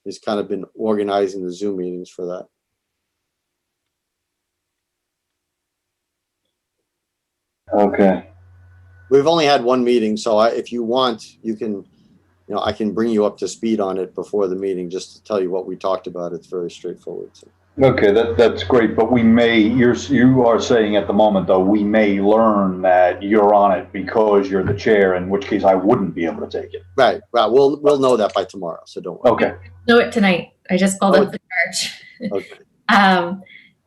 has kind of been organizing the Zoom meetings for that. Okay. We've only had one meeting, so if you want, you can, I can bring you up to speed on it before the meeting, just to tell you what we talked about. It's very straightforward. So. Okay, that's great, but you are saying at the moment, though, we may learn that you're on it because you're the chair, in which case I wouldn't be able to take it. Right. We'll know that by tomorrow, so don't worry. Okay. Know it tonight. I just called up the charge. Okay.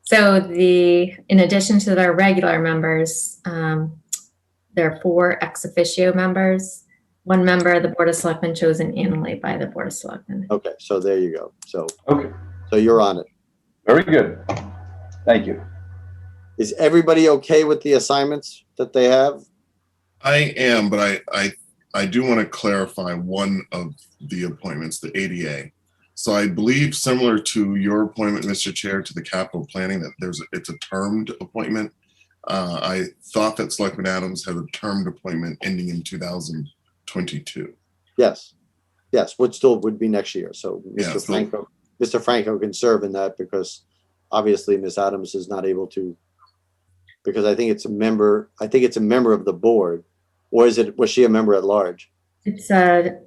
So in addition to their regular members, there are 4 ex officio members, 1 member of the Board of Selectmen chosen annually by the Board of Selectmen. Okay, so there you go. So okay, so you're on it. Very good. Thank you. Is everybody okay with the assignments that they have? I am, but I do want to clarify one of the appointments, the ADA. So I believe, similar to your appointment, Mr. Chair, to the capital planning, that it's a termed appointment. I thought that Selectman Adams had a termed appointment ending in 2022. Yes, which still would be next year. So Mr. Franco can serve in that because obviously Ms. Adams is not able to Because I think it's a member of the board. Or was she a member at large? It's a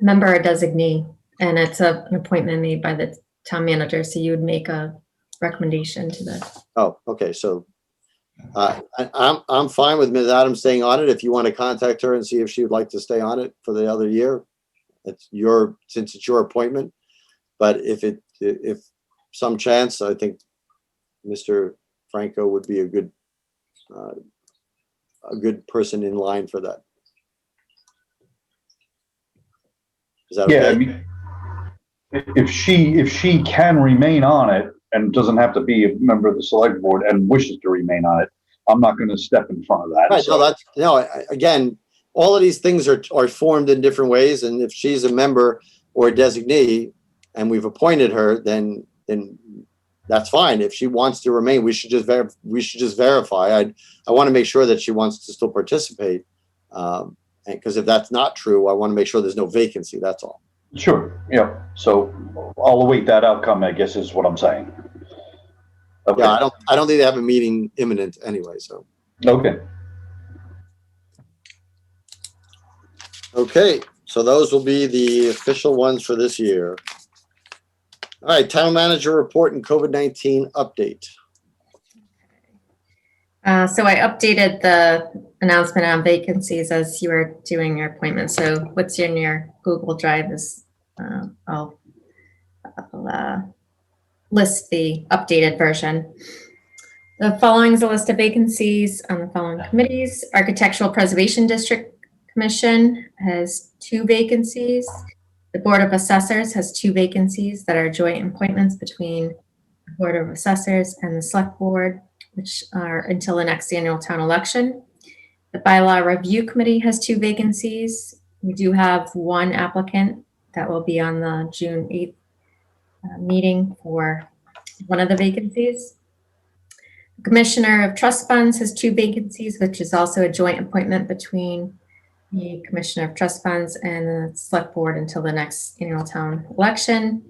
member or designee, and it's an appointment made by the town manager. So you would make a recommendation to the. Oh, okay. So I'm fine with Ms. Adams staying on it. If you want to contact her and see if she would like to stay on it for the other year, since it's your appointment. But if some chance, I think Mr. Franco would be a good person in line for that. Is that Yeah, okay? I mean, if she can remain on it and doesn't have to be a member of the select board and wishes to remain on it, I'm not going to step in front of that. Right. So. Again, all of these things are formed in different ways, and if she's a member or a designee, and we've appointed her, then that's fine. If she wants to remain, we should just verify. I want to make sure that she wants to still participate, because if that's not true, I want to make sure there's no vacancy. That's all. Sure. Yeah. So I'll await that outcome, I guess, is what I'm saying. Okay. Yeah, I don't think they have a meeting imminent anyway. So. Okay. Okay. So those will be the official ones for this year. All right, town manager report and COVID-19 update. So I updated the announcement on vacancies as you were doing your appointment. So what's in your Google Drive is I'll list the updated version. The following is a list of vacancies on the following committees. Architectural Preservation District Commission has 2 vacancies. The Board of Assessors has 2 vacancies that are joint appointments between the Board of Assessors and the Select Board, which are until the next annual town election. The Bylaw Review Committee has 2 vacancies. We do have 1 applicant that will be on the June 8th meeting for one of the vacancies. The Commissioner of Trust Funds has 2 vacancies, which is also a joint appointment between the Commissioner of Trust Funds and the Select Board until the next annual town election.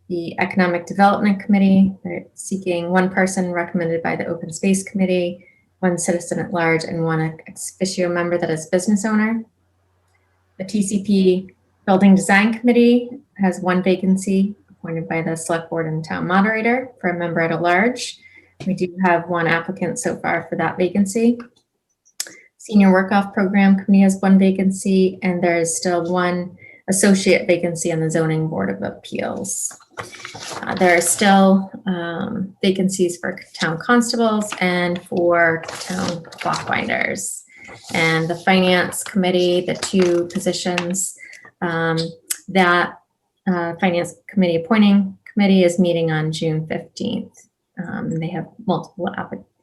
The Economic Development Committee, they're seeking 1 person recommended by the Open Space Committee, 1 citizen at large, and 1 ex officio member that is business owner. The TCP Building Design Committee has 1 vacancy appointed by the Select Board and Town Moderator for a member at large. We do have 1 applicant so far for that vacancy. Senior Work-Off Program Committee has 1 vacancy, and there is still 1 associate vacancy on the Zoning Board of Appeals. There are still vacancies for town constables and for town clockbinders. And the Finance Committee, the 2 positions that Finance Committee Appointing Committee is meeting on June 15th. And they have multiple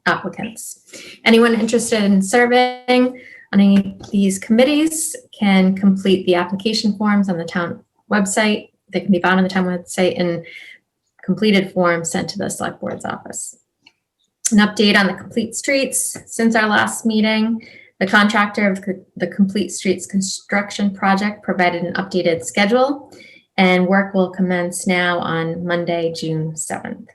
applicants. Anyone interested in serving on any of these committees can complete the application forms on the town website. They can be found on the town website in completed forms sent to the Select Board's office. An update on the Complete Streets. Since our last meeting, the contractor of the Complete Streets construction project provided an updated schedule, and work will commence now on Monday, June 7th.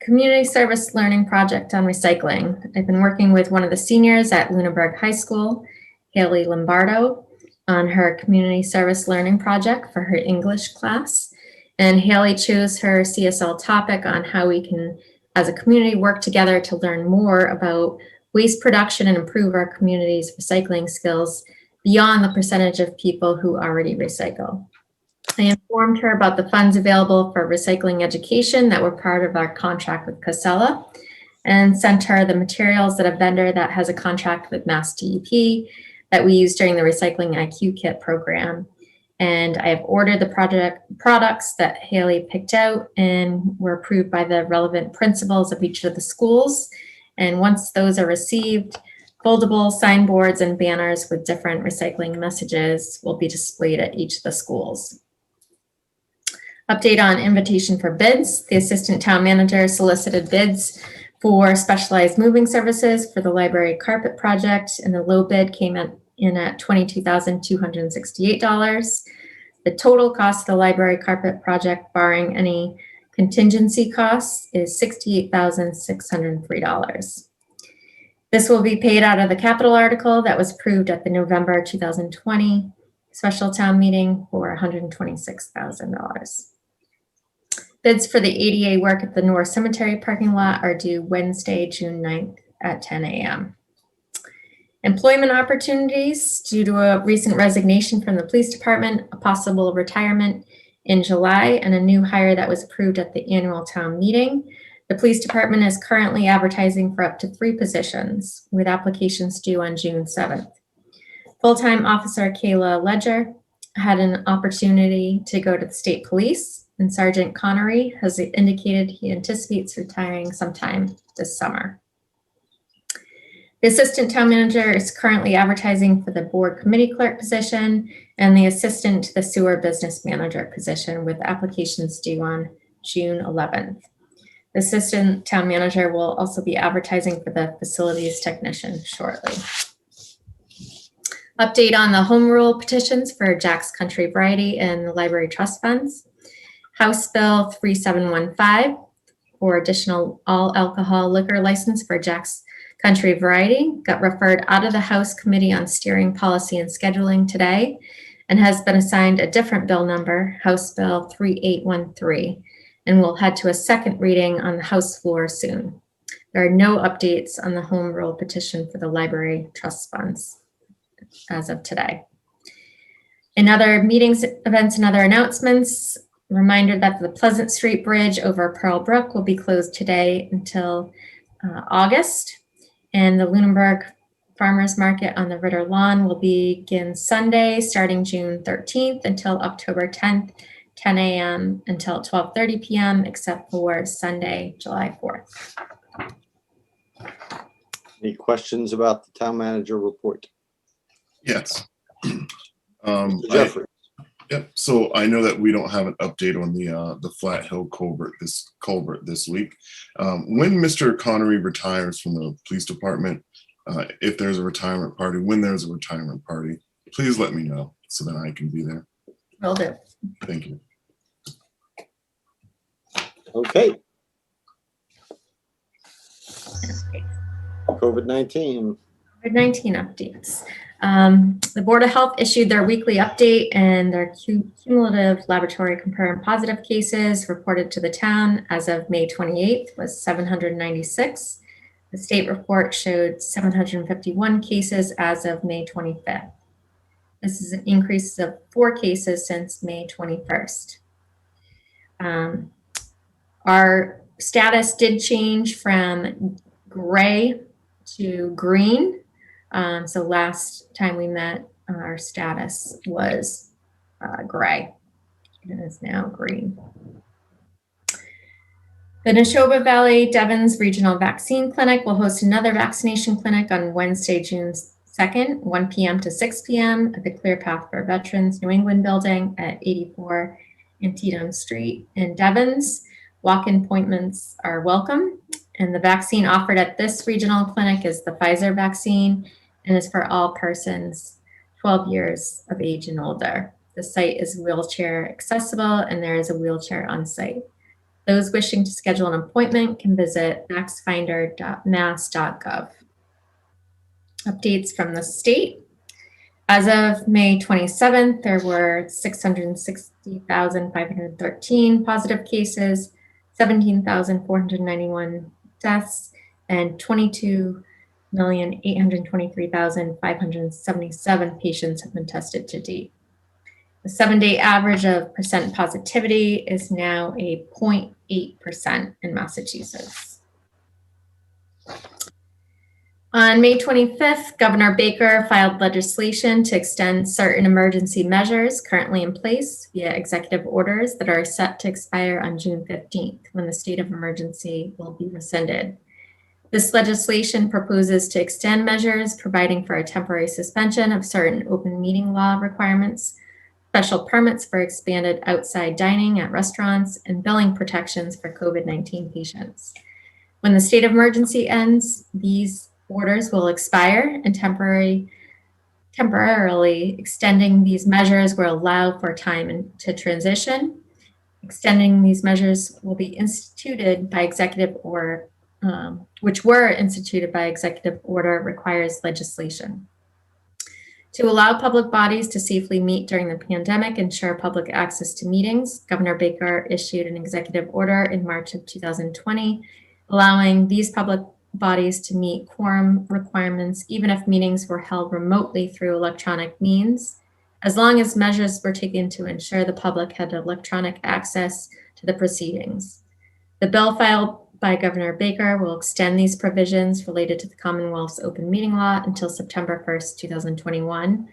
Community Service Learning Project on recycling. I've been working with one of the seniors at Lunenburg High School, Haley Lombardo, on her Community Service Learning Project for her English class. And Haley chose her CSL topic on how we can, as a community, work together to learn more about waste production and improve our community's recycling skills beyond the percentage of people who already recycle. I informed her about the funds available for recycling education that were part of our contract with Casella, and sent her the materials that a vendor that has a contract with Mass DEP that we use during the Recycling IQ Kit program. And I have ordered the products that Haley picked out and were approved by the relevant principals of each of the schools. And once those are received, foldable signboards and banners with different recycling messages will be displayed at each of the schools. Update on invitation for bids. The assistant town manager solicited bids for specialized moving services for the library carpet project, and the low bid came in at $22,268. The total cost of the library carpet project, barring any Contingency costs is $68,603. This will be paid out of the capital article that was approved at the November 2020 special town meeting for $126,000. Bids for the ADA work at the North Cemetery parking lot are due Wednesday, June 9th at 10 a.m. Employment opportunities due to a recent resignation from the police department, a possible retirement in July, and a new hire that was approved at the annual town meeting. The police department is currently advertising for up to 3 positions, with applications due on June 7th. Full-time officer Kayla Ledger had an opportunity to go to the state police, and Sergeant Connery has indicated he anticipates retiring sometime this summer. The assistant town manager is currently advertising for the board committee clerk position and the assistant to the sewer business manager position, with applications due on June 11th. The assistant town manager will also be advertising for the facilities technician shortly. Update on the home rule petitions for Jack's Country Variety and the Library Trust Funds. House Bill 3715 for additional all alcohol liquor license for Jack's Country Variety got referred out of the House Committee on Steering Policy and Scheduling today and has been assigned a different bill number, House Bill 3813, and will head to a second reading on the House floor soon. There are no updates on the home rule petition for the library trust funds as of today. In other meetings, events, and other announcements, reminder that the Pleasant Street Bridge over Pearl Brook will be closed today until August. And the Lunenburg Farmers Market on the Ritter Lawn will begin Sunday, starting June 13th until October 10th, 10 a.m. until 12:30 p.m., except for Sunday, July 4th. Any questions about the town manager report? Yes. Jeffries. Yep. So I know that we don't have an update on the Flat Hill culvert this week. When Mr. Connery retires from the police department, if there's a retirement party, when there's a retirement party, please let me know so that I can be there. Will do. Thank you. Okay. COVID-19. COVID-19 updates. The Board of Health issued their weekly update, and their cumulative laboratory confirmed positive cases reported to the town as of May 28th was 796. The state report showed 751 cases as of May 25th. This is an increase of 4 cases since May 21st. Our status did change from gray to green. So last time we met, our status was gray, and it's now green. The Neshoba Valley Devons Regional Vaccine Clinic will host another vaccination clinic on Wednesday, June 2nd, 1 p.m. to 6 p.m. at the Clear Path for Veterans New England building at 84 Antietam Street in Devons. Walk-in appointments are welcome, and the vaccine offered at this regional clinic is the Pfizer vaccine and is for all persons 12 years of age and older. The site is wheelchair accessible, and there is a wheelchair on site. Those wishing to schedule an appointment can visit vaxfinder.mass.gov. Updates from the state. As of May 27th, there were 660,513 positive cases, 17,491 deaths, and 22,823,577 patients have been tested to date. The 7-day average of percent positivity is now a 0.8% in Massachusetts. On May 25th, Governor Baker filed legislation to extend certain emergency measures currently in place via executive orders that are set to expire on June 15th, when the state of emergency will be rescinded. This legislation proposes to extend measures providing for a temporary suspension of certain open meeting law requirements, special permits for expanded outside dining at restaurants, and billing protections for COVID-19 patients. When the state of emergency ends, these orders will expire, and temporarily extending these measures will allow for time to transition, Extending these measures will be instituted by executive order, which were instituted by executive order, requires legislation. To allow public bodies to safely meet during the pandemic, ensure public access to meetings, Governor Baker issued an executive order in March of 2020, allowing these public bodies to meet quorum requirements, even if meetings were held remotely through electronic means, as long as measures were taken to ensure the public had electronic access to the proceedings. The bill filed by Governor Baker will extend these provisions related to the Commonwealth's open meeting law until September 1st, 2021,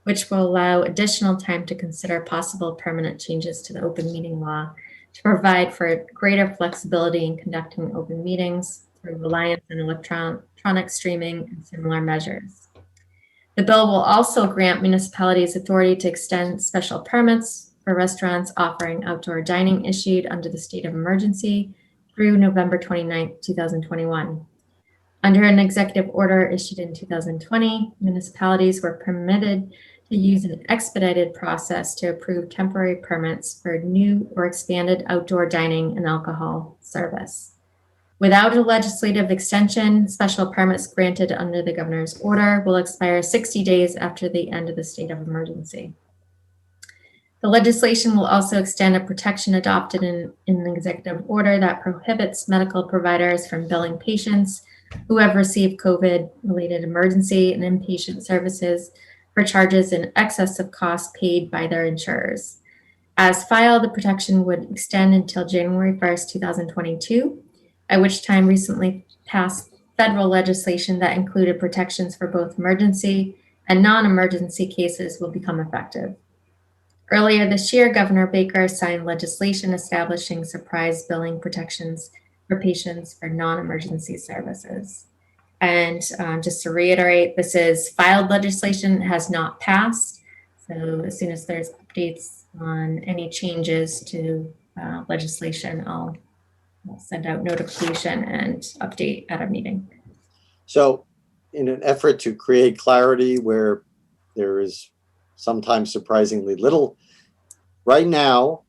which will allow additional time to consider possible permanent changes to the open meeting law to provide for greater flexibility in conducting open meetings through reliance on electronic streaming and similar measures. The bill will also grant municipalities authority to extend special permits for restaurants offering outdoor dining issued under the state of emergency through November 29, 2021. Under an executive order issued in 2020, municipalities were permitted to use an expedited process to approve temporary permits for new or expanded outdoor dining and alcohol service. Without a legislative extension, special permits granted under the governor's order will expire 60 days after the end of the state of emergency. The legislation will also extend a protection adopted in an executive order that prohibits medical providers from billing patients who have received COVID-related emergency and inpatient services for charges in excess of costs paid by their insurers. As filed, the protection would extend until January 1st, 2022, at which time recently passed federal legislation that included protections for both emergency and non-emergency cases will become effective. Earlier this year, Governor Baker signed legislation establishing surprise billing protections for patients for non-emergency services. And just to reiterate, this is filed legislation, has not passed. So as soon as there's updates on any changes to legislation, I'll send out notification and update at a meeting. So in an effort to create clarity where there is sometimes surprisingly little, right now,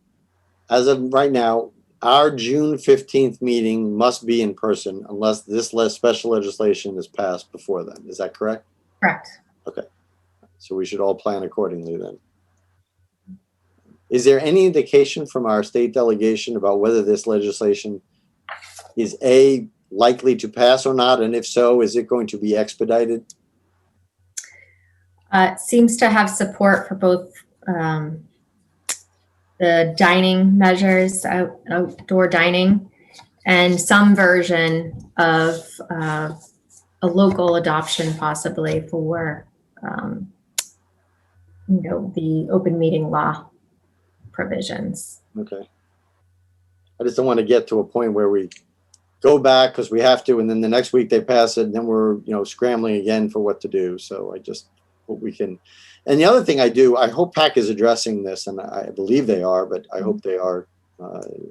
as of right now, our June 15th meeting must be in person unless this special legislation is passed before then. Is that correct? Correct. Okay. So we should all plan accordingly then. Is there any indication from our state delegation about whether this legislation is A, likely to pass or not? And if so, is it going to be expedited? It seems to have support for both the dining measures, outdoor dining, and some version of a local adoption possibly for, the open meeting law provisions. Okay. I just don't want to get to a point where we go back because we have to, and then the next week they pass it, and then we're, scrambling again for what to do. So I just hope we can. And the other thing I hope PAC is addressing this, and I believe they are, but I hope they are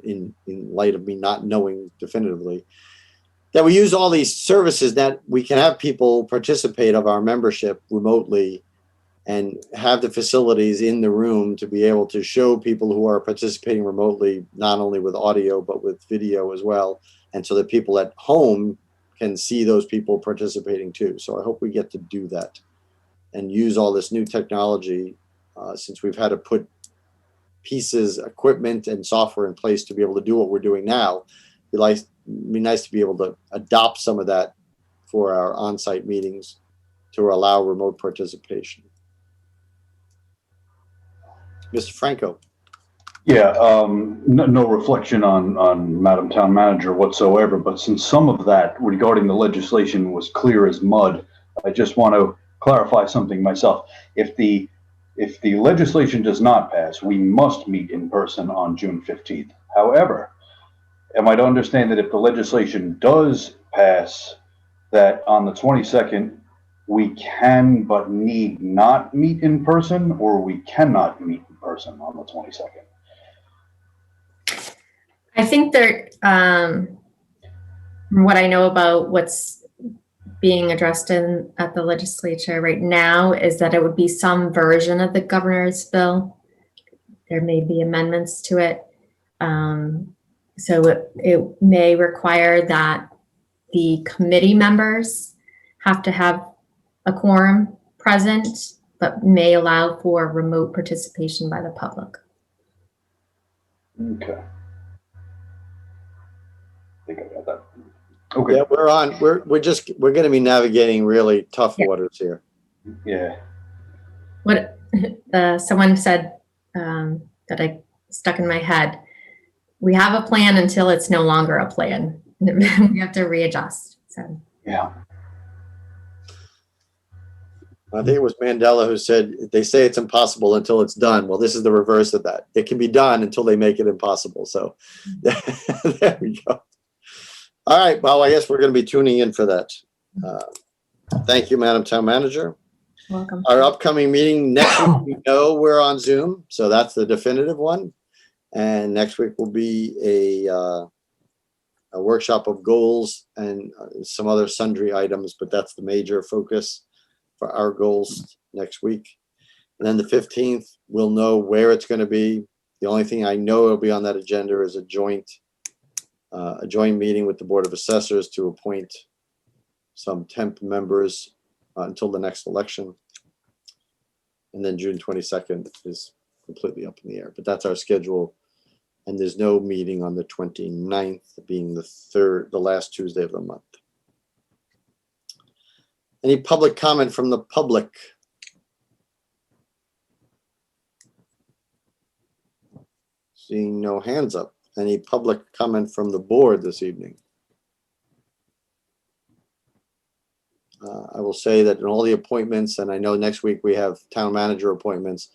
in light of me not knowing definitively, that we use all these services that we can have people participate of our membership remotely and have the facilities in the room to be able to show people who are participating remotely, not only with audio, but with video as well. And so that people at home can see those people participating too. So I hope we get to do that and use all this new technology since we've had to put pieces, equipment, and software in place to be able to do what we're doing now. It'd be nice to be able to adopt some of that for our on-site meetings to allow remote participation. Mr. Franco. Yeah, no reflection on Madam Town Manager whatsoever, but since some of that regarding the legislation was clear as mud, I just want to clarify something myself. If the legislation does not pass, we must meet in person on June 15th. However, am I to understand that if the legislation does pass, that on the 22nd, we can but need not meet in person, or we cannot meet in person on the 22nd? I think there, from what I know about what's being addressed at the legislature right now, is that it would be some version of the governor's bill. There may be amendments to it. So it may require that the committee members have to have a quorum present, but may allow for remote participation by the public. Okay. I think I got that. Okay. Yeah, we're going to be navigating really tough waters here. Yeah. What someone said that I stuck in my head. We have a plan until it's no longer a plan. We have to readjust. So yeah. I think it was Mandela who said, they say it's impossible until it's done. Well, this is the reverse of that. It can be done until they make it impossible. So there we go. All right. Well, I guess we're going to be tuning in for that. Thank you, Madam Town Manager. Welcome. Our upcoming meeting next week, we know we're on Zoom. So that's the definitive one. And next week will be a workshop of goals and some other sundry items, but that's the major focus for our goals next week. And then the 15th, we'll know where it's going to be. The only thing I know will be on that agenda is a joint meeting with the Board of Assessors to appoint some temp members until the next election. And then June 22nd is completely up in the air, but that's our schedule. And there's no meeting on the 29th, being the last Tuesday of the month. Any public comment from the public? Seeing no hands up. Any public comment from the board this evening? I will say that in all the appointments, and I know next week we have town manager appointments,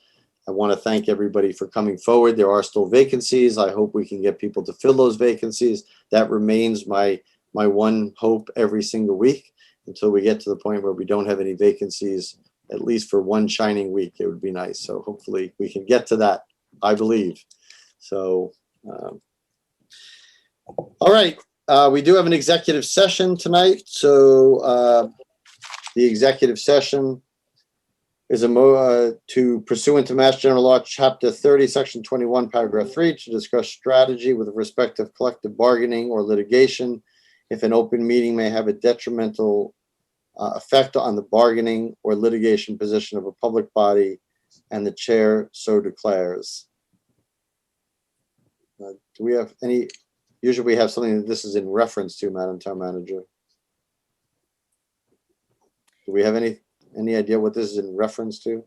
I want to thank everybody for coming forward. There are still vacancies. I hope we can get people to fill those vacancies. That remains my one hope every single week until we get to the point where we don't have any vacancies, at least for one shining week. It would be nice. So hopefully we can get to that, I believe. So, all right. We do have an executive session tonight. So the executive session is to pursuant to Mass General Law, Chapter 30, Section 21, Paragraph 3, to discuss strategy with respect to collective bargaining or litigation if an open meeting may have a detrimental effect on the bargaining or litigation position of a public body, and the chair so declares. Do we have any? Usually we have something that this is in reference to, Madam Town Manager. Do we have any idea what this is in reference to?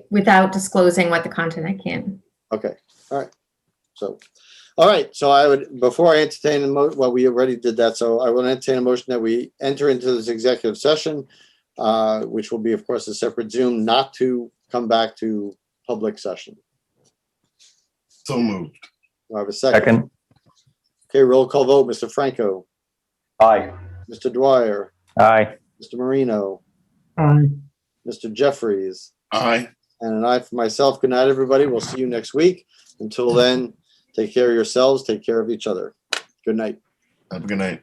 Without disclosing what the content, I can't. Okay. All right. So, all right. So I would, before I entertain a motion, well, we already did that. So I will entertain a motion that we enter into this executive session, which will be, of course, a separate Zoom, not to come back to public session. So moved. Do I have a second? Second. Okay. Roll call vote. Mr. Franco. Aye. Mr. Dwyer. Aye. Mr. Marino. Aye. Mr. Jeffries. Aye. And an aye for myself. Good night, everybody. We'll see you next week. Until then, take care of yourselves. Take care of each other. Good night. Have a good night.